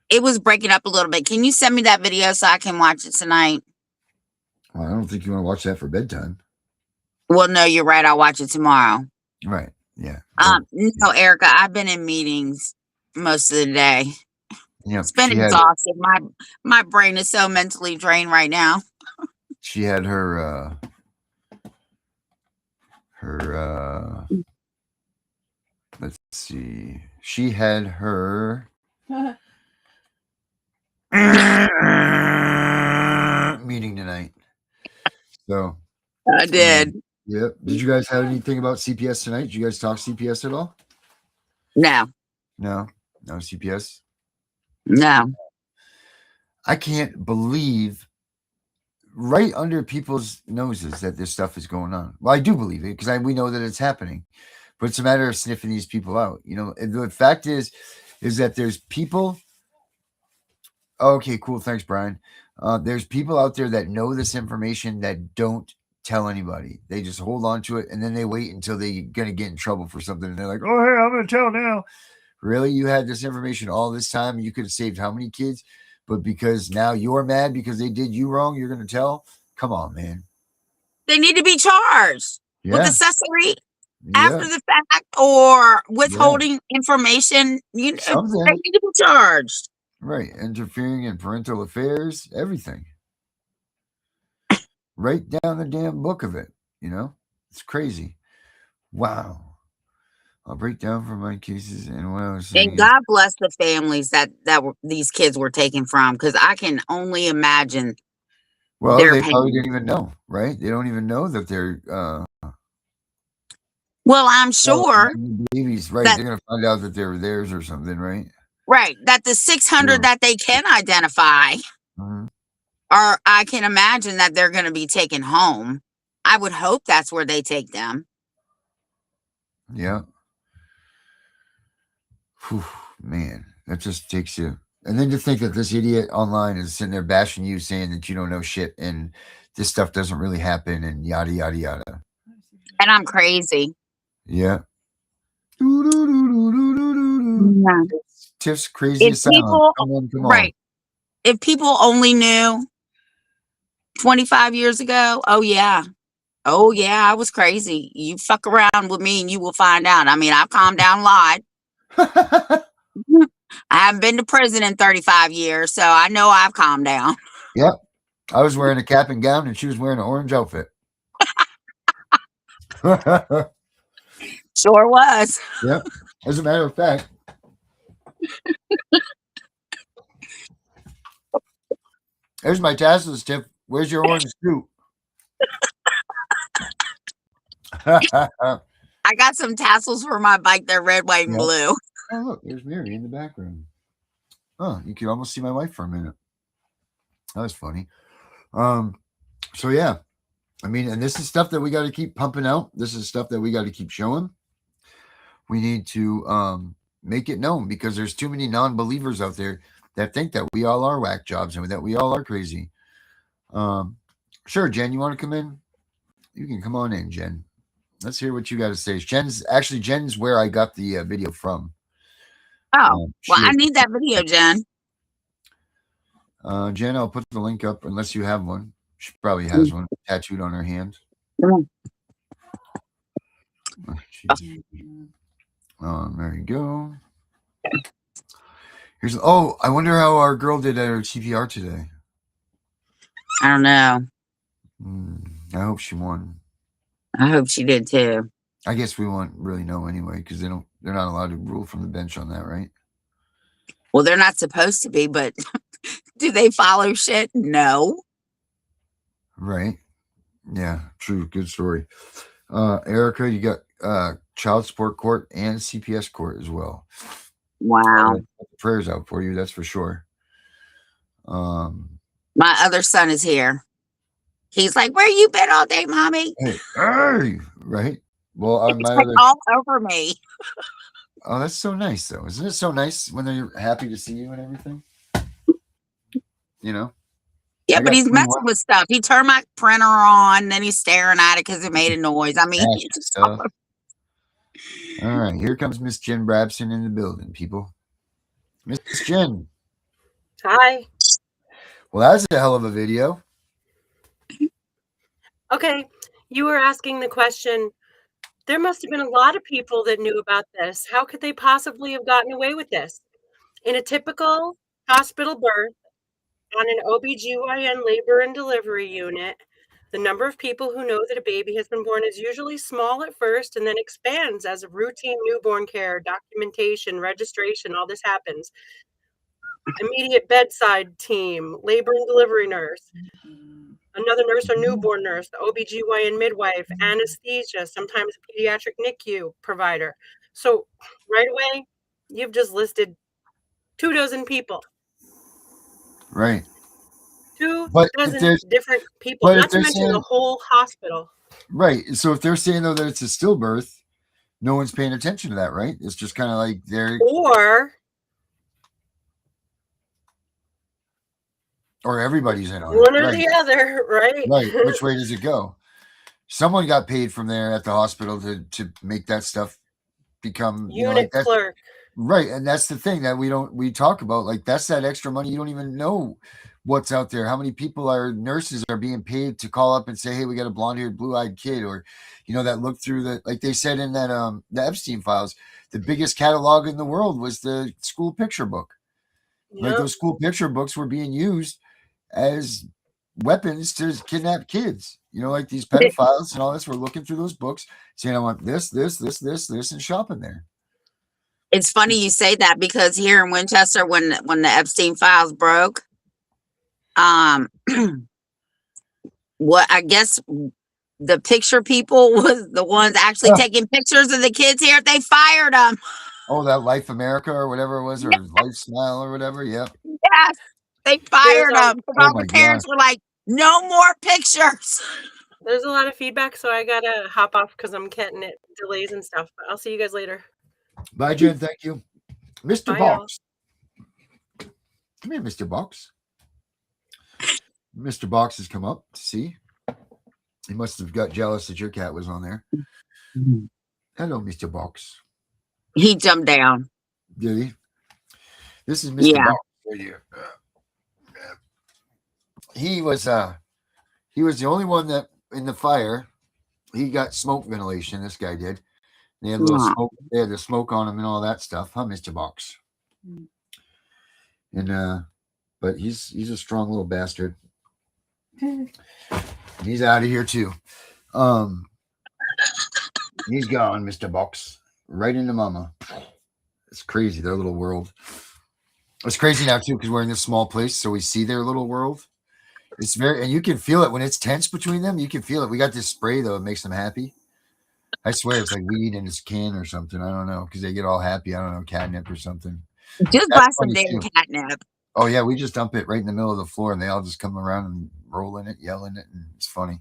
It was breaking up a little bit. Can you send me that video so I can watch it tonight? Well, I don't think you want to watch that for bedtime. Well, no, you're right. I'll watch it tomorrow. Right. Yeah. No, Erica, I've been in meetings most of the day. Yeah. It's been exhausted. My brain is so mentally drained right now. She had her let's see. She had her meeting tonight. So I did. Yep. Did you guys have anything about CPS tonight? Did you guys talk CPS at all? No. No CPS? No. I can't believe right under people's noses that this stuff is going on. Well, I do believe it because we know that it's happening, but it's a matter of sniffing these people out. You know, and the fact is that there's people. Okay, cool. Thanks, Brian. There's people out there that know this information that don't tell anybody. They just hold on to it, and then they wait until they're going to get in trouble for something, and they're like, oh, hey, I'm going to tell now. Really? You had this information all this time, and you could have saved how many kids? But because now you're mad because they did you wrong, you're going to tell? Come on, man. They need to be charged with accessory after the fact or withholding information. They need to be charged. Right. Interfering in parental affairs, everything. write down the damn book of it. It's crazy. Wow. I'll break down for my cases and what I was saying. And God bless the families that these kids were taken from, because I can only imagine. Well, their they pain. probably didn't even know, right? They don't even know that they're. Well, I'm sure babies, right? They're gonna find out that they're theirs or something, right? Right, that the 600 that they can identify, Mhm. or I can imagine that they're going to be taken home. I would hope that's where they take them. Yeah. Whew, man, that just takes you. And then to think that this idiot online is sitting there bashing you, saying that you don't know shit and this stuff doesn't really happen and yada, yada, yada. And I'm crazy. Yeah. Yeah. Tiff's crazy If asylum. people, Come on. right. If people only knew 25 years ago, oh yeah, I was crazy. You fuck around with me and you will find out. I mean, I've calmed down a lot. I haven't been to prison in 35 years, so I know I've calmed down. Yep. I was wearing a cap and gown and she was wearing an orange outfit. Sure was. Yep. As a matter of fact. There's my tassels, Tiff. Where's your orange suit? I got some tassels for my bike. They're red, white, and blue. Oh, look, there's Mary in the background. Oh, you could almost see my wife for a minute. That was funny. So yeah, I mean, and this is stuff that we got to keep pumping out. This is stuff that we got to keep showing. We need to make it known, because there's too many non-believers out there that think that we all are whack jobs and that we all are crazy. Sure, Jen, you want to come in? You can come on in, Jen. Let's hear what you got to say. Jen's where I got the video from. Oh, well, I need that video, Jen. Jen, I'll put the link up unless you have one. She probably has one tattooed on her hand. There you go. I wonder how our girl did at her CPR today. I don't know. I hope she won. I hope she did too. I guess we won't really know anyway, because they're not allowed to rule from the bench on that, right? Well, they're not supposed to be, but do they follow shit? No. Right. Yeah, true. Good story. Erica, you got child support court and CPS court as well. Wow. Prayers out for you, that's for sure. My other son is here. He's like, "Where you been all day, mommy?" Hey, right. Well, it's like all over me. Oh, that's so nice, though. Isn't it so nice when they're happy to see you and everything? Yeah, but he's messing with stuff. He turned my printer on, then he's staring at it because it made a noise. I mean, All right, here comes Miss Jen Brabson in the building, people. Miss Jen. Hi. Well, that's a hell of a video. Okay, you were asking the question, there must have been a lot of people that knew about this. How could they possibly have gotten away with this? In a typical hospital birth on an OBGYN labor and delivery unit, the number of people who know that a baby has been born is usually small at first and then expands as a routine newborn care, documentation, registration, all this happens. Immediate bedside team, labor and delivery nurse, another nurse or newborn nurse, the OBGYN midwife, anesthesia, sometimes a pediatric NICU provider. So right away, you've just listed 24 people. Right. 24 different people, not to mention the whole hospital. Right. So if they're saying, though, that it's a stillbirth, no one's paying attention to that, right? It's just kind of like they're... Or everybody's in on it. One or the other, right? Right. Which way does it go? Someone got paid from there at the hospital to make that stuff become unit clerk. Right. And that's the thing that we talk about. Like, that's that extra money. You don't even know what's out there. How many nurses are being paid to call up and say, hey, we got a blonde-haired, blue-eyed kid, or, that look through like they said in that the Epstein files, the biggest catalog in the world was the school picture book. Yep. Like, those school picture books were being used as weapons to kidnap kids. You know, like these pedophiles and all this. We're looking through those books, saying, I want this, and shopping there. It's funny you say that because here in Winchester, when the Epstein files broke, what I guess the picture people was the ones actually taking pictures of the kids here. They fired them. Oh, that Life America or whatever it was, or Life Smile or whatever. Yep. Yes, they fired them. All my the parents gosh. were like, "No more pictures." There's a lot of feedback, so I gotta hop off because I'm getting it delays and stuff. But I'll see you guys later. Bye, Jen. Thank you. Mr. Bye, Box. Come here, Mr. Box. Mr. Box has come up to see. He must have got jealous that your cat was on there. Hello, Mr. Box. He jumped down. Did he? This is Mr. Box right here. He was the only one that in the fire. He got smoke ventilation. This guy did. They had a little smoke. They had the smoke on him and all that stuff, huh, Mr. Box? And but he's a strong little bastard. He's out of here too. He's gone, Mr. Box. Right into mama. It's crazy, their little world. It's crazy now too, because we're in this small place, so we see their little world. It's very, and you can feel it when it's tense between them. You can feel it. We got this spray though, it makes them happy. I swear it's like weed in his can or something. I don't know, because they get all happy. I don't know, catnip or something. Just buy some damn catnip. Oh yeah, we just dump it right in the middle of the floor, and they all just come around and roll in it, yell in it, and it's funny.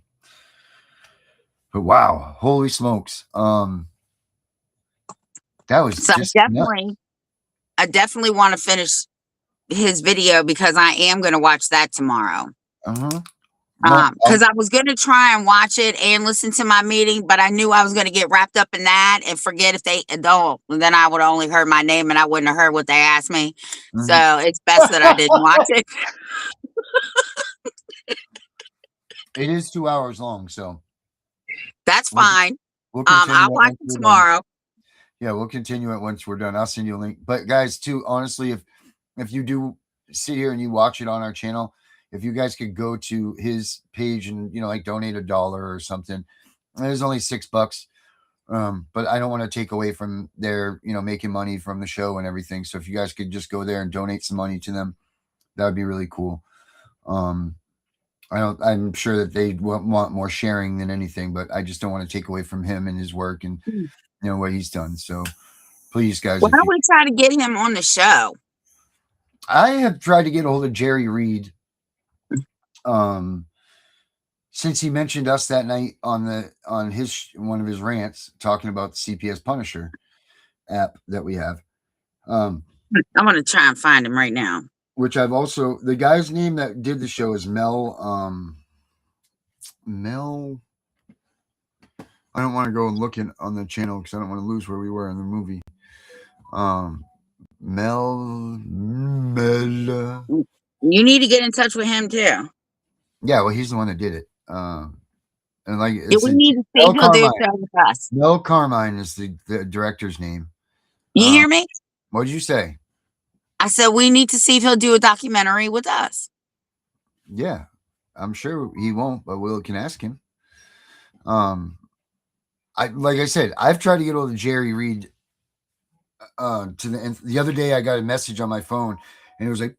But wow, holy smokes! That was So just I definitely want to finish his video because I am going to watch that tomorrow. Because I was going to try and watch it and listen to my meeting, but I knew I was going to get wrapped up in that and forget if they don't. Then I would only heard my name and I wouldn't have heard what they asked me. So it's best that I didn't watch it. It is 2 hours long, so that's fine. We'll I'll watch it tomorrow. Yeah, we'll continue it once we're done. I'll send you a link. But guys, too, honestly, if you do sit here and you watch it on our channel, if you guys could go to his page and, you know, like donate $1 or something, there's only $6. But I don't want to take away from their, you know, making money from the show and everything. So if you guys could just go there and donate some money to them, that would be really cool. I'm sure that they want more sharing than anything, but I just don't want to take away from him and his work and, you know, what he's done. So please, guys. Why don't we try to get him on the show? I have tried to get a hold of Jerry Reed. Since he mentioned us that night on one of his rants talking about the CPS Punisher app that we have. I'm gonna try and find him right now. Which I've also, the guy's name that did the show is Mel. I don't want to go and look on the channel because I don't want to lose where we were in the movie. Mel. You need to get in touch with him too. Yeah, well, he's the one that did it. And like, we need to see if he'll do so with us. Mel Carmine is the director's name. You hear me? What did you say? I said we need to see if he'll do a documentary with us. Yeah, I'm sure he won't, but we can ask him. Like I said, I've tried to get hold of Jerry Reed. The other day, I got a message on my phone, and it was like,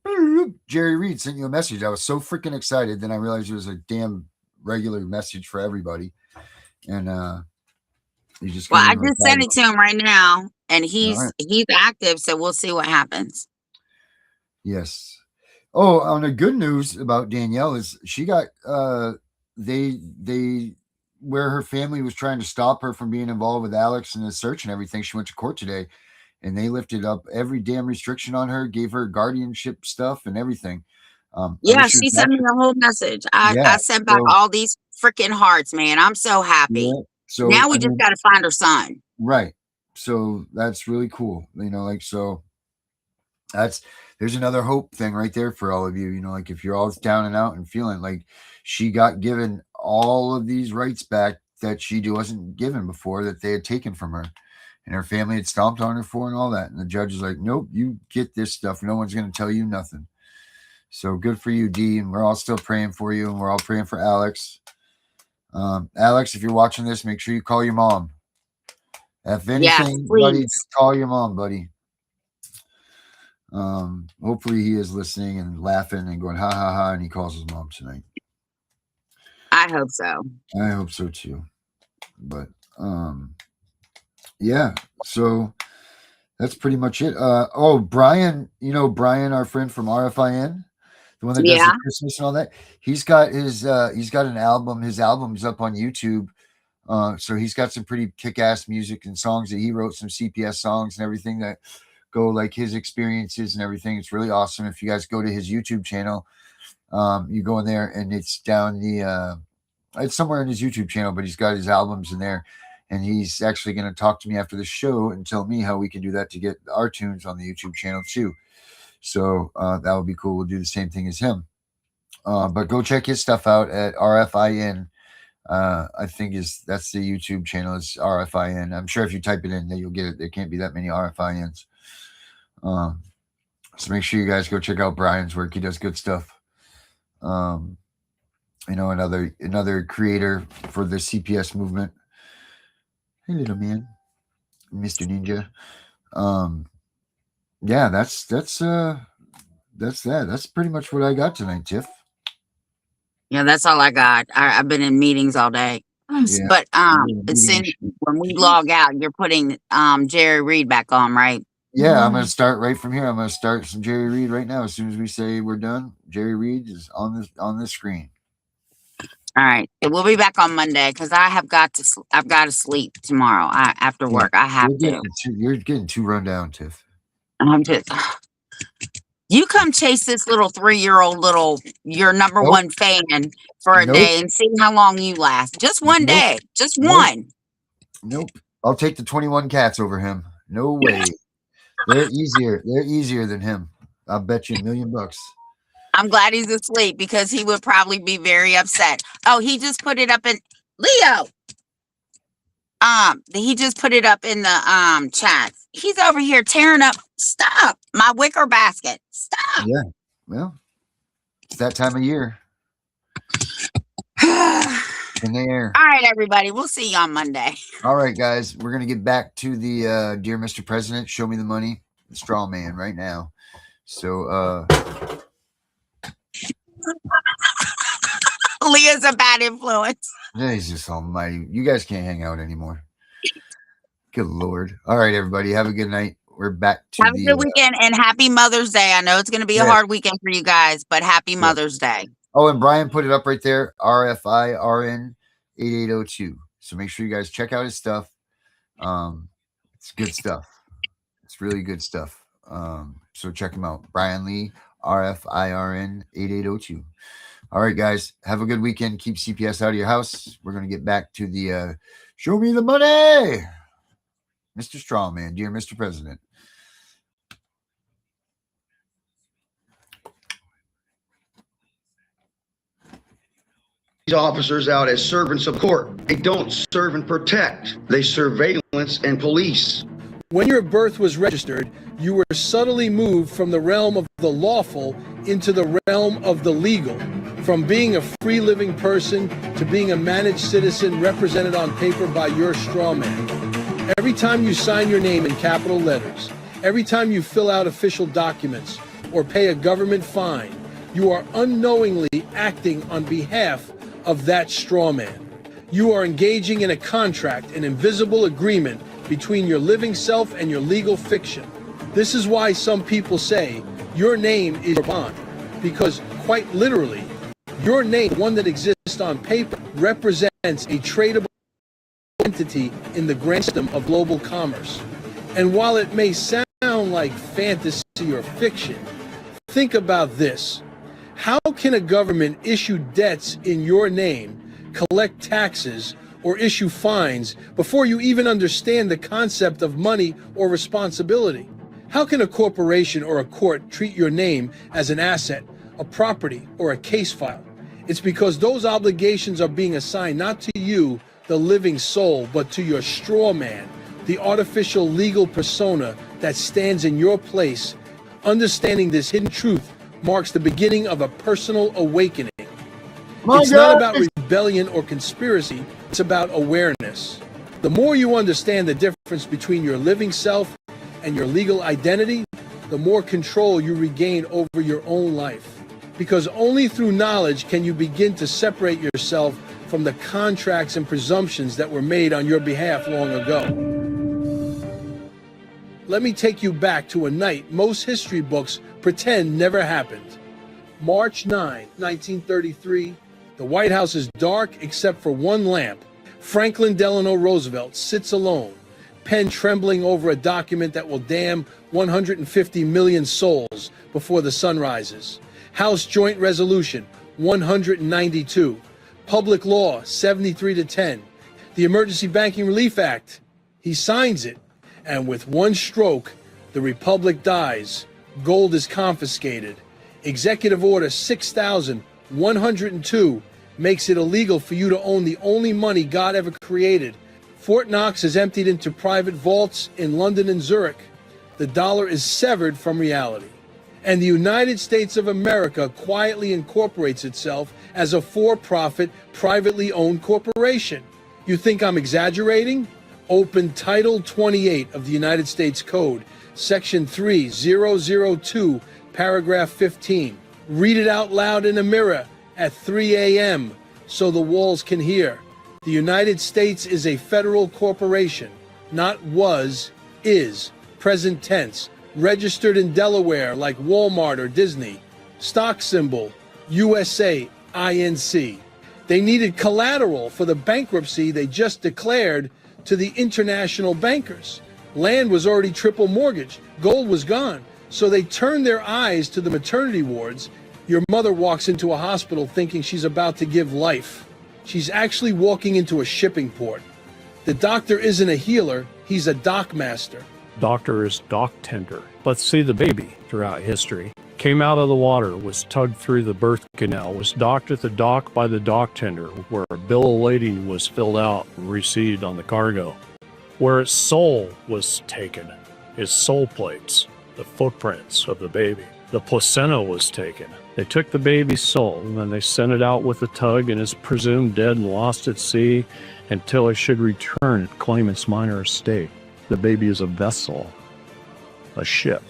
Jerry Reed sent you a message. I was so freaking excited. Then I realized it was a damn regular message for everybody. And he just I just sent it to him right now, and he's active, so we'll see what happens. Yes. Oh, on the good news about Danielle is she got they where her family was trying to stop her from being involved with Alex and the search and everything. She went to court today, and they lifted up every damn restriction on her, gave her guardianship stuff and everything. Yeah, she sent me a whole message. I sent back all these freaking hearts, man. I'm so happy. Yeah, so now we just got to find her son. Right. So that's really cool. You know, like, so there's another hope thing right there for all of you. You know, like if you're all down and out and feeling like she got given all of these rights back that she wasn't given before, that they had taken from her, and her family had stomped on her for and all that. And the judge is like, nope, you get this stuff. No one's going to tell you nothing. So good for you, D. And we're all still praying for you, and we're all praying for Alex. Alex, if you're watching this, make sure you call your mom. If anything, buddy, just call your mom, buddy. Hopefully he is listening and laughing and going, ha, ha, ha, and he calls his mom tonight. I hope so. I hope so too. But, yeah, so that's pretty much it. Brian, Brian, our friend from RFIN, the one that does the Christmas and all that, he's got an album. His album's up on YouTube. So he's got some pretty kick-ass music and songs that he wrote, some CPS songs and everything that go like his experiences and everything. It's really awesome. If you guys go to his YouTube channel, you go in there and it's down it's somewhere in his YouTube channel, but he's got his albums in there, and he's actually going to talk to me after the show and tell me how we can do that to get our tunes on the YouTube channel too. So that would be cool. We'll do the same thing as him. But go check his stuff out at RFIN. I think that's the YouTube channel is RFIN. I'm sure if you type it in, then you'll get it. There can't be that many RFINs. So make sure you guys go check out Brian's work. He does good stuff. Another creator for the CPS movement. Hey, little man, Mr. Ninja. Yeah, that's that. That's pretty much what I got tonight, Tiff. Yeah, that's all I got. I've been in meetings all day. Yeah. But when we log out, you're putting Jerry Reed back on, right? Yeah, I'm going to start right from here. I'm going to start some Jerry Reed right now. As soon as we say we're done, Jerry Reed is on the screen. All right. We'll be back on Monday because I've got to sleep tomorrow after work. I have to. You're getting too run down, Tiff. I'm just... You come chase this little 3-year-old your number one fan for a day and see how long you last. Just one day. Just one. Nope. I'll take the 21 cats over him. No way. They're easier. They're easier than him. I'll bet you $1 million. I'm glad he's asleep because he would probably be very upset. Oh, he just put it up in Leo. He just put it up in the chat. He's over here tearing up. Stop my wicker basket. Stop. Yeah. Well, it's that time of year. In the air. All right, everybody. We'll see you on Monday. All right, guys. We're gonna get back to the Dear Mr. President, show me the money, the straw man right now. So Leah's a bad influence. Jesus almighty. You guys can't hang out anymore. Good Lord. All right, everybody. Have a good night. We're back to have a good weekend and happy Mother's Day. I know it's going to be a hard weekend for you guys, but happy Mother's Day. Oh, and Brian put it up right there. RFIRN 8802. So make sure you guys check out his stuff. It's good stuff. It's really good stuff. So check him out. Brian Lee, RFIRN 8802. All right, guys. Have a good weekend. Keep CPS out of your house. We're going to get back to the show me the money. Mr. Strawman, dear Mr. President. These officers out as servants of court. They don't serve and protect. They surveillance and police. When your birth was registered, you were subtly moved from the realm of the lawful into the realm of the legal. From being a free living person to being a managed citizen represented on paper by your straw man. Every time you sign your name in capital letters, every time you fill out official documents or pay a government fine, you are unknowingly acting on behalf of that straw man. You are engaging in a contract, an invisible agreement between your living self and your legal fiction. This is why some people say your name is your bond, because quite literally, your name, one that exists on paper, represents a tradable entity in the grand system of global commerce. And while it may sound like fantasy or fiction, think about this. How can a government issue debts in your name, collect taxes, or issue fines before you even understand the concept of money or responsibility? How can a corporation or a court treat your name as an asset, a property, or a case file? It's because those obligations are being assigned not to you, the living soul, but to your straw man, the artificial legal persona that stands in your place. Understanding this hidden truth marks the beginning of a personal awakening. My It's God. not about rebellion or conspiracy, it's about awareness. The more you understand the difference between your living self and your legal identity, the more control you regain over your own life. Because only through knowledge can you begin to separate yourself from the contracts and presumptions that were made on your behalf long ago. Let me take you back to a night most history books pretend never happened. March 9, 1933, the White House is dark except for one lamp. Franklin Delano Roosevelt sits alone, pen trembling over a document that will damn 150 million souls before the sun rises. House Joint Resolution 192, Public Law 73-10, the Emergency Banking Relief Act. He signs it, and with one stroke, the Republic dies. Gold is confiscated. Executive Order 6102 makes it illegal for you to own the only money God ever created. Fort Knox is emptied into private vaults in London and Zurich. The dollar is severed from reality. And the United States of America quietly incorporates itself as a for-profit, privately owned corporation. You think I'm exaggerating? Open Title 28 of the United States Code, Section 3002, Paragraph 15. Read it out loud in a mirror at 3 a.m. so the walls can hear. The United States is a federal corporation, not was, is, present tense, registered in Delaware like Walmart or Disney. Stock symbol, USA, INC. They needed collateral for the bankruptcy they just declared to the international bankers. Land was already triple mortgaged. Gold was gone. So they turned their eyes to the maternity wards. Your mother walks into a hospital thinking she's about to give life. She's actually walking into a shipping port. The doctor isn't a healer, he's a dock master. Doctor is dock tender. Let's see the baby throughout history. Came out of the water, was tugged through the birth canal, was docked at the dock by the dock tender, where a bill of lading was filled out and received on the cargo. Where its soul was taken, its soul plates, the footprints of the baby. The placenta was taken. They took the baby's soul and then they sent it out with a tug and is presumed dead and lost at sea until it should return and claim its minor estate. The baby is a vessel, a ship.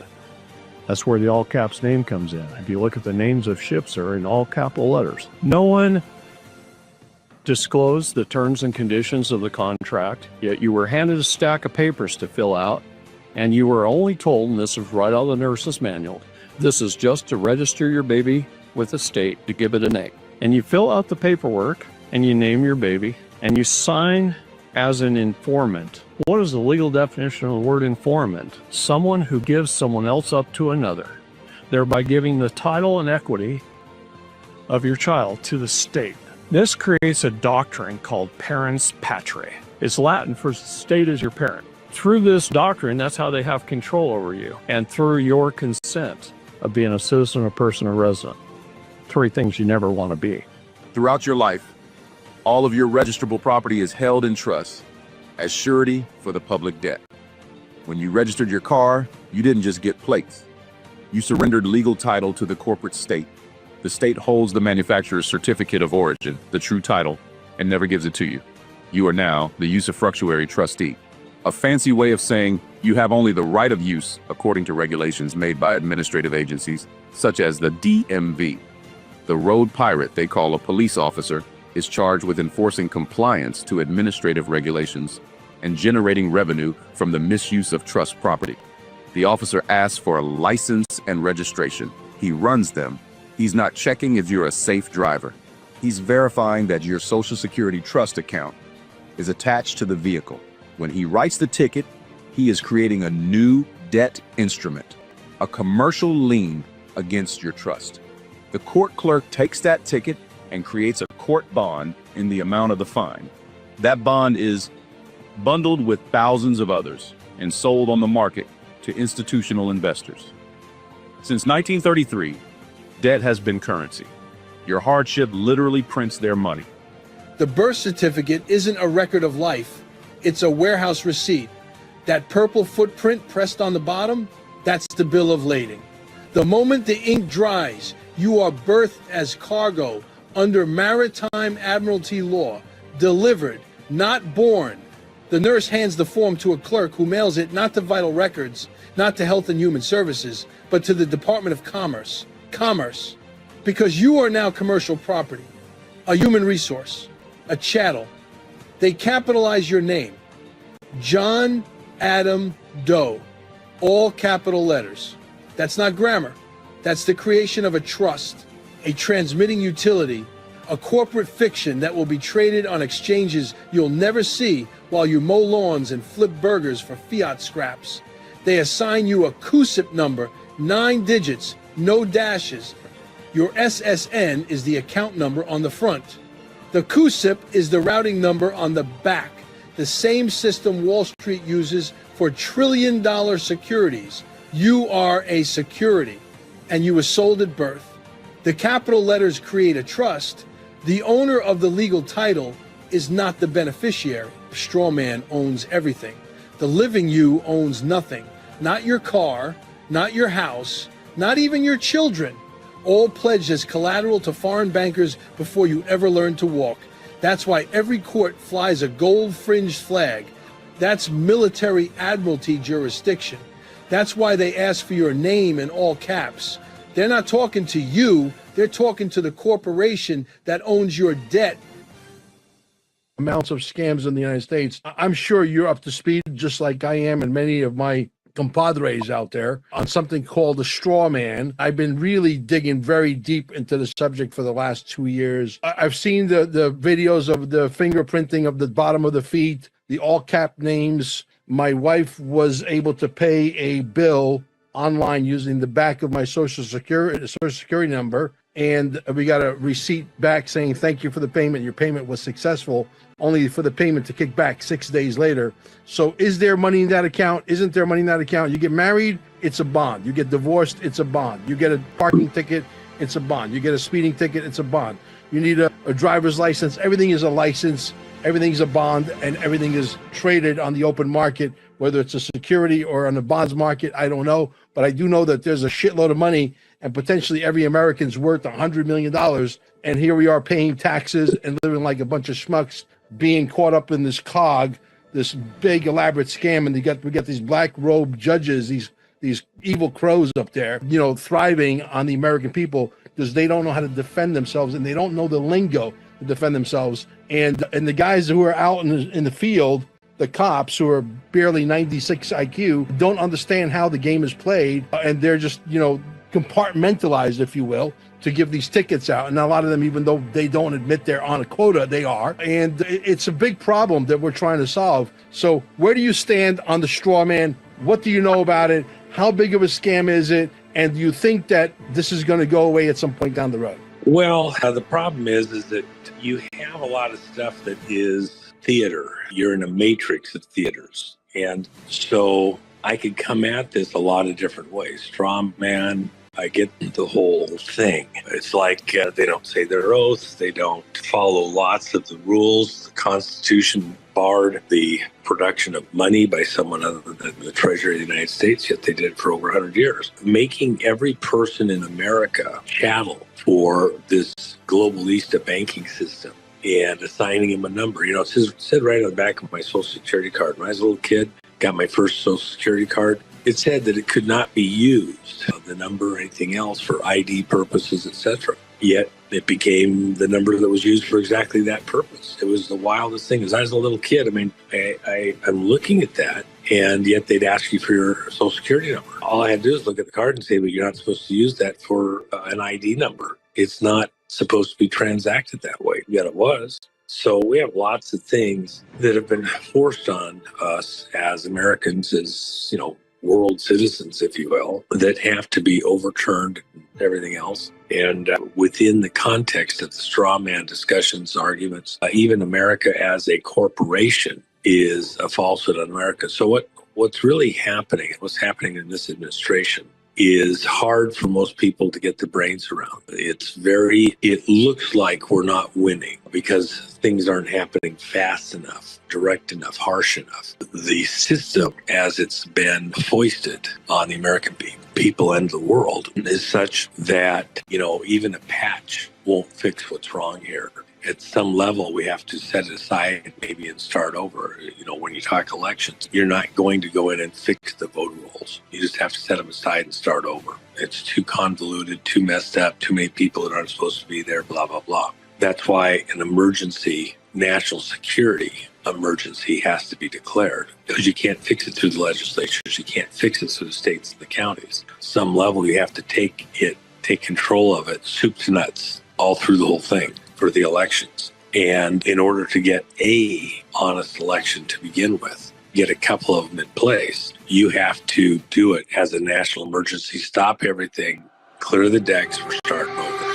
That's where the all caps name comes in. If you look at the names of ships, they're in all capital letters. No one disclosed the terms and conditions of the contract, yet you were handed a stack of papers to fill out, and you were only told, and this is right out of the nurse's manual, this is just to register your baby with the state to give it a name. And you fill out the paperwork, and you name your baby, and you sign as an informant. What is the legal definition of the word informant? Someone who gives someone else up to another, thereby giving the title and equity of your child to the state. This creates a doctrine called parens patriae. It's Latin for state as your parent. Through this doctrine, that's how they have control over you. And through your consent of being a citizen, a person, a resident. 3 things you never want to be. Throughout your life, all of your registrable property is held in trust as surety for the public debt. When you registered your car, you didn't just get plates. You surrendered legal title to the corporate state. The state holds the manufacturer's certificate of origin, the true title, and never gives it to you. You are now the usufructuary trustee. A fancy way of saying you have only the right of use according to regulations made by administrative agencies, such as the DMV. The road pirate they call a police officer is charged with enforcing compliance to administrative regulations and generating revenue from the misuse of trust property. The officer asks for a license and registration. He runs them. He's not checking if you're a safe driver. He's verifying that your Social Security trust account is attached to the vehicle. When he writes the ticket, he is creating a new debt instrument, a commercial lien against your trust. The court clerk takes that ticket and creates a court bond in the amount of the fine. That bond is bundled with thousands of others and sold on the market to institutional investors. Since 1933, debt has been currency. Your hardship literally prints their money. The birth certificate isn't a record of life. It's a warehouse receipt. That purple footprint pressed on the bottom, that's the bill of lading. The moment the ink dries, you are birthed as cargo under maritime admiralty law, delivered, not born. The nurse hands the form to a clerk who mails it not to Vital Records, not to Health and Human Services, but to the Department of Commerce. Commerce. Because you are now commercial property, a human resource, a chattel. They capitalize your name. John Adam Doe. All capital letters. That's not grammar. That's the creation of a trust, a transmitting utility, a corporate fiction that will be traded on exchanges you'll never see while you mow lawns and flip burgers for fiat scraps. They assign you a CUSIP number, 9 digits, no dashes. Your SSN is the account number on the front. The CUSIP is the routing number on the back, the same system Wall Street uses for trillion-dollar securities. You are a security, and you were sold at birth. The capital letters create a trust. The owner of the legal title is not the beneficiary. Straw man owns everything. The living you owns nothing. Not your car, not your house, not even your children. All pledged as collateral to foreign bankers before you ever learn to walk. That's why every court flies a gold-fringed flag. That's military admiralty jurisdiction. That's why they ask for your name in all caps. They're not talking to you, they're talking to the corporation that owns your debt. Amounts of scams in the United States. I'm sure you're up to speed, just like I am and many of my compadres out there, on something called a straw man. I've been really digging very deep into the subject for the last 2 years. I've seen the videos of the fingerprinting of the bottom of the feet, the all cap names. My wife was able to pay a bill online using the back of my social security number, and we got a receipt back saying thank you for the payment. Your payment was successful, only for the payment to kick back 6 days later. So is there money in that account? Isn't there money in that account? You get married, it's a bond. You get divorced, it's a bond. You get a parking ticket, it's a bond. You get a speeding ticket, it's a bond. You need a driver's license. Everything is a license. Everything's a bond, and everything is traded on the open market, whether it's a security or on the bonds market, I don't know. But I do know that there's a shitload of money, and potentially every American's worth $100 million. And here we are paying taxes and living like a bunch of schmucks, being caught up in this cog, this big elaborate scam. And we got these black robe judges, these evil crows up there, thriving on the American people because they don't know how to defend themselves, and they don't know the lingo to defend themselves. And the guys who are out in the field, the cops who are barely 96 IQ, don't understand how the game is played, and they're just compartmentalized, if you will, to give these tickets out. And a lot of them, even though they don't admit they're on a quota, they are. And it's a big problem that we're trying to solve. So where do you stand on the straw man? What do you know about it? How big of a scam is it? And do you think that this is going to go away at some point down the road? Well, the problem is that you have a lot of stuff that is theater. You're in a matrix of theaters. And so I could come at this a lot of different ways. Straw man, I get the whole thing. It's like they don't say their oaths. They don't follow lots of the rules. The Constitution barred the production of money by someone other than the Treasury of the United States, yet they did for over 100 years. Making every person in America chattel for this globalista banking system and assigning him a number. It said right on the back of my Social Security card. When I was a little kid, got my first Social Security card, it said that it could not be used, the number or anything else, for ID purposes, etc. Yet it became the number that was used for exactly that purpose. It was the wildest thing. As I was a little kid, I'm looking at that, and yet they'd ask you for your Social Security number. All I had to do is look at the card and say, but you're not supposed to use that for an ID number. It's not supposed to be transacted that way, yet it was. So we have lots of things that have been forced on us as Americans, as, world citizens, if you will, that have to be overturned and everything else. And within the context of the straw man discussions, arguments, even America as a corporation is a falsehood on America. So what's really happening, what's happening in this administration is hard for most people to get their brains around. It looks like we're not winning because things aren't happening fast enough, direct enough, harsh enough. The system, as it's been foisted on the American people and the world, is such that, even a patch won't fix what's wrong here. At some level, we have to set it aside maybe and start over. When you talk elections, you're not going to go in and fix the vote rolls. You just have to set them aside and start over. It's too convoluted, too messed up, too many people that aren't supposed to be there, blah, blah, blah. That's why an emergency, national security emergency has to be declared, because you can't fix it through the legislatures. You can't fix it through the states and the counties. Some level, you have to take control of it, soup to nuts, all through the whole thing for the elections. And in order to get a honest election to begin with, get a couple of them in place, you have to do it as a national emergency, stop everything, clear the decks, we're starting over.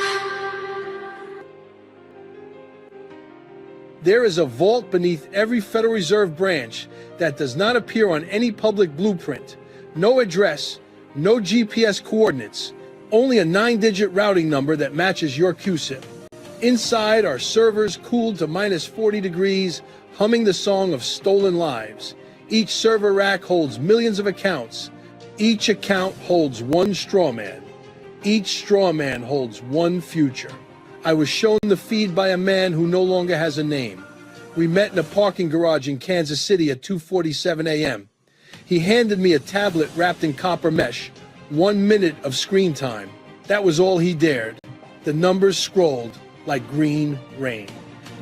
There is a vault beneath every Federal Reserve branch that does not appear on any public blueprint. No address, no GPS coordinates, only a 9-digit routing number that matches your QSIP. Inside are servers cooled to minus 40 degrees, humming the song of stolen lives. Each server rack holds millions of accounts. Each account holds one straw man. Each straw man holds one future. I was shown the feed by a man who no longer has a name. We met in a parking garage in Kansas City at 2:47 a.m. He handed me a tablet wrapped in copper mesh. 1 minute of screen time. That was all he dared. The numbers scrolled like green rain.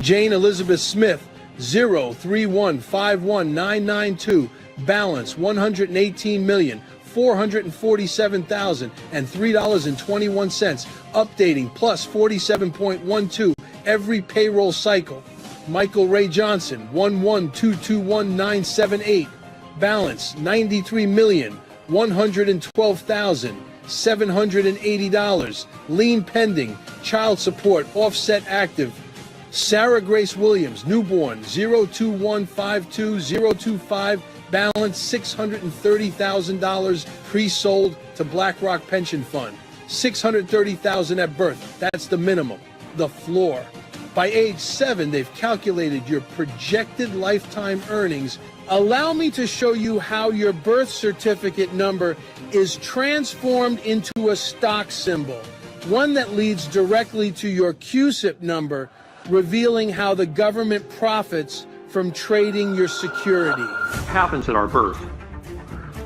Jane Elizabeth Smith, 031519992, balance $118,447,003.21, updating plus 47.12 every payroll cycle. Michael Ray Johnson, 1122198, balance $93,112,780, lien pending, child support offset active. Sarah Grace Williams, newborn, 02152-025, balance $630,000 pre-sold to BlackRock Pension Fund. $630,000 at birth, that's the minimum, the floor. By age 7, they've calculated your projected lifetime earnings. Allow me to show you how your birth certificate number is transformed into a stock symbol, one that leads directly to your QSIP number, revealing how the government profits from trading your security. Happens at our birth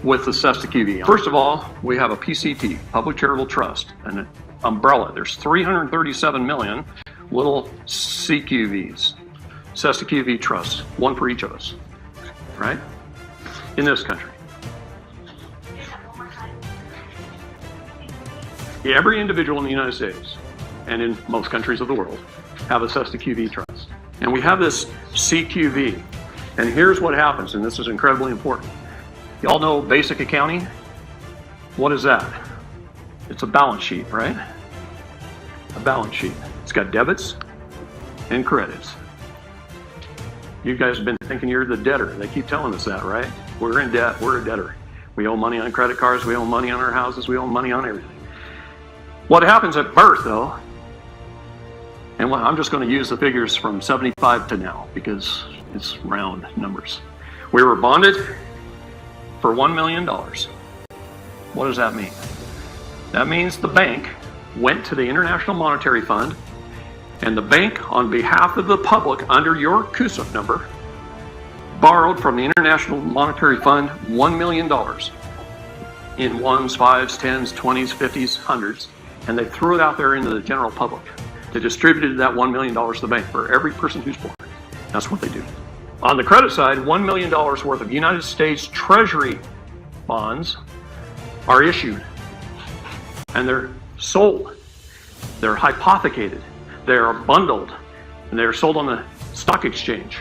with the SESTA-QV. First of all, we have a PCT, Public Charitable Trust, an umbrella. There's 337 million little CQVs, SESTA-QV trusts, one for each of us, right? In this country. Every individual in the United States, and in most countries of the world, have a SESTA-QV trust. And we have this CQV. And here's what happens, and this is incredibly important. Y'all know basic accounting? What is that? It's a balance sheet, right? A balance sheet. It's got debits and credits. You guys have been thinking you're the debtor. They keep telling us that, right? We're in debt, we're a debtor. We owe money on credit cards, we owe money on our houses, we owe money on everything. What happens at birth, though, and I'm just going to use the figures from 75 to now because it's round numbers. We were bonded for $1 million. What does that mean? That means the bank went to the International Monetary Fund, and the bank, on behalf of the public under your QSIP number, borrowed from the International Monetary Fund $1 million in ones, fives, tens, 20s, 50s, hundreds, and they threw it out there into the general public. They distributed that $1 million to the bank for every person who's born. That's what they do. On the credit side, $1 million worth of United States Treasury bonds are issued, and they're sold. They're hypothecated. They are bundled, and they're sold on the stock exchange.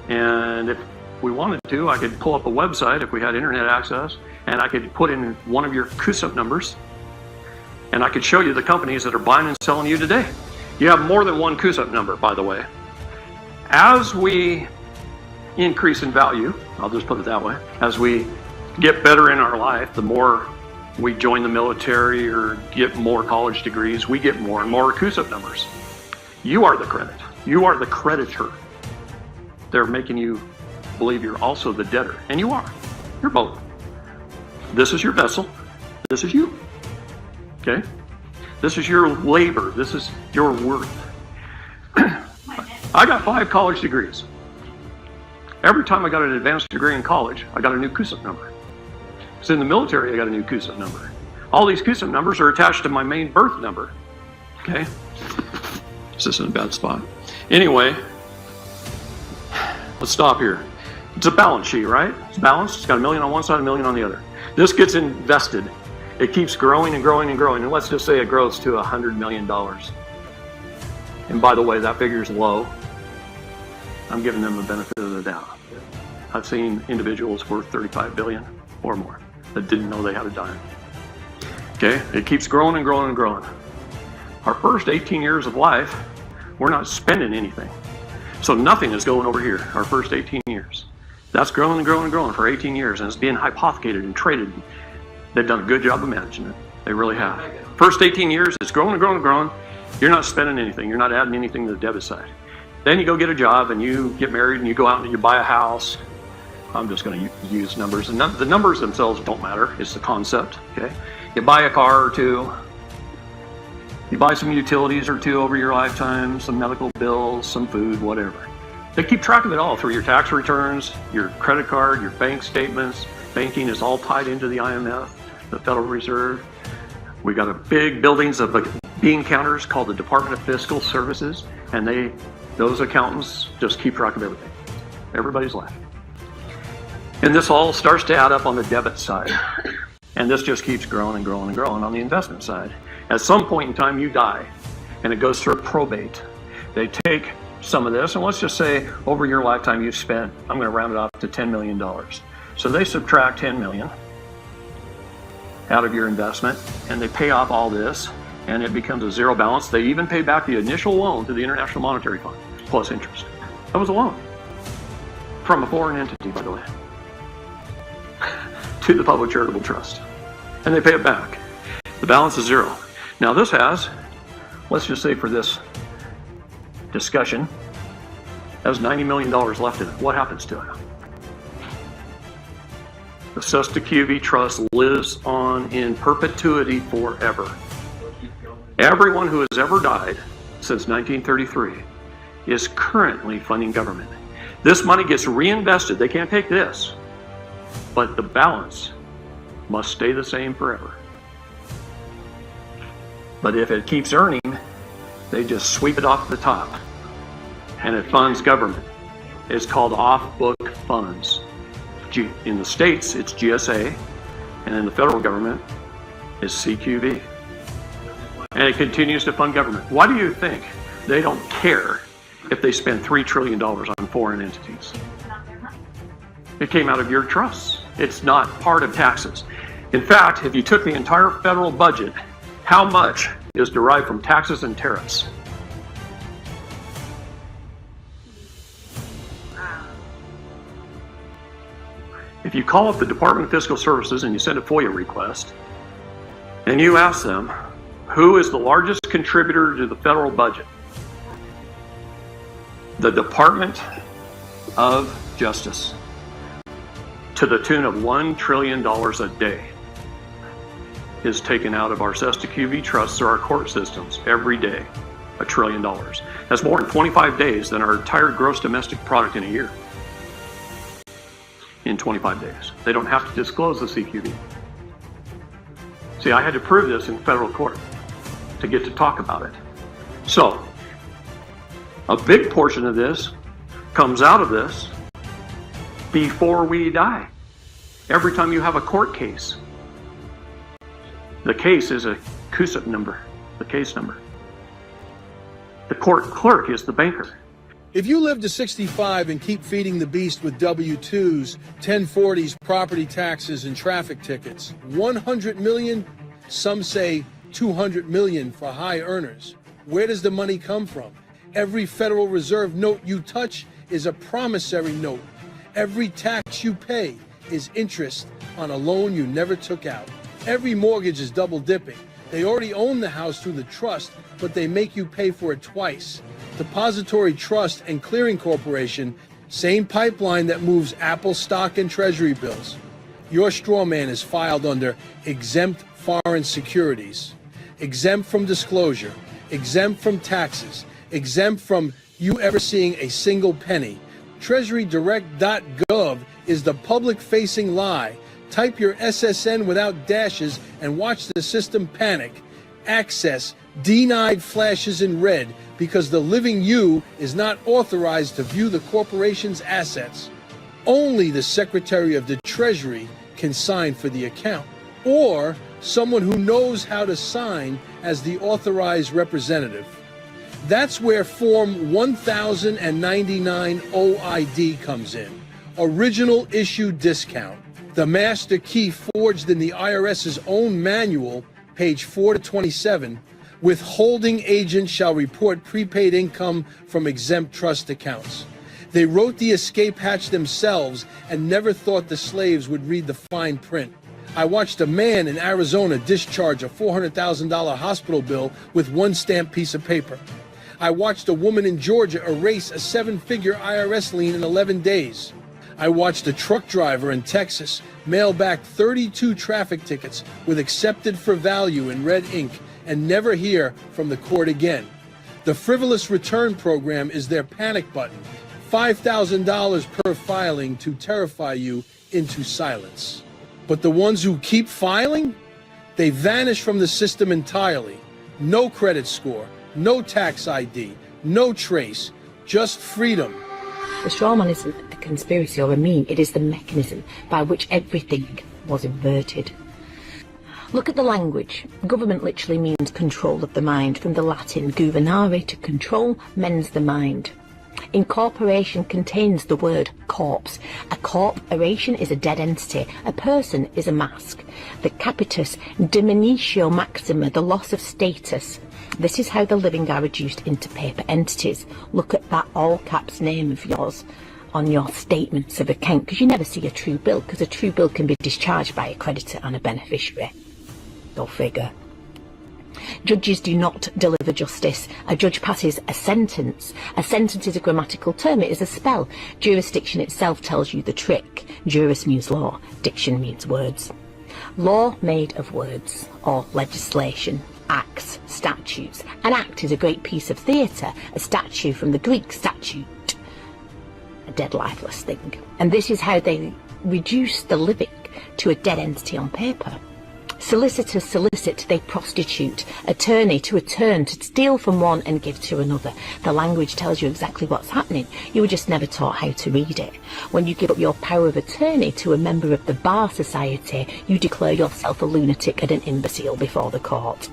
And if we wanted to, I could pull up a website if we had internet access, and I could put in one of your QSIP numbers, and I could show you the companies that are buying and selling you today. You have more than one QSIP number, by the way. As we increase in value, I'll just put it that way, as we get better in our life, the more we join the military or get more college degrees, we get more and more CUSIP numbers. You are the credit. You are the creditor. They're making you believe you're also the debtor, and you are. You're both. This is your vessel. This is you. Okay? This is your labor. This is your worth. I got 5 college degrees. Every time I got an advanced degree in college, I got a new CUSIP number. So in the military, I got a new CUSIP number. All these CUSIP numbers are attached to my main birth number. Okay? This isn't a bad spot. Anyway, let's stop here. It's a balance sheet, right? It's balanced. It's got $1 million on one side, $1 million on the other. This gets invested. It keeps growing and growing and growing. And let's just say it grows to $100 million. And by the way, that figure is low. I'm giving them the benefit of the doubt. I've seen individuals worth $35 billion or more that didn't know they had a dime. Okay, it keeps growing and growing and growing. Our first 18 years of life, we're not spending anything. So nothing is going over here, our first 18 years. That's growing and growing and growing for 18 years, and it's being hypothecated and traded. They've done a good job of managing it. They really have. First 18 years, it's growing and growing and growing. You're not spending anything. You're not adding anything to the debit side. Then you go get a job and you get married and you go out and you buy a house. I'm just going to use numbers. And the numbers themselves don't matter. It's the concept, okay? You buy a car or two. You buy some utilities or two over your lifetime, some medical bills, some food, whatever. They keep track of it all through your tax returns, your credit card, your bank statements. Banking is all tied into the IMF, the Federal Reserve. We got a big buildings of bean counters called the Department of Fiscal Services, and those accountants just keep track of everything. Everybody's life. And this all starts to add up on the debit side. And this just keeps growing and growing and growing on the investment side. At some point in time, you die, and it goes through a probate. They take some of this, and let's just say over your lifetime you've spent, I'm going to round it up to $10 million. So they subtract $10 million out of your investment, and they pay off all this, and it becomes a zero balance. They even pay back the initial loan to the International Monetary Fund, plus interest. That was a loan from a foreign entity, by the way, to the Public Charitable Trust. And they pay it back. The balance is zero. Now this has, let's just say for this discussion, has $90 million left in it. What happens to it? The Cesta QV Trust lives on in perpetuity forever. Everyone who has ever died since 1933 is currently funding government. This money gets reinvested. They can't take this, but the balance must stay the same forever. But if it keeps earning, they just sweep it off the top, and it funds government. It's called off-book funds. In the states, it's GSA, and in the federal government, it's CQV. And it continues to fund government. Why do you think they don't care if they spend $3 trillion on foreign entities? It came out of your trusts. It's not part of taxes. In fact, if you took the entire federal budget, how much is derived from taxes and tariffs? If you call up the Department of Fiscal Services and you send a FOIA request, and you ask them, who is the largest contributor to the federal budget? The Department of Justice, to the tune of $1 trillion a day, is taken out of our Cesta QV trusts or our court systems every day. $1 trillion. That's more in 25 days than our entire gross domestic product in a year. In 25 days. They don't have to disclose the CQV. See, I had to prove this in federal court to get to talk about it. So, a big portion of this comes out of this before we die. Every time you have a court case, the case is a CUSIP number, the case number. The court clerk is the banker. If you live to 65 and keep feeding the beast with W-2s, 1040s, property taxes, and traffic tickets, 100 million, some say 200 million for high earners, where does the money come from? Every Federal Reserve note you touch is a promissory note. Every tax you pay is interest on a loan you never took out. Every mortgage is double dipping. They already own the house through the trust, but they make you pay for it twice. Depository Trust and Clearing Corporation, same pipeline that moves Apple stock and treasury bills. Your straw man is filed under exempt foreign securities, exempt from disclosure, exempt from taxes, exempt from you ever seeing a single penny. TreasuryDirect.gov is the public-facing lie. Type your SSN without dashes and watch the system panic. Access denied flashes in red because the living you is not authorized to view the corporation's assets. Only the Secretary of the Treasury can sign for the account, or someone who knows how to sign as the authorized representative. That's where Form 1099 OID comes in, original issue discount. The master key forged in the IRS's own manual, page 4 to 27, withholding agents shall report prepaid income from exempt trust accounts. They wrote the escape hatch themselves and never thought the slaves would read the fine print. I watched a man in Arizona discharge a $400,000 hospital bill with one stamped piece of paper. I watched a woman in Georgia erase a 7-figure IRS lien in 11 days. I watched a truck driver in Texas mail back 32 traffic tickets with accepted for value in red ink and never hear from the court again. The frivolous return program is their panic button. $5,000 per filing to terrify you into silence. But the ones who keep filing, they vanish from the system entirely. No credit score, no tax ID, no trace, just freedom. The straw man isn't a conspiracy or a meme, it is the mechanism by which everything was inverted. Look at the language. Government literally means control of the mind, from the Latin governare, to control, mens the mind. Incorporation contains the word corpse. A corporation is a dead entity. A person is a mask. The capitis diminutio maxima, the loss of status. This is how the living are reduced into paper entities. Look at that all caps name of yours on your statements of account, because you never see a true bill, because a true bill can be discharged by a creditor and a beneficiary. Go figure. Judges do not deliver justice. A judge passes a sentence. A sentence is a grammatical term. It is a spell. Jurisdiction itself tells you the trick. Juris means law. Diction means words. Law made of words, or legislation. Acts, statutes. An act is a great piece of theatre. A statue from the Greek statute. A dead, lifeless thing. And this is how they reduce the living to a dead entity on paper. Solicitors solicit, they prostitute. Attorney to attorn, to steal from one and give to another. The language tells you exactly what's happening. You were just never taught how to read it. When you give up your power of attorney to a member of the Bar Society, you declare yourself a lunatic and an imbecile before the court.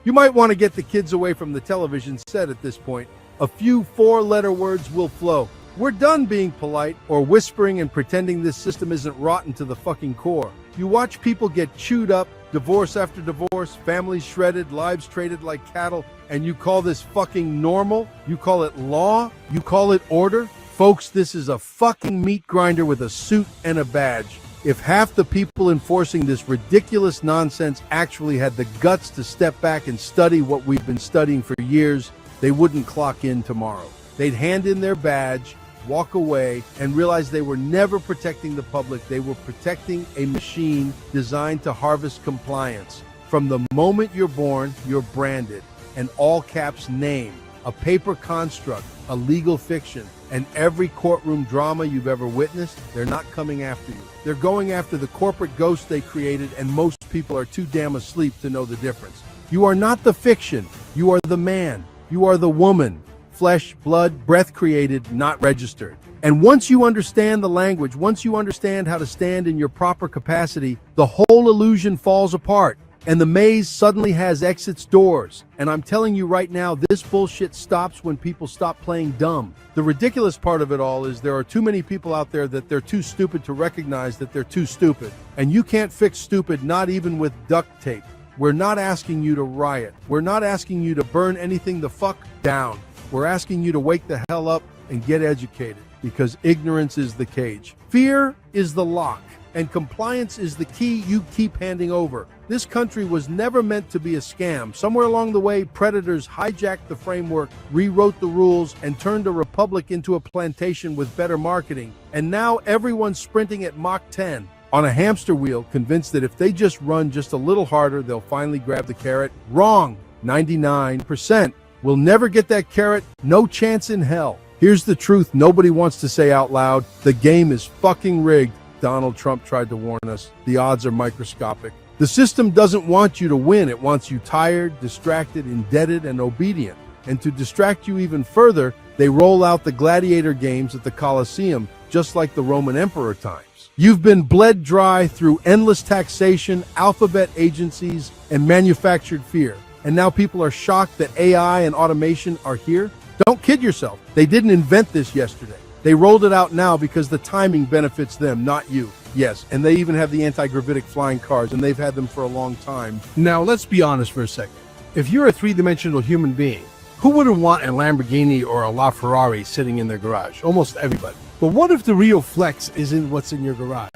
You might want to get the kids away from the television set at this point. A few 4-letter words will flow. We're done being polite or whispering and pretending this system isn't rotten to the fucking core. You watch people get chewed up, divorce after divorce, families shredded, lives traded like cattle, and you call this fucking normal? You call it law? You call it order? Folks, this is a fucking meat grinder with a suit and a badge. If half the people enforcing this ridiculous nonsense actually had the guts to step back and study what we've been studying for years, they wouldn't clock in tomorrow. They'd hand in their badge, walk away, and realize they were never protecting the public. They were protecting a machine designed to harvest compliance. From the moment you're born, you're branded. An all caps name, a paper construct, a legal fiction, and every courtroom drama you've ever witnessed, they're not coming after you. They're going after the corporate ghost they created, and most people are too damn asleep to know the difference. You are not the fiction. You are the man. You are the woman. Flesh, blood, breath created, not registered. And once you understand the language, once you understand how to stand in your proper capacity, the whole illusion falls apart, and the maze suddenly has exits doors. And I'm telling you right now, this bullshit stops when people stop playing dumb. The ridiculous part of it all is there are too many people out there that they're too stupid to recognize that they're too stupid. And you can't fix stupid, not even with duct tape. We're not asking you to riot. We're not asking you to burn anything the fuck down. We're asking you to wake the hell up and get educated, because ignorance is the cage. Fear is the lock. and compliance is the key you keep handing over. This country was never meant to be a scam. Somewhere along the way, predators hijacked the framework, rewrote the rules, and turned a republic into a plantation with better marketing. And now everyone's sprinting at Mach 10 on a hamster wheel, convinced that if they just run just a little harder, they'll finally grab the carrot. Wrong. 99% will never get that carrot. No chance in hell. Here's the truth nobody wants to say out loud. The game is fucking rigged. Donald Trump tried to warn us. The odds are microscopic. The system doesn't want you to win. It wants you tired, distracted, indebted, and obedient. And to distract you even further, they roll out the gladiator games at the Colosseum, just like the Roman Emperor times. You've been bled dry through endless taxation, alphabet agencies, and manufactured fear. And now people are shocked that AI and automation are here? Don't kid yourself. They didn't invent this yesterday. They rolled it out now because the timing benefits them, not you. Yes, and they even have the anti-gravitic flying cars, and they've had them for a long time. Now, let's be honest for a second. If you're a three-dimensional human being, who wouldn't want a Lamborghini or a LaFerrari sitting in their garage? Almost everybody. But what if the real flex isn't what's in your garage?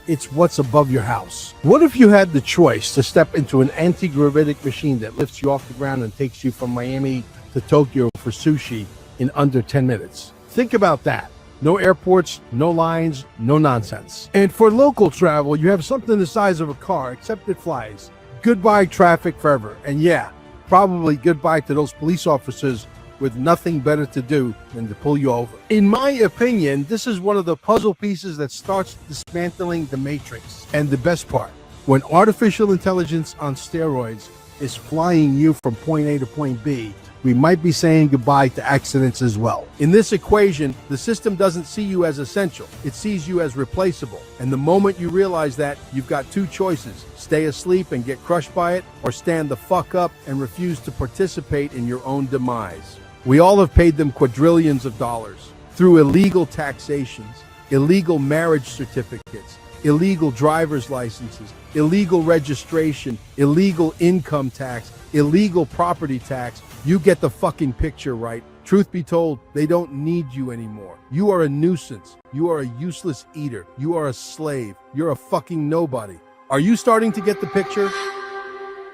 It's what's above your house. What if you had the choice to step into an anti-gravitic machine that lifts you off the ground and takes you from Miami to Tokyo for sushi in under 10 minutes? Think about that. No airports, no lines, no nonsense. And for local travel, you have something the size of a car, except it flies. Goodbye traffic forever. And yeah, probably goodbye to those police officers with nothing better to do than to pull you over. In my opinion, this is one of the puzzle pieces that starts dismantling the matrix. And the best part, when artificial intelligence on steroids is flying you from point A to point B, we might be saying goodbye to accidents as well. In this equation, the system doesn't see you as essential. It sees you as replaceable. And the moment you realize that, you've got two choices: stay asleep and get crushed by it, or stand the fuck up and refuse to participate in your own demise. We all have paid them quadrillions of dollars through illegal taxations, illegal marriage certificates, illegal driver's licenses, illegal registration, illegal income tax, illegal property tax. You get the fucking picture, right? Truth be told, they don't need you anymore. You are a nuisance. You are a useless eater. You are a slave. You're a fucking nobody. Are you starting to get the picture?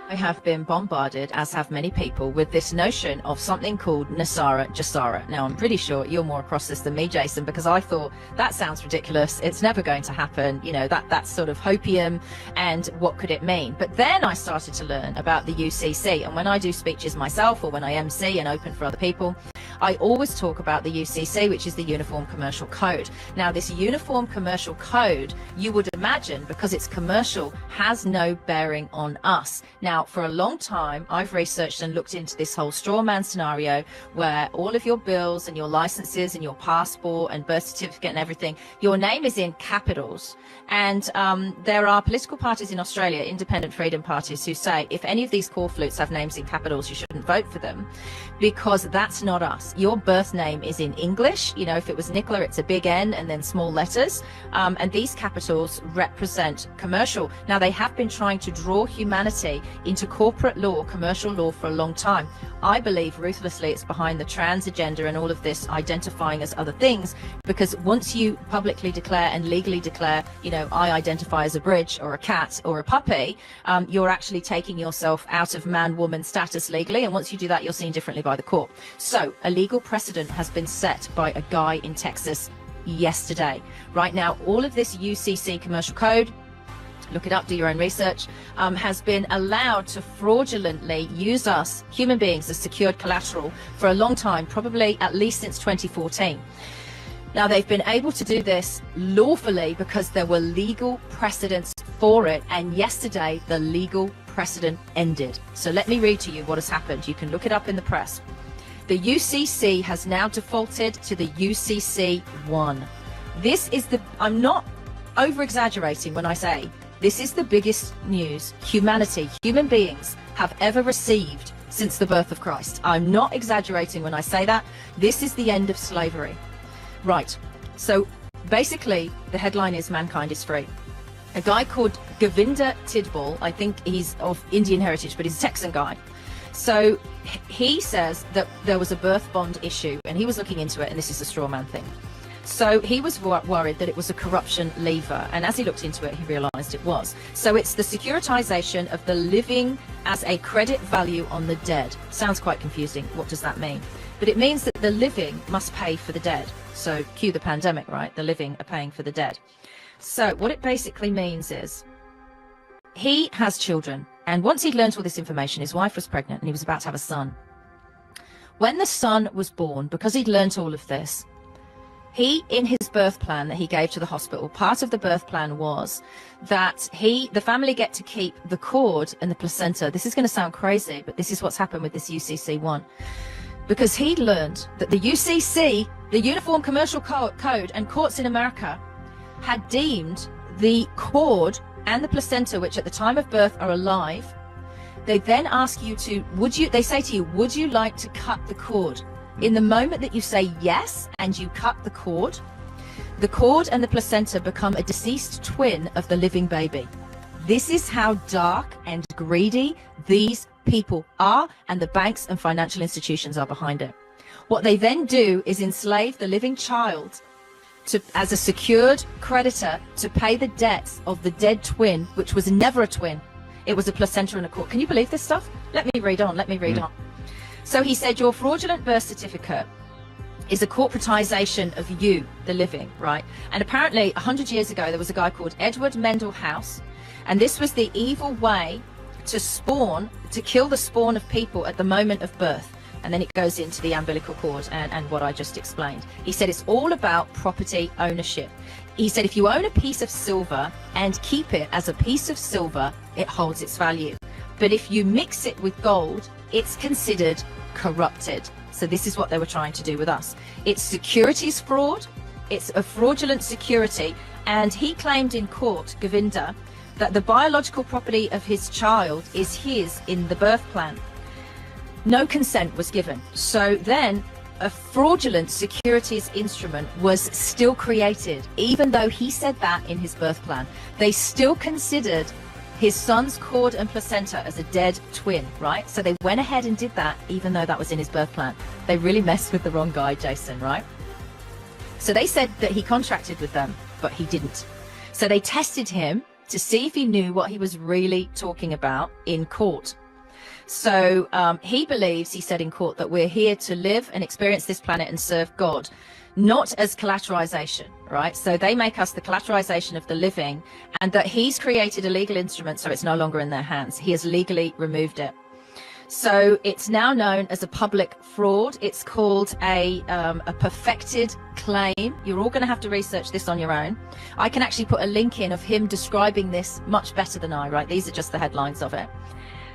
I have been bombarded, as have many people, with this notion of something called Nasara Jasara. Now, I'm pretty sure you're more across this than me, Jason, because I thought that sounds ridiculous. It's never going to happen. You know, that's sort of hopium, and what could it mean? But then I started to learn about the UCC, and when I do speeches myself or when I MC and open for other people, I always talk about the UCC, which is the Uniform Commercial Code. Now, this Uniform Commercial Code, you would imagine, because it's commercial, has no bearing on us. Now, for a long time, I've researched and looked into this whole straw man scenario where all of your bills and your licenses and your passport and birth certificate and everything, your name is in capitals. And there are political parties in Australia, independent freedom parties, who say if any of these corflutes have names in capitals, you shouldn't vote for them, because that's not us. Your birth name is in English. You know, if it was Nicola, it's a big N and then small letters. And these capitals represent commercial. Now, they have been trying to draw humanity into corporate law, commercial law, for a long time. I believe ruthlessly it's behind the trans agenda and all of this identifying as other things, because once you publicly declare and legally declare, you know, I identify as a bridge or a cat or a puppy, you're actually taking yourself out of man-woman status legally, and once you do that, you're seen differently by the court. So a legal precedent has been set by a guy in Texas yesterday. Right now, all of this UCC commercial code, look it up, do your own research, has been allowed to fraudulently use us, human beings, as secured collateral for a long time, probably at least since 2014. Now, they've been able to do this lawfully because there were legal precedents for it, and yesterday the legal precedent ended. So let me read to you what has happened. You can look it up in the press. The UCC has now defaulted to the UCC 1. This is the, I'm not over-exaggerating when I say, this is the biggest news humanity, human beings, have ever received since the birth of Christ. I'm not exaggerating when I say that. This is the end of slavery. Right, so basically the headline is mankind is free. A guy called Govinda Tidbal, I think he's of Indian heritage, but he's a Texan guy. So he says that there was a birth bond issue, and he was looking into it, and this is a straw man thing. So he was worried that it was a corruption lever, and as he looked into it, he realized it was. So it's the securitization of the living as a credit value on the dead. Sounds quite confusing. What does that mean? But it means that the living must pay for the dead. So cue the pandemic, right? The living are paying for the dead. So what it basically means is he has children, and once he'd learned all this information, his wife was pregnant and he was about to have a son. When the son was born, because he'd learnt all of this, he, in his birth plan that he gave to the hospital, part of the birth plan was that the family get to keep the cord and the placenta. This is going to sound crazy, but this is what's happened with this UCC1. Because he'd learned that the UCC, the Uniform Commercial Code, and courts in America had deemed the cord and the placenta, which at the time of birth are alive. They then ask you to, they say to you, would you like to cut the cord? In the moment that you say yes and you cut the cord and the placenta become a deceased twin of the living baby. This is how dark and greedy these people are, and the banks and financial institutions are behind it. What they then do is enslave the living child as a secured creditor to pay the debts of the dead twin, which was never a twin. It was a placenta and a cord. Can you believe this stuff? Let me read on. on. So he said, your fraudulent birth certificate is a corporatization of you, the living, right? And apparently 100 years ago, there was a guy called Edward Mendel House, and this was the evil way to kill the spawn of people at the moment of birth. And then it goes into the umbilical cord and what I just explained. He said it's all about property ownership. He said if you own a piece of silver and keep it as a piece of silver, it holds its value. But if you mix it with gold, it's considered corrupted. So this is what they were trying to do with us. It's securities fraud. It's a fraudulent security. And he claimed in court, Govinda, that the biological property of his child is his in the birth plan. No consent was given. So then a fraudulent securities instrument was still created, even though he said that in his birth plan. They still considered his son's cord and placenta as a dead twin, right? So they went ahead and did that, even though that was in his birth plan. They really messed with the wrong guy, Jason, right? So they said that he contracted with them, but he didn't. So they tested him to see if he knew what he was really talking about in court. So he believes, he said in court, that we're here to live and experience this planet and serve God, not as collateralization, right? So they make us the collateralization of the living, and that he's created a legal instrument so it's no longer in their hands. He has legally removed it. So it's now known as a public fraud. It's called a perfected claim. You're all going to have to research this on your own. I can actually put a link in of him describing this much better than I, right? These are just the headlines of it.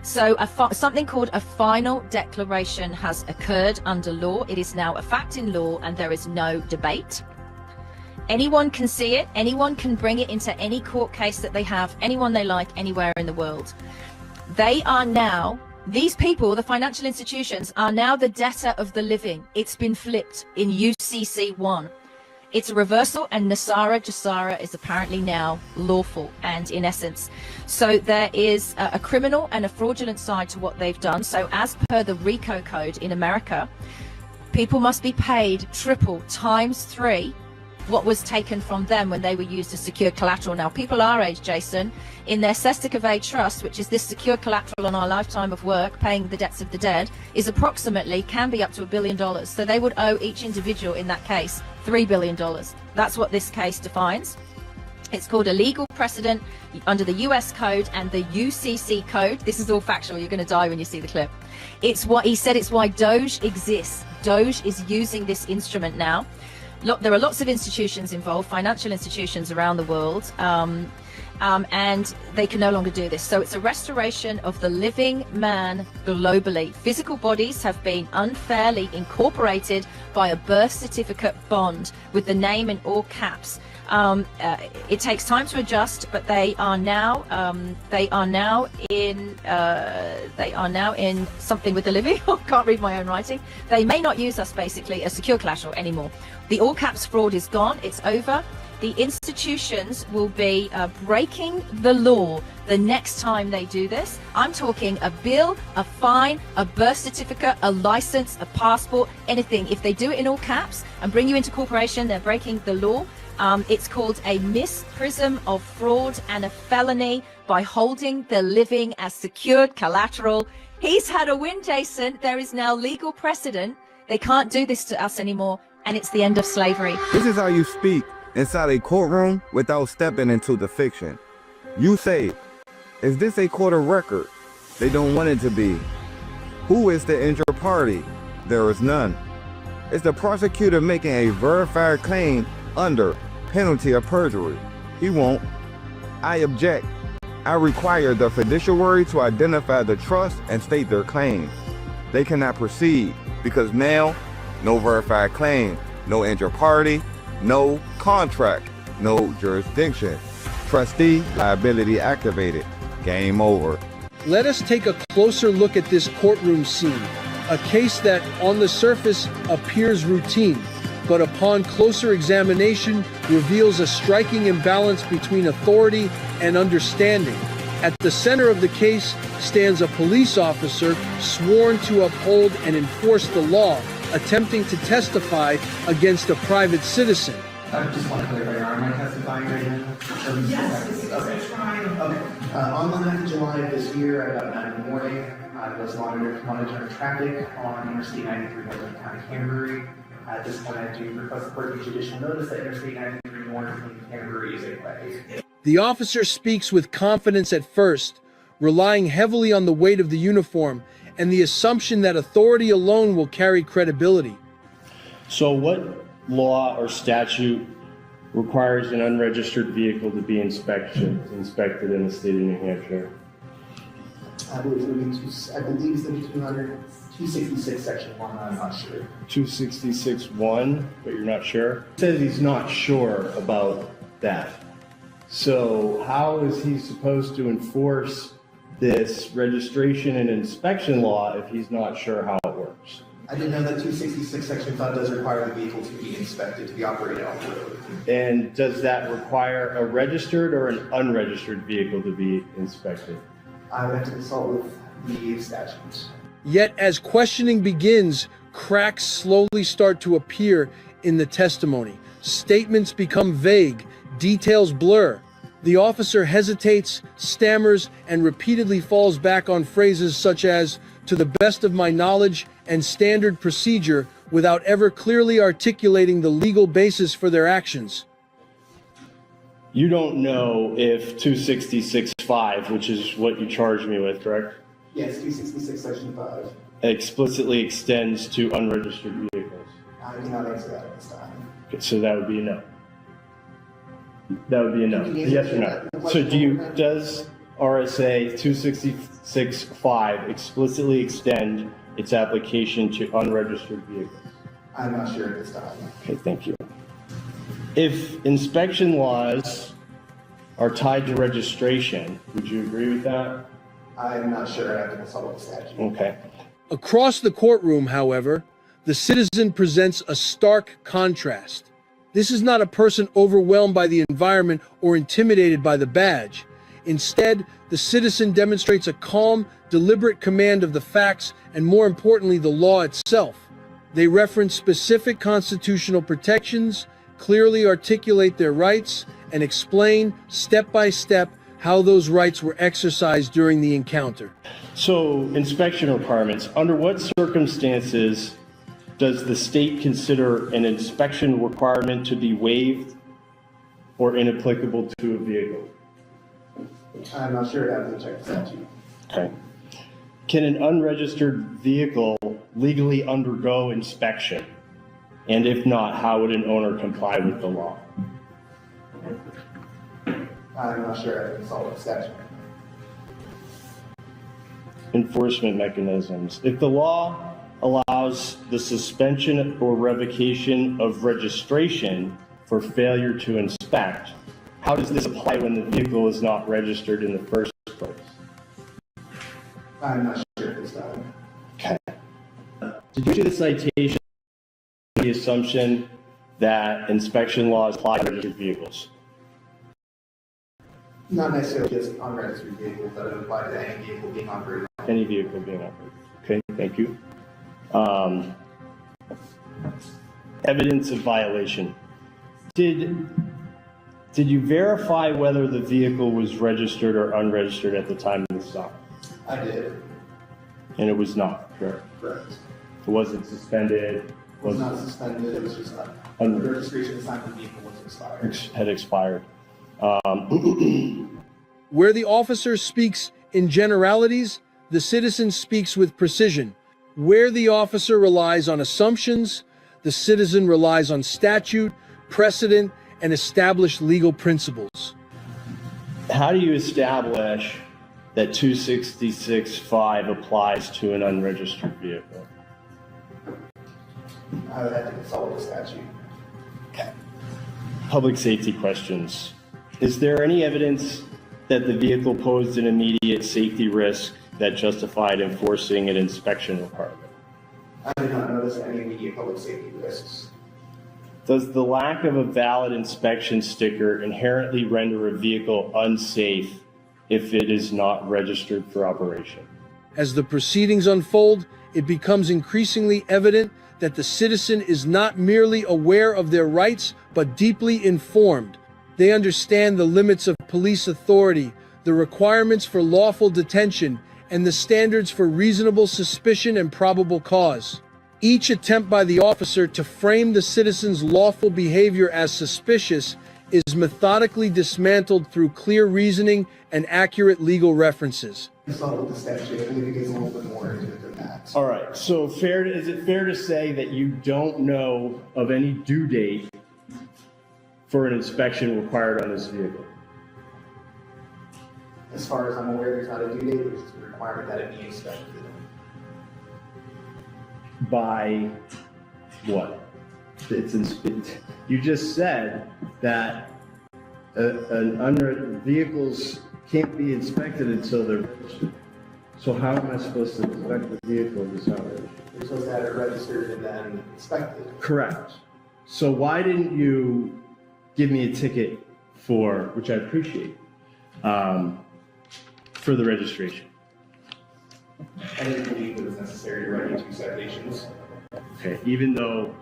So something called a final declaration has occurred under law. It is now a fact in law, and there is no debate. Anyone can see it. Anyone can bring it into any court case that they have, anyone they like, anywhere in the world. They are now, these people, the financial institutions, are now the debtor of the living. It's been flipped in UCC1. It's a reversal, and Nasara Jasara is apparently now lawful, and in essence. So there is a criminal and a fraudulent side to what they've done. So as per the RICO code in America, people must be paid triple times 3 what was taken from them when they were used as secure collateral. Now, people our age, Jason, in their Cestacave trust, which is this secure collateral on our lifetime of work, paying the debts of the dead, is approximately, can be up to $1 billion. So they would owe each individual in that case $3 billion. That's what this case defines. It's called a legal precedent under the US code and the UCC code. This is all factual. You're going to die when you see the clip. It's what he said. It's why Doge exists. Doge is using this instrument now. There are lots of institutions involved, financial institutions around the world, and they can no longer do this. So it's a restoration of the living man globally. Physical bodies have been unfairly incorporated by a birth certificate bond with the name in all caps. It takes time to adjust, but they are now in something with the living. I can't read my own writing. They may not use us basically as secure collateral anymore. The all caps fraud is gone. It's over. the institutions will be breaking the law the next time they do this. I'm talking a bill, a fine, a birth certificate, a license, a passport, anything. If they do it in all caps and bring you into corporation, they're breaking the law. It's called a misprism of fraud and a felony by holding the living as secured collateral. He's had a win, Jason. There is now legal precedent. They can't do this to us anymore, and it's the end of slavery. This is how you speak inside a courtroom without stepping into the fiction. You say, is this a court of record? They don't want it to be. Who is the injured party? There is none. Is the prosecutor making a verified claim under penalty of perjury? He won't. I object. I require the fiduciary to identify the trust and state their claims. They cannot proceed because now, no verified claim, no injured party, no contract, no jurisdiction. Trustee liability activated. Game over. Let us take a closer look at this courtroom scene, a case that on the surface appears routine, but upon closer examination reveals a striking imbalance between authority and understanding. At the center of the case stands a police officer sworn to uphold and enforce the law, attempting to testify against a private citizen. I just want to clarify, am I testifying right now? Yes. Okay. On the 9th of July of this year, at about 9 in the morning, I was monitoring traffic on Interstate 93 Northern County, Canterbury. At this point, I do request the court judicial notice that Interstate 93 Northern Canterbury is a way. The officer speaks with confidence at first, relying heavily on the weight of the uniform and the assumption that authority alone will carry credibility. So what law or statute requires an unregistered vehicle to be inspected in the state of New Hampshire? I believe it's the 266 section 1, I'm not sure. 266-1, but you're not sure? He says he's not sure about that. So how is he supposed to enforce this registration and inspection law if he's not sure how it works? I didn't know that 266 section 5 does require the vehicle to be inspected, to be operated on the road. And does that require a registered or an unregistered vehicle to be inspected? I would have to consult with the statutes. Yet as questioning begins, cracks slowly start to appear in the testimony. Statements become vague, details blur. The officer hesitates, stammers, and repeatedly falls back on phrases such as, "to the best of my knowledge," and "standard procedure," without ever clearly articulating the legal basis for their actions. You don't know if 266-5, which is what you charged me with, correct? Yes, 266 section 5. Explicitly extends to unregistered vehicles. I do not answer that at this time. Okay, so that would be a no. That would be a no. Yes or no? So does RSA 266-5 explicitly extend its application to unregistered vehicles? I'm not sure at this time. Okay, thank you. If inspection laws are tied to registration, would you agree with that? I'm not sure. I have to consult with the statute. Okay. Across the courtroom, however, the citizen presents a stark contrast. This is not a person overwhelmed by the environment or intimidated by the badge. Instead, the citizen demonstrates a calm, deliberate command of the facts and, more importantly, the law itself. They reference specific constitutional protections, clearly articulate their rights, and explain, step by step, how those rights were exercised during the encounter. So, inspection requirements. Under what circumstances does the state consider an inspection requirement to be waived or inapplicable to a vehicle? I'm not sure. I have to check the statute. Okay. Can an unregistered vehicle legally undergo inspection? And if not, how would an owner comply with the law? I'm not sure. I have to consult with the statute. Enforcement mechanisms. If the law allows the suspension or revocation of registration for failure to inspect, how does this apply when the vehicle is not registered in the first place? I'm not sure at this time. Okay. Did you issue the citation the assumption that inspection laws apply to registered vehicles? Not necessarily just unregistered vehicles, but it applies to any vehicle being operated. Any vehicle being operated. Okay, thank you. Evidence of violation. Did you verify whether the vehicle was registered or unregistered at the time of the stop? I did. And it was not, correct? Correct. It wasn't suspended? It was not suspended, it was just the registration assigned to the vehicle was expired. Had expired. Where the officer speaks in generalities, the citizen speaks with precision. Where the officer relies on assumptions, the citizen relies on statute, precedent, and established legal principles. How do you establish that 266.5 applies to an unregistered vehicle? I would have to consult the statute. Public safety questions. Is there any evidence that the vehicle posed an immediate safety risk that justified enforcing an inspection requirement? I did not notice any immediate public safety risks. Does the lack of a valid inspection sticker inherently render a vehicle unsafe if it is not registered for operation? As the proceedings unfold, it becomes increasingly evident that the citizen is not merely aware of their rights, but deeply informed. They understand the limits of police authority, the requirements for lawful detention, and the standards for reasonable suspicion and probable cause. Each attempt by the officer to frame the citizen's lawful behavior as suspicious is methodically dismantled through clear reasoning and accurate legal references. Consult the statute, I believe it gets a little bit more into it than that. All right, so is it fair to say that you don't know of any due date for an inspection required on this vehicle? As far as I'm aware, there's not a due date, there's a requirement that it be inspected. By what? You just said that vehicles can't be inspected until they're registered. So how am I supposed to inspect the vehicle if it's not registered? You're supposed to have it registered and then inspected. Correct. So why didn't you give me a ticket for, which I appreciate, for the registration? I didn't believe it was necessary to write you 2 citations. Okay, even though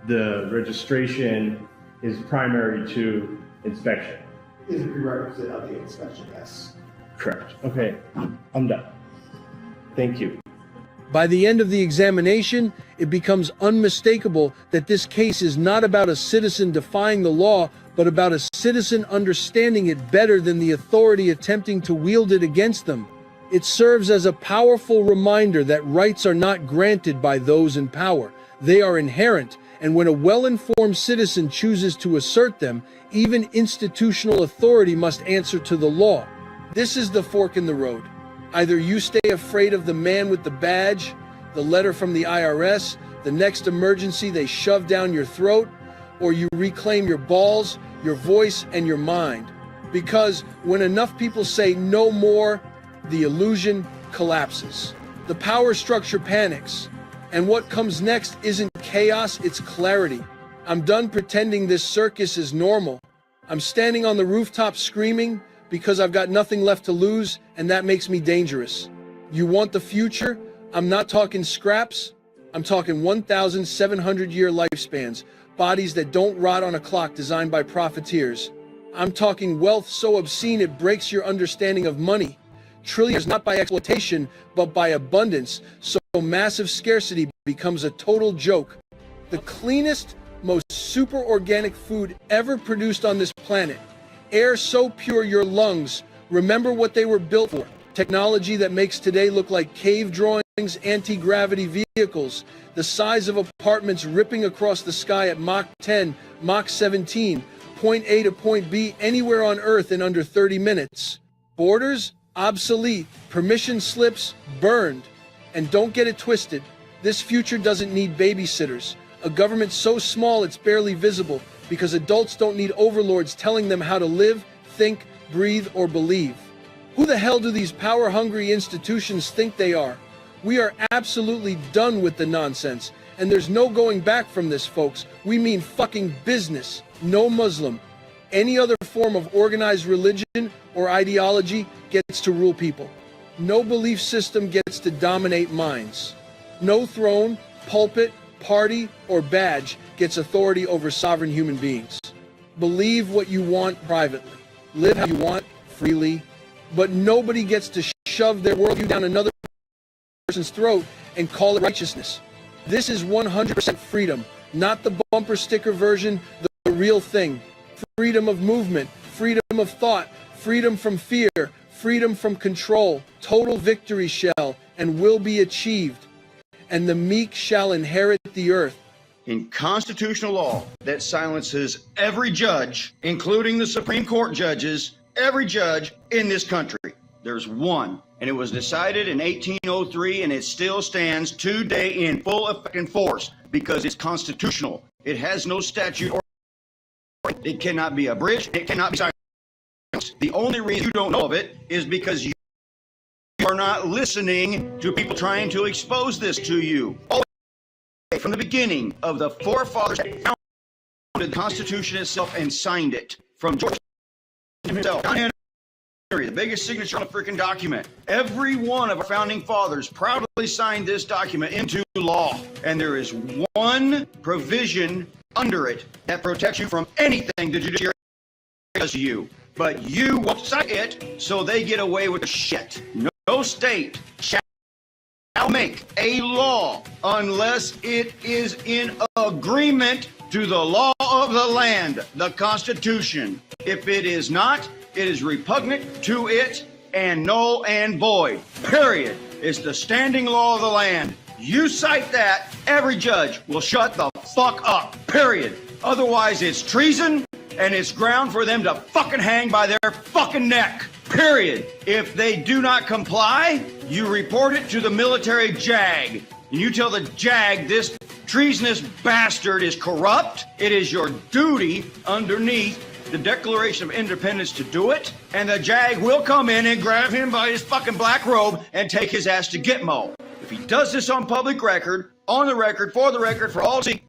the registration is primary to inspection? Is a prerequisite of the inspection, yes. Correct. Okay, I'm done. Thank you. By the end of the examination, it becomes unmistakable that this case is not about a citizen defying the law, but about a citizen understanding it better than the authority attempting to wield it against them. It serves as a powerful reminder that rights are not granted by those in power. They are inherent, and when a well-informed citizen chooses to assert them, even institutional authority must answer to the law. This is the fork in the road. Either you stay afraid of the man with the badge, the letter from the IRS, the next emergency they shove down your throat, or you reclaim your balls, your voice, and your mind. Because when enough people say no more, the illusion collapses. The power structure panics. And what comes next isn't chaos, it's clarity. I'm done pretending this circus is normal. I'm standing on the rooftop screaming because I've got nothing left to lose, and that makes me dangerous. You want the future? I'm not talking scraps. I'm talking 1,700-year lifespans, bodies that don't rot on a clock designed by profiteers. I'm talking wealth so obscene it breaks your understanding of money. Trillions not by exploitation, but by abundance, so massive scarcity becomes a total joke. The cleanest, most super organic food ever produced on this planet. Air so pure your lungs remember what they were built for. Technology that makes today look like cave drawings, anti-gravity vehicles, the size of apartments ripping across the sky at Mach 10, Mach 17, point A to point B anywhere on Earth in under 30 minutes. Borders? Obsolete, permission slips, burned. And don't get it twisted, this future doesn't need babysitters. A government so small it's barely visible, because adults don't need overlords telling them how to live, think, breathe, or believe. Who the hell do these power-hungry institutions think they are? We are absolutely done with the nonsense, And there's no going back from this, folks. We mean fucking business. No Muslim. Any other form of organized religion or ideology gets to rule people. No belief system gets to dominate minds. No throne, pulpit, party, or badge gets authority over sovereign human beings. Believe what you want privately. Live how you want freely. But nobody gets to shove their worldview down another person's throat and call it righteousness. This is 100% freedom, not the bumper sticker version, the real thing. Freedom of movement, freedom of thought, freedom from fear, freedom from control. Total victory shall and will be achieved, and the meek shall inherit the earth. In constitutional law that silences every judge, including the Supreme Court judges, every judge in this country. There's one, and it was decided in 1803, and it still stands today in full effect and force because it's constitutional. It has no statute or it cannot be abridged. It cannot be silenced. The only reason you don't know of it is because you are not listening to people trying to expose this to you. All the way from the beginning of the forefathers that founded the Constitution itself and signed it, from George himself, John Henry, the biggest signature on a freaking document. Every one of our founding fathers proudly signed this document into law, and there is one provision under it that protects you from anything the judiciary does to you. But you won't sign it, so they get away with the shit. No state shall make a law unless it is in agreement to the law of the land, the Constitution. If it is not, it is repugnant to it and null and void. Period. It's the standing law of the land. You cite that, every judge will shut the fuck up. Period. Otherwise, it's treason, and it's ground for them to fucking hang by their fucking neck. Period. If they do not comply, you report it to the military JAG. And you tell the JAG this treasonous bastard is corrupt. It is your duty underneath the Declaration of Independence to do it. And the JAG will come in and grab him by his fucking black robe and take his ass to Gitmo. If he does this on public record, on the record, for all to see,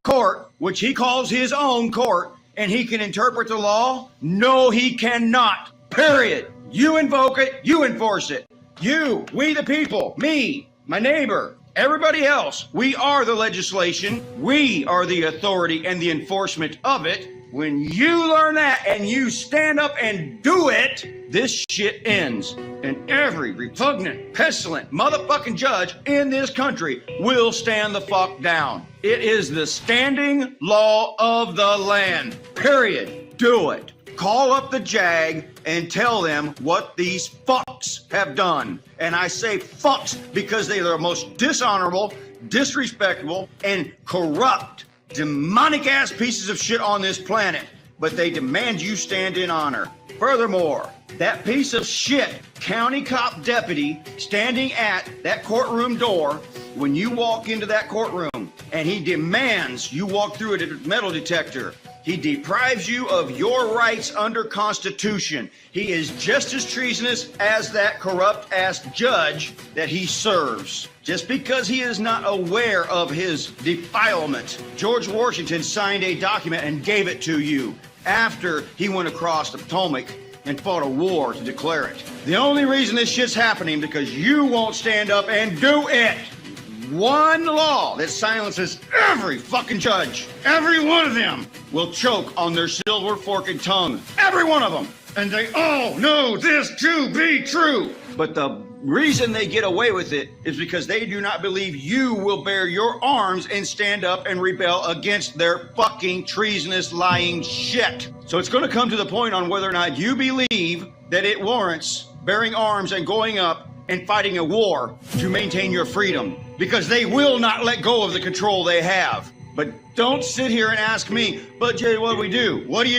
court, which he calls his own court, and he can interpret the law? No, he cannot. Period. You invoke it, you enforce it. You, we the people, me, my neighbor, everybody else, we are the legislation. We are the authority and the enforcement of it. When you learn that and you stand up and do it, this shit ends. And every repugnant, pestilent motherfucking judge in this country will stand the fuck down. It is the standing law of the land. Period. Do it. Call up the JAG and tell them what these fucks have done. And I say fucks because they are the most dishonorable, disrespectful, and corrupt, demonic-ass pieces of shit on this planet. But they demand you stand in honor. Furthermore, that piece of shit county cop deputy standing at that courtroom door, when you walk into that courtroom and he demands you walk through a metal detector, he deprives you of your rights under Constitution. He is just as treasonous as that corrupt-ass judge that he serves. Just because he is not aware of his defilement, George Washington signed a document and gave it to you after he went across the Potomac and fought a war to declare it. The only reason this shit's happening because you won't stand up and do it. One law that silences every fucking judge, every one of them will choke on their silver forked tongue. Every one of them. And they all know this to be true. But the reason they get away with it is because they do not believe you will bear your arms and stand up and rebel against their fucking treasonous lying shit. So it's going to come to the point on whether or not you believe that it warrants bearing arms and going up and fighting a war to maintain your freedom, because they will not let go of the control they have. But don't sit here and ask me, but Jay, what do we do? What do?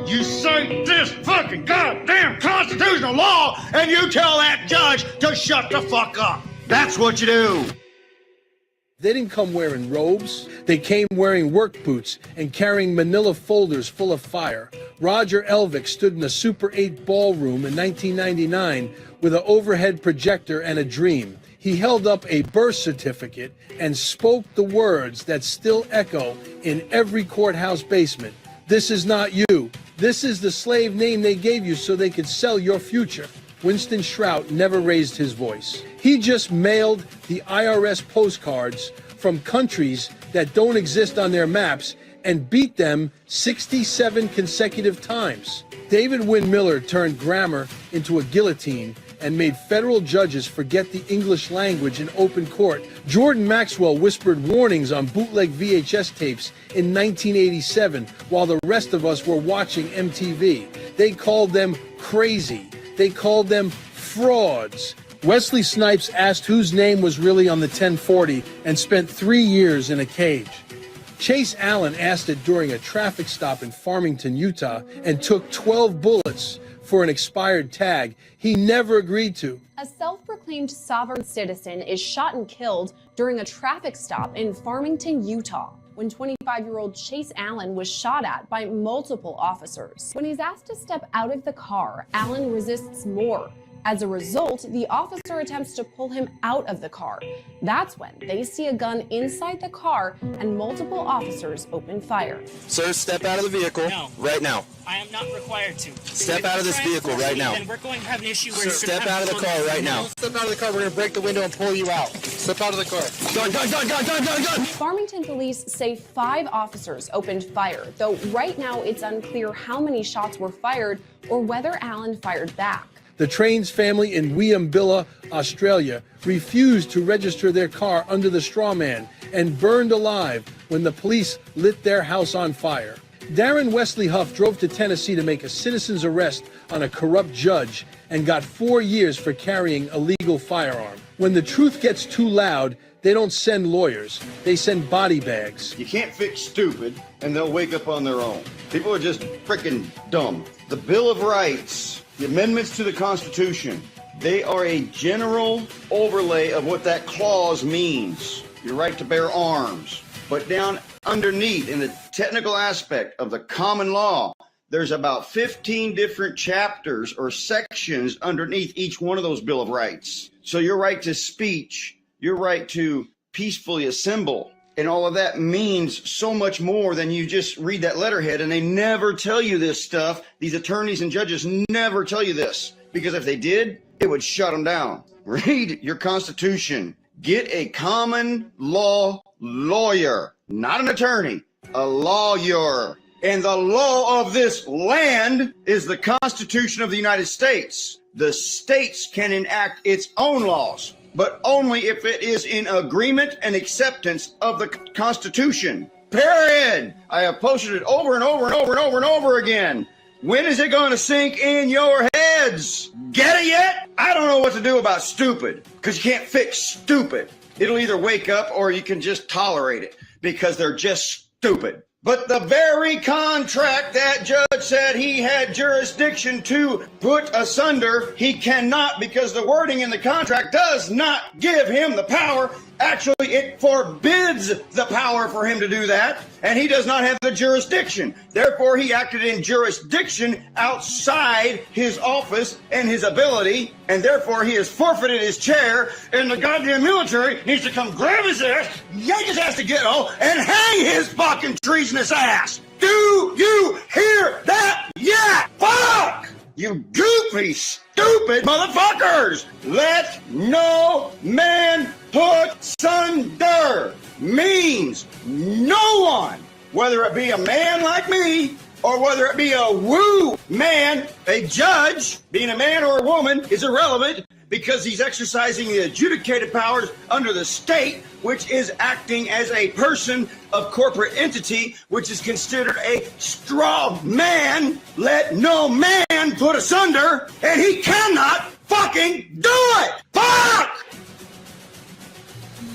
You cite this fucking goddamn constitutional law and you tell that judge to shut the fuck up. That's what you do. They didn't come wearing robes. They came wearing work boots and carrying manila folders full of fire. Roger Elvick stood in a Super 8 ballroom in 1999 with an overhead projector and a dream. He held up a birth certificate and spoke the words that still echo in every courthouse basement. This is not you. This is the slave name they gave you so they could sell your future. Winston Shrout never raised his voice. He just mailed the IRS postcards from countries that don't exist on their maps and beat them 67 consecutive times. David Wynn Miller turned grammar into a guillotine and made federal judges forget the English language in open court. Jordan Maxwell whispered warnings on bootleg VHS tapes in 1987 while the rest of us were watching MTV. They called them crazy. They called them frauds. Wesley Snipes asked whose name was really on the 1040 and spent 3 years in a cage. Chase Allen asked it during a traffic stop in Farmington, Utah, and took 12 bullets for an expired tag he never agreed to. A self-proclaimed sovereign citizen is shot and killed during a traffic stop in Farmington, Utah, when 25-year-old Chase Allen was shot at by multiple officers. When he's asked to step out of the car, Allen resists more. As a result, the officer attempts to pull him out of the car. That's when they see a gun inside the car and multiple officers open fire. Sir, step out of the vehicle right now. I am not required to. Step out of this vehicle right now. Then we're going to have an issue where Step out of the car right now. Step out of the car. We're going to break the window and pull you out. Step out of the car. Gun. Farmington police say 5 officers opened fire, though right now it's unclear how many shots were fired or whether Allen fired back. The Trains family in Weambilla, Australia, refused to register their car under the straw man and burned alive when the police lit their house on fire. Darren Wesley Huff drove to Tennessee to make a citizen's arrest on a corrupt judge and got 4 years for carrying a legal firearm. When the truth gets too loud, they don't send lawyers, they send body bags. You can't fix stupid, and they'll wake up on their own. People are just freaking dumb. The Bill of Rights, the amendments to the Constitution, they are a general overlay of what that clause means. Your right to bear arms. But down underneath, in the technical aspect of the common law, there's about 15 different chapters or sections underneath each one of those Bill of Rights. So your right to speech, your right to peacefully assemble, and all of that means so much more than you just read that letterhead. And they never tell you this stuff. These attorneys and judges never tell you this, because if they did, it would shut them down. Read your Constitution. Get a common law lawyer, not an attorney, a lawyer. And the law of this land is the Constitution of the United States. The states can enact its own laws, but only if it is in agreement and acceptance of the Constitution. Period. I have posted it over and over and over and over and over again. When is it going to sink in your heads? Get it yet? I don't know what to do about stupid, because you can't fix stupid. It'll either wake up or you can just tolerate it, because they're just stupid. But the very contract that judge said he had jurisdiction to put asunder, he cannot, because the wording in the contract does not give him the power. Actually, it forbids the power for him to do that, and he does not have the jurisdiction. Therefore, he acted in jurisdiction outside his office and his ability, and therefore he has forfeited his chair, and the goddamn military needs to come grab his ass, yank his ass to ghetto, and hang his fucking treasonous ass. Do you hear that? Yeah! Fuck! You goofy, stupid motherfuckers! Let no man put sunder means no one, whether it be a man like me or whether it be a woo man. A judge, being a man or a woman, is irrelevant, because he's exercising the adjudicated powers under the state, which is acting as a person of corporate entity, which is considered a straw man. Let no man put asunder, and he cannot fucking do it! Fuck!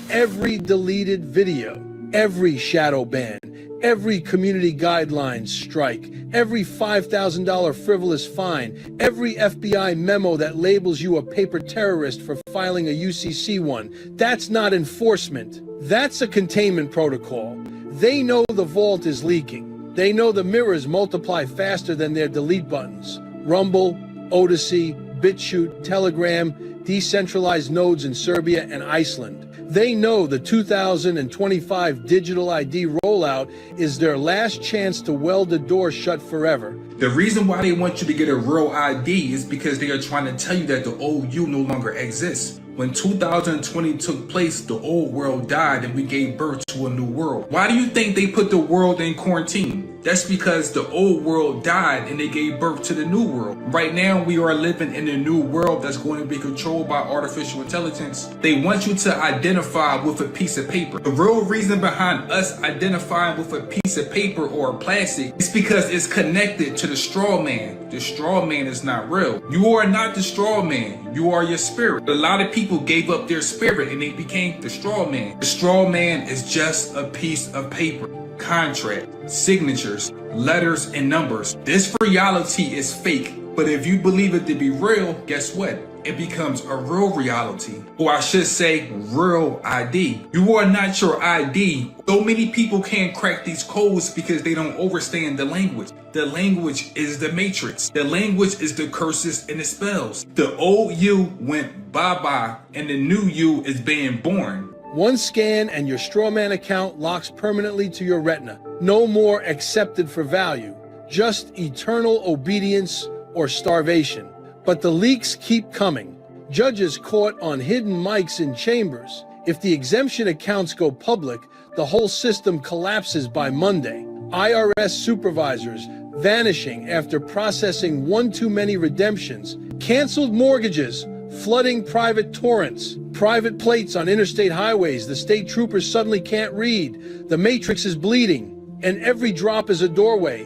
Every deleted video, every shadow ban, every community guidelines strike, every $5,000 frivolous fine, every FBI memo that labels you a paper terrorist for filing a UCC one, that's not enforcement. That's a containment protocol. They know the vault is leaking. They know the mirrors multiply faster than their delete buttons. Rumble, Odyssey, BitChute, Telegram, decentralized nodes in Serbia and Iceland. They know the 2025 digital ID rollout is their last chance to weld the door shut forever. The reason why they want you to get a real ID is because they are trying to tell you that the old you no longer exists. When 2020 took place, the old world died and we gave birth to a new world. Why do you think they put the world in quarantine? That's because the old world died and they gave birth to the new world. Right now, we are living in a new world that's going to be controlled by artificial intelligence. They want you to identify with a piece of paper. The real reason behind us identifying with a piece of paper or plastic is because it's connected to the straw man. The straw man is not real. You are not the straw man. You are your spirit. A lot of people gave up their spirit and they became the straw man. The straw man is just a piece of paper. Contract, signatures, letters, and numbers. This reality is fake, but if you believe it to be real, guess what? It becomes a real reality, or I should say real ID. You are not your ID. So many people can't crack these codes because they don't understand the language. The language is the matrix. The language is the curses and the spells. The old you went bye-bye and the new you is being born. One scan and your strawman account locks permanently to your retina. No more accepted for value, just eternal obedience or starvation. But the leaks keep coming. Judges caught on hidden mics in chambers. If the exemption accounts go public, the whole system collapses by Monday. IRS supervisors vanishing after processing one too many redemptions, canceled mortgages, flooding private torrents, private plates on interstate highways the state troopers suddenly can't read. The matrix is bleeding, and every drop is a doorway.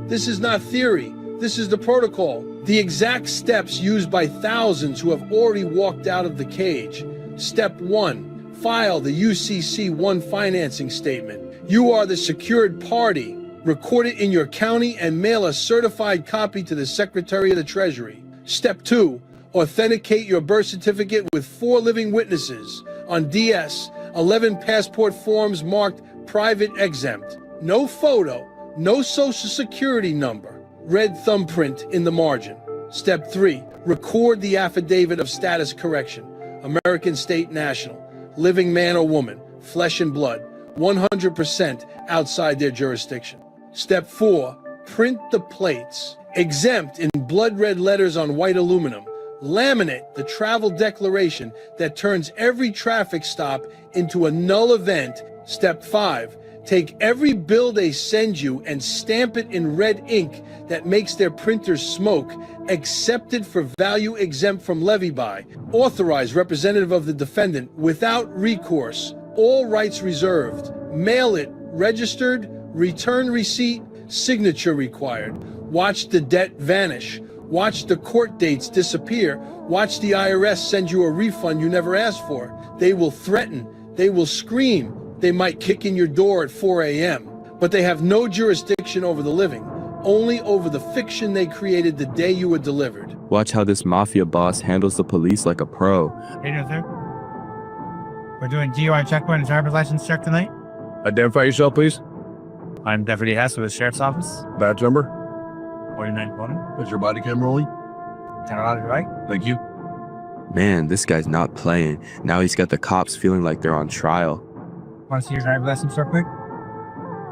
This is not theory. This is the protocol. The exact steps used by thousands who have already walked out of the cage. Step 1. File the UCC-1 financing statement. You are the secured party. Record it in your county and mail a certified copy to the Secretary of the Treasury. Step 2. Authenticate your birth certificate with 4 living witnesses. On DS, 11 passport forms marked private exempt. No photo, no social security number. Red thumbprint in the margin. Step 3. Record the affidavit of status correction. American State National. Living man or woman. Flesh and blood. 100% outside their jurisdiction. Step 4. Print the plates. Exempt in blood red letters on white aluminum. Laminate the travel declaration that turns every traffic stop into a null event. Step 5. Take every bill they send you and stamp it in red ink that makes their printers smoke. Accepted for value, exempt from levy by. Authorized representative of the defendant without recourse. All rights reserved. Mail it. Registered. Return receipt. Signature required. Watch the debt vanish. Watch the court dates disappear. Watch the IRS send you a refund you never asked for. They will threaten. They will scream. They might kick in your door at 4 a.m. But they have no jurisdiction over the living, only over the fiction they created the day you were delivered. Watch how this mafia boss handles the police like a pro. Hey, sir. We're doing DUI checkpoint and driver's license check tonight. Identify yourself, please. I'm Deputy Hess with the Sheriff's Office. Badge number. 4920. Is your body cam rolling? Turn around to the right. Thank you. Man, this guy's not playing. Now he's got the cops feeling like they're on trial. Want to see your driver's license real quick?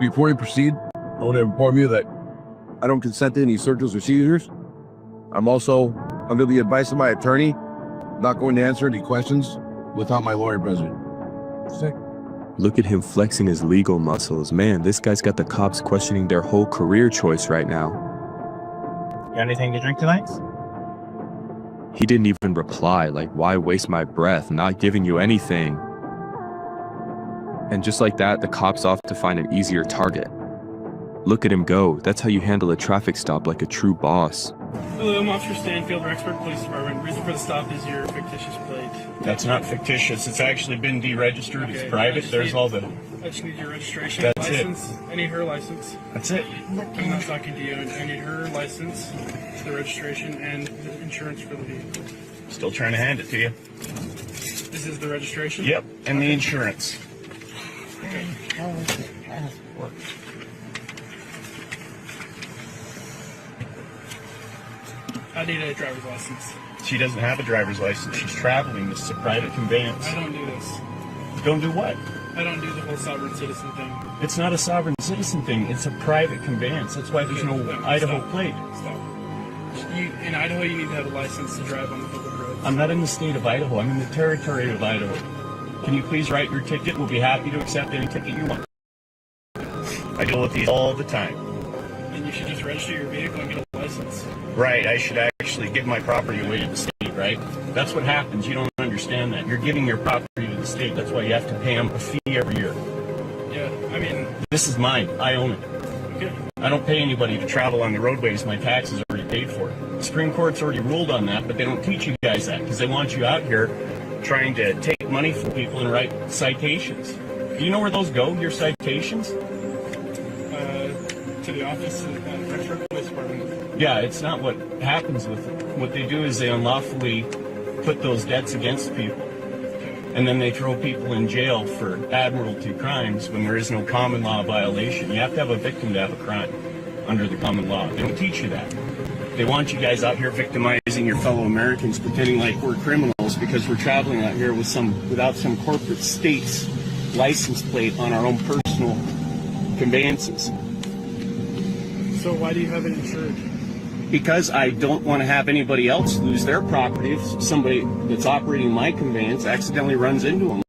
Before you proceed, I want to inform you that I don't consent to any searches or seizures. I'm also, under the advice of my attorney, not going to answer any questions without my lawyer present. Sick. Look at him flexing his legal muscles. Man, this guy's got the cops questioning their whole career choice right now. Got anything to drink tonight? He didn't even reply. Like, why waste my breath? Not giving you anything. And just like that, the cop's off to find an easier target. Look at him go. That's how you handle a traffic stop like a true boss. Hello, I'm Officer Stanfield, Rexburg Police Department. Reason for the stop is your fictitious plate. That's not fictitious. It's actually been deregistered. Okay, it's private. There's all the... I just need your registration. That's license. it. I need her license. That's it. I'm not talking to you. I need her license, the registration, and the insurance for the vehicle. Still trying to hand it to you. This is the registration? Yep, and the insurance. Okay. I need a driver's license. She doesn't have a driver's license. She's traveling. This is a private conveyance. I don't do this. Don't do what? I don't do the whole sovereign citizen thing. It's not a sovereign citizen thing. It's a private conveyance. That's why there's no Idaho plate. Stop. In Idaho, you need to have a license to drive on the public roads. I'm not in the state of Idaho. I'm in the territory of Idaho. Can you please write your ticket? We'll be happy to accept any ticket you want. I deal with these all the time. And you should just register your vehicle and get a license. Right, I should actually give my property away to the state, right? That's what happens. You don't understand that. You're giving your property to the state. That's why you have to pay them a fee every year. Yeah, I mean... This is mine. I own it. Okay. I don't pay anybody to travel on the roadways. My taxes are already paid for. The Supreme Court's already ruled on that, but they don't teach you guys that because they want you out here trying to take money from people and write citations. Do you know where those go, your citations? To the office of the Metro Police Department. Yeah, it's not what happens with it. What they do is they unlawfully put those debts against people. And then they throw people in jail for admiralty crimes when there is no common law violation. You have to have a victim to have a crime under the common law. They don't teach you that. They want you guys out here victimizing your fellow Americans, pretending like we're criminals because we're traveling out here with without some corporate state's license plate on our own personal conveyances. So why do you have it insured? Because I don't want to have anybody else lose their property if somebody that's operating my conveyance accidentally runs into them.